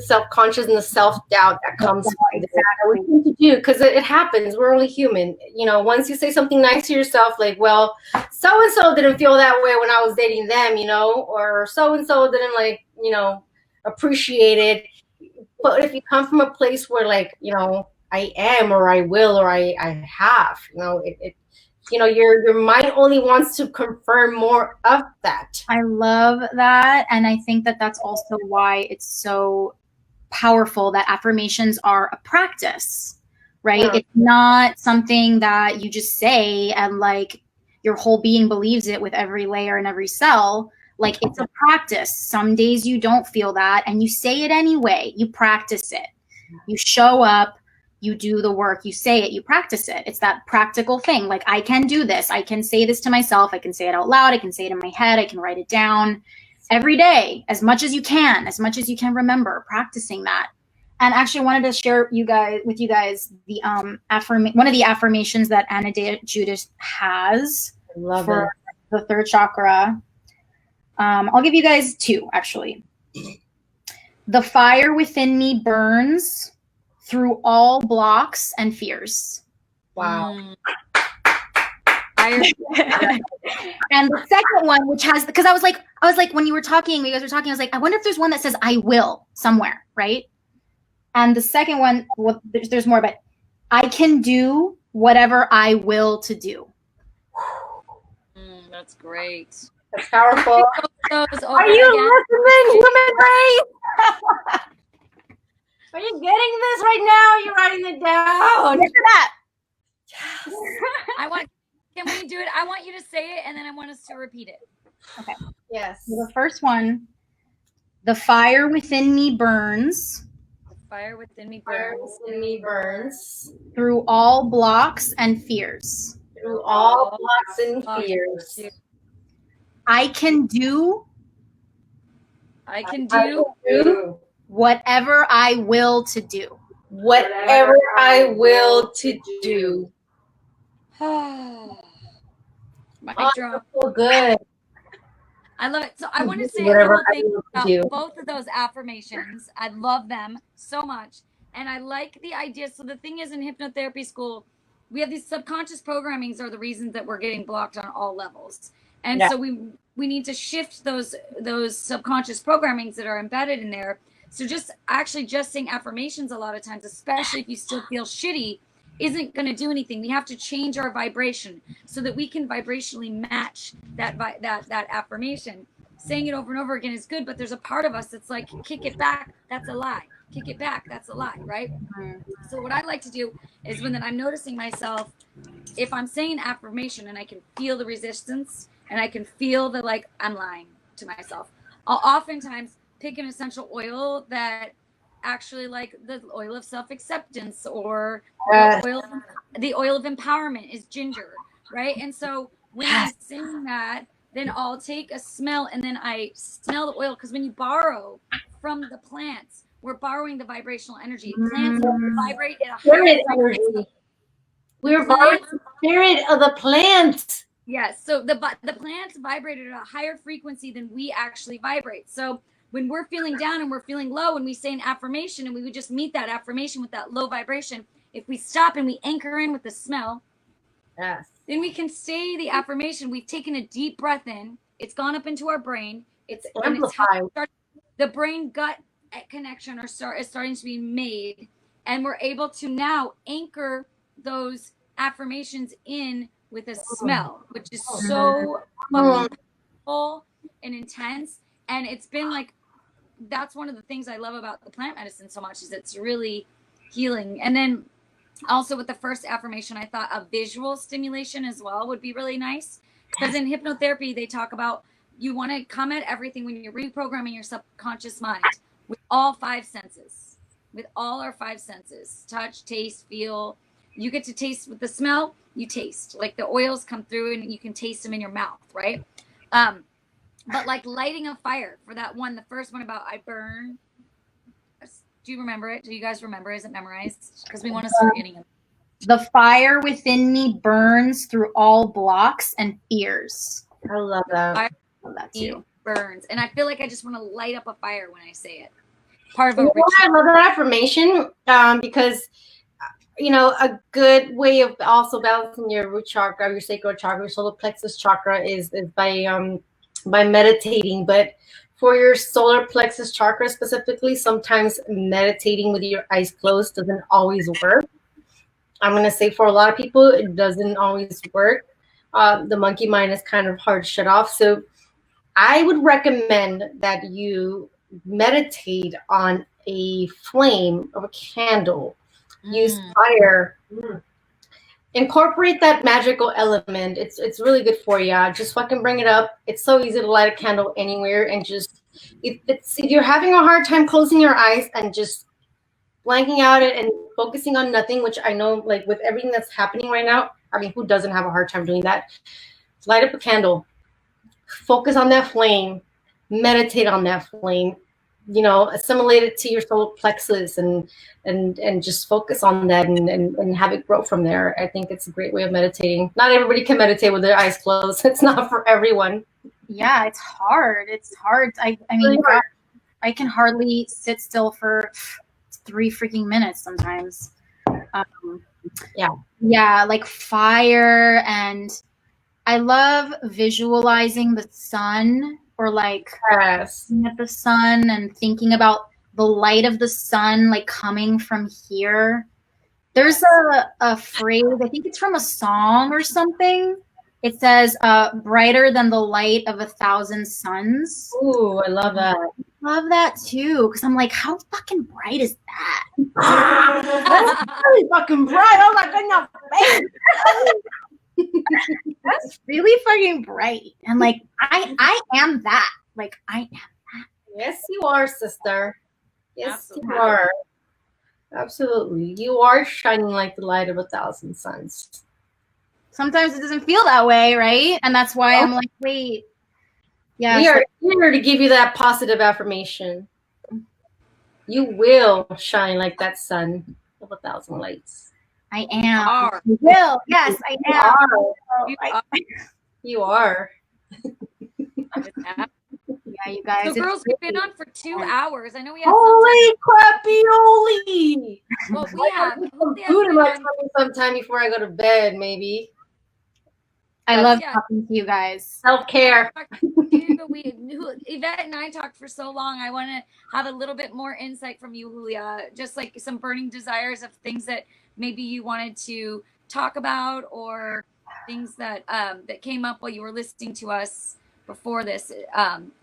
self-conscious and the self-doubt that comes with it. We need to do, because it happens. We're only human. Once you say something nice to yourself, like, well, so-and-so didn't feel that way when I was dating them, or so-and-so didn't like, appreciate it. But if you come from a place where like, I am, or I will, or I have, your mind only wants to confirm more of that.
I love that. And I think that that's also why it's so powerful that affirmations are a practice, right?
Yeah.
It's not something that you just say and like your whole being believes it with every layer and every cell. Like, it's a practice. Some days you don't feel that and you say it anyway. You practice it. You show up, you do the work, you say it, you practice it. It's that practical thing. Like, I can do this. I can say this to myself. I can say it out loud. I can say it in my head. I can write it down every day, as much as you can remember, practicing that. And actually, I wanted to share with you guys the one of the affirmations that Anna Judas has for the third chakra. I'll give you guys two, actually. The fire within me burns through all blocks and fears.
Wow.
And the second one, which has, because I was like, when you guys were talking, I was like, I wonder if there's one that says I will somewhere, right? And the second one, well, there's more, but I can do whatever I will to do.
That's great.
That's powerful.
Are
you listening, human race? Are you getting this right now? You're writing it down.
Look at that.
Can we do it? I want you to say it, and then I want us to repeat it.
Okay.
Yes.
So the first one, the fire within me burns.
The fire within me
Fire
burns.
within me burns
Through all blocks and fears.
through all blocks and fears.
I can do whatever I will to do.
Whatever I will to do.
Mic drop.
So good.
I love it. So I want to say a
Whatever
couple
I
things
will
about
do.
both of those affirmations. I love them so much. And I like the idea. So the thing is, in hypnotherapy school, we have these subconscious programmings are the reasons that we're getting blocked on all levels. And so we need to shift those subconscious programmings that are embedded in there. So just saying affirmations a lot of times, especially if you still feel shitty, isn't going to do anything. We have to change our vibration so that we can vibrationally match that affirmation. Saying it over and over again is good, but there's a part of us that's like, kick it back, that's a lie. Kick it back, that's a lie, right? So what I like to do is when I'm noticing myself, if I'm saying affirmation and I can feel the resistance and I can feel the like I'm lying to myself, I'll oftentimes pick an essential oil that actually, like the oil of self-acceptance or the oil of empowerment is ginger, right? And so when I'm saying that, then I'll take a smell and then I smell the oil, because when you borrow from the plants, we're borrowing the vibrational energy. Plants vibrate at a higher frequency.
We're borrowing the spirit of the plant.
Yes. So the plants vibrated at a higher frequency than we actually vibrate. So when we're feeling down and we're feeling low and we say an affirmation and we would just meet that affirmation with that low vibration, if we stop and we anchor in with the smell, then we can say the affirmation. We've taken a deep breath in. It's gone up into our brain. It's
amplified.
The brain gut connection is starting to be made, and we're able to now anchor those affirmations in with a smell, which is so fucking powerful and intense. And it's been like, that's one of the things I love about the plant medicine so much, is it's really healing. And then also with the first affirmation, I thought a visual stimulation as well would be really nice, because in hypnotherapy they talk about you want to come at everything when you're reprogramming your subconscious mind with all 5 senses, with all our 5 senses: touch, taste, feel. You get to taste with the smell. You taste, like the oils come through and you can taste them in your mouth, right? But like lighting a fire for that one, the first one about I burn. Do you remember it? Do you guys remember? Is it memorized? Because we want to start getting it.
The fire within me burns through all blocks and fears.
I love that.
Fire
I love that
it
too.
burns, and I feel like I just want to light up a fire when I say it. Part of a
You know
ritual.
why I love that affirmation, because a good way of also balancing your root chakra, your sacral chakra, your solar plexus chakra is by meditating. But for your solar plexus chakra specifically, sometimes meditating with your eyes closed doesn't always work. I'm going to say for a lot of people, it doesn't always work. The monkey mind is kind of hard to shut off. So I would recommend that you meditate on a flame of a candle. Use fire. Incorporate that magical element. It's really good for you. Just fucking bring it up. It's so easy to light a candle anywhere, and just if you're having a hard time closing your eyes and just blanking out it and focusing on nothing, which I know, like with everything that's happening right now, I mean, who doesn't have a hard time doing that? Light up a candle. Focus on that flame. Meditate on that flame. Assimilate it to your solar plexus and just focus on that and have it grow from there. I think it's a great way of meditating. Not everybody can meditate with their eyes closed. It's not for everyone.
Yeah, it's hard. It's hard. I mean, God, I can hardly sit still for 3 freaking minutes sometimes. Yeah, like fire, and I love visualizing the sun, or like looking at the sun and thinking about the light of the sun like coming from here. There's a phrase, I think it's from a song or something. It says, brighter than the light of 1,000 suns.
Ooh, I love that.
Love that too, because I'm like, how fucking bright is that?
That's really fucking bright. Oh my goodness.
That's really fucking bright. And like, I am that. Like, I am that.
Yes, you are, sister. Yes,
Absolutely.
you are. Absolutely. You are shining like the light of 1,000 suns.
Sometimes it doesn't feel that way, right? And that's why I'm like, wait. Yeah.
We are here to give you that positive affirmation. You will shine like that sun of 1,000 lights.
I am.
Are.
I will. Yes, I am.
You are.
You are.
Yeah, you guys.
So, girls, we've been on for 2 hours. I know we had
Holy crappy-oli!
Well, we have
Some food in my tummy sometime before I go to bed, maybe.
I love
yeah.
talking to you guys.
Self-care.
Yvette and I talked for so long. I want to have a little bit more insight from you, Julia. Just like some burning desires of things that maybe you wanted to talk about, or things that that came up while you were listening to us before this.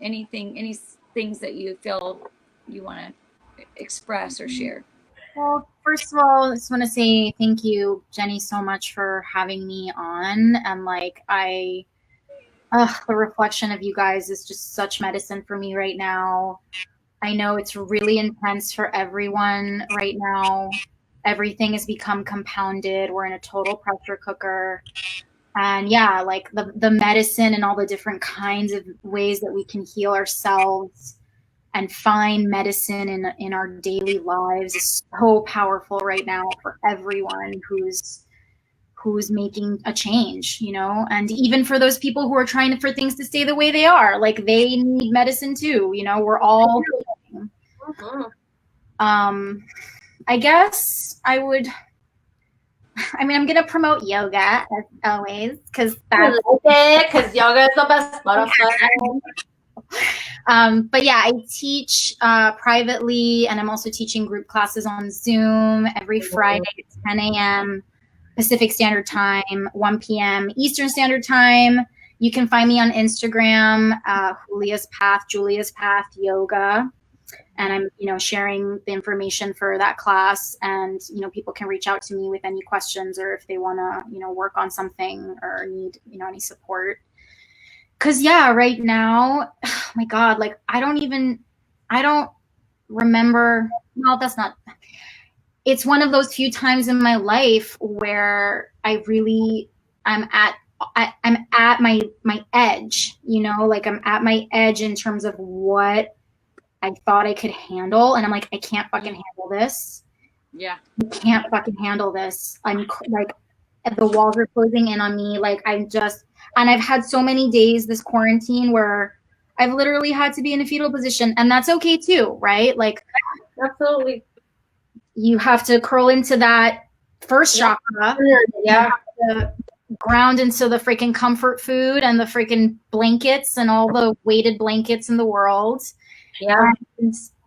Any things that you feel you want to express or share?
Well, first of all, I just want to say thank you, Jenny, so much for having me on. And like, the reflection of you guys is just such medicine for me right now. I know it's really intense for everyone right now. Everything has become compounded. We're in a total pressure cooker. And yeah, like the medicine and all the different kinds of ways that we can heal ourselves and find medicine in our daily lives is so powerful right now for everyone who's making a change, and even for those people who are trying for things to stay the way they are, like they need medicine too. We're all I guess I would I mean, I'm gonna promote yoga as always because that's
because yoga is the best butterfly.
But yeah, I teach privately, and I'm also teaching group classes on Zoom every Friday at 10 a.m. Pacific Standard Time, 1 p.m. Eastern Standard Time. You can find me on Instagram, Julia's Path Yoga, and I'm sharing the information for that class, and people can reach out to me with any questions or if they want to work on something or need any support. Because right now, oh my God, like I don't remember. Well, that's not. It's one of those few times in my life where I'm at my edge. Like I'm at my edge in terms of what I thought I could handle, and I'm like, I can't fucking handle this.
Yeah,
I can't fucking handle this. I'm like, the walls are closing in on me. Like and I've had so many days this quarantine where I've literally had to be in a fetal position, and that's okay too, right? Like,
Absolutely.
you have to curl into that first chakra.
Yeah.
You have to ground into the freaking comfort food and the freaking blankets and all the weighted blankets in the world.
Yeah.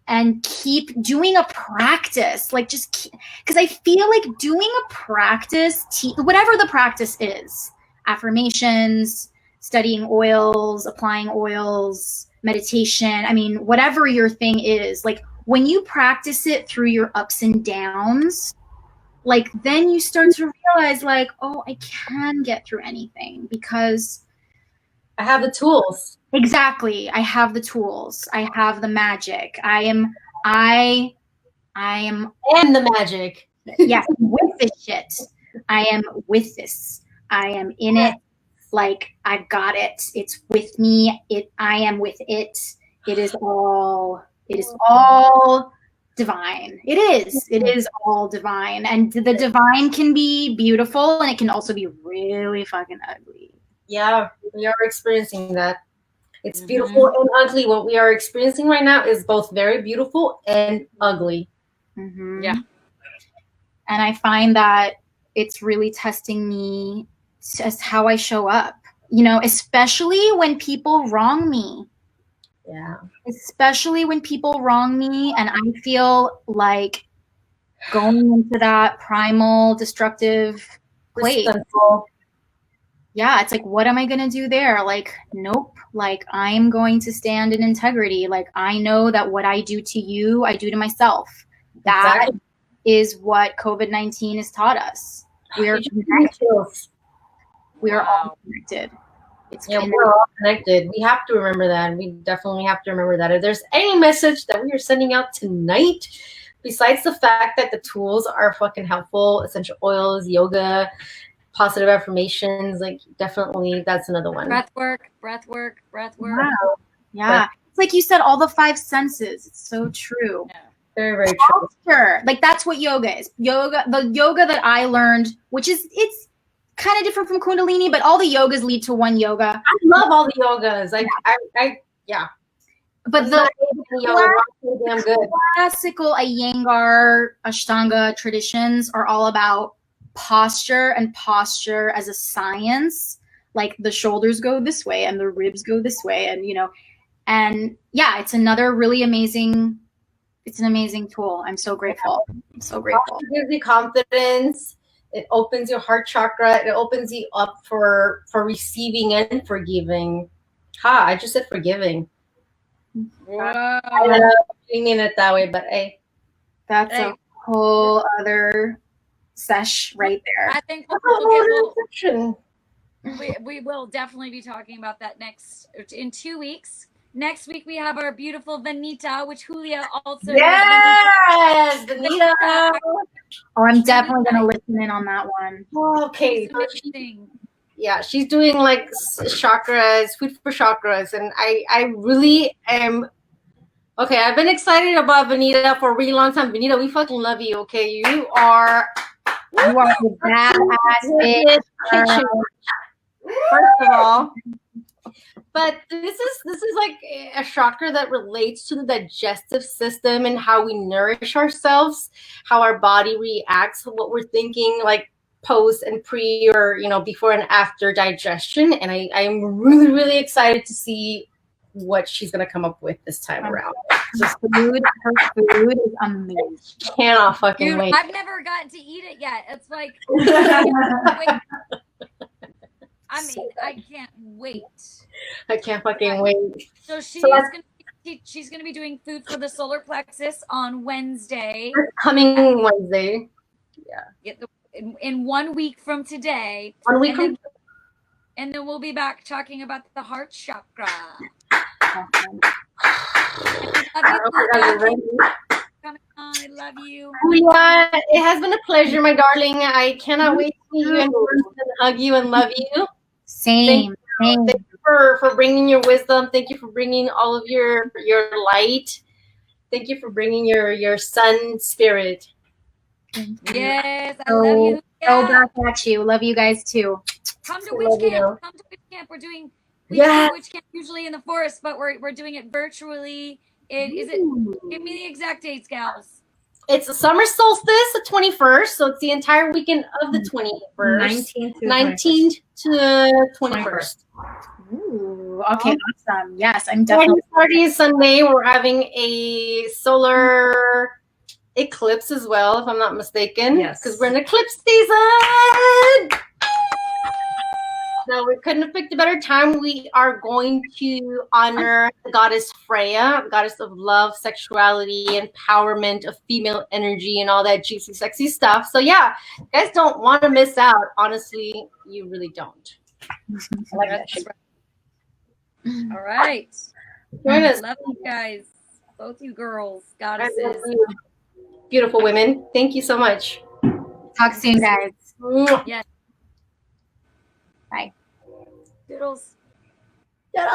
And keep doing a practice, like because I feel like doing a practice, whatever the practice is, affirmations, studying oils, applying oils, meditation. I mean, whatever your thing is, like when you practice it through your ups and downs, like then you start to realize like, oh, I can get through anything because
I have the tools.
Exactly. I have the tools. I have the magic. I am
And the magic.
yes, with this shit. I am with this. I am in it. Like I've got it. It's with me. I am with it. It is all divine. It is all divine. And the divine can be beautiful and it can also be really fucking ugly.
Yeah, we are experiencing that. It's beautiful and ugly. What we are experiencing right now is both very beautiful and ugly.
Mm-hmm.
Yeah.
And I find that it's really testing me as how I show up, especially when people wrong me.
Yeah.
Especially when people wrong me and I feel like going into that primal destructive place.
Resentful.
Yeah, it's like, what am I going to do there? Like, nope. Like, I'm going to stand in integrity. Like, I know that what I do to you, I do to myself. That is what COVID-19 has taught us. We are connected. We are all connected.
We're all connected. We have to remember that. We definitely have to remember that. If there's any message that we are sending out tonight, besides the fact that the tools are fucking helpful, essential oils, yoga, positive affirmations, like definitely that's another one.
Breath work.
Wow. Yeah. It's like you said, all the 5 senses. It's so true.
Yeah.
Very, very true.
Sure. Like that's what yoga is. The yoga that I learned, which is, it's kind of different from Kundalini, but all the yogas lead to one yoga.
I love all the yogas. Like yeah.
But the
damn good.
classical Iyengar Ashtanga traditions are all about posture and posture as a science. Like the shoulders go this way and the ribs go this way, and yeah, it's another really amazing. It's an amazing tool. I'm so grateful. I'm so grateful.
It gives you confidence. It opens your heart chakra. It opens you up for receiving and forgiving. I just said forgiving.
Wow.
I don't mean it that way, but hey.
That's a whole other sesh right there.
I think we will definitely be talking about that in 2 weeks. Next week we have our beautiful Vanita, which Julia also.
Yes, Vanita.
Oh, I'm definitely gonna listen in on that one.
Okay. She's doing like chakras, food for chakras, and I really am. Okay, I've been excited about Vanita for a really long time. Vanita, we fucking love you. Okay, you are
the badass bitch.
First of all. But this is like a chakra that relates to the digestive system and how we nourish ourselves, how our body reacts to what we're thinking, like post and pre or before and after digestion, and I'm really, really excited to see what she's gonna come up with this time around.
Her food is amazing.
Cannot fucking
Dude,
wait.
I've never gotten to eat it yet. It's like, I mean, I can't wait.
I can't fucking wait.
So she's gonna be doing food for the solar plexus on Wednesday.
Coming Wednesday.
In 1 week from today.
1 week from.
And then we'll be back talking about the heart chakra. I love you.
Julia, it has been a pleasure, my darling. I cannot wait to meet you in person, hug you, and love you.
Same.
Thank you for bringing your wisdom. Thank you for bringing all of your light. Thank you for bringing your sun spirit.
Yes, I love you.
So back at you. Love you guys too.
Come to witch camp. Come to witch camp. We're doing witch camp usually in the forest, but we're doing it virtually. Give me the exact dates, gals.
It's a summer solstice, the 21st, so it's the entire weekend of the 21st. 19th to 21st.
Ooh, okay, awesome. Yes, I'm definitely.
Starting Sunday, we're having a solar eclipse as well, if I'm not mistaken.
Yes.
Because we're in eclipse season. So we couldn't have picked a better time. We are going to honor the goddess Freya, goddess of love, sexuality, empowerment of female energy, and all that juicy, sexy stuff. So yeah, you guys don't want to miss out. Honestly, you really don't. I like that shit.
All right.
Join us.
Love you guys. Both you girls,
I love
goddesses.
you. Beautiful women. Thank you so much.
Talk soon, guys.
Yes.
Bye.
Doodles.
Doodles.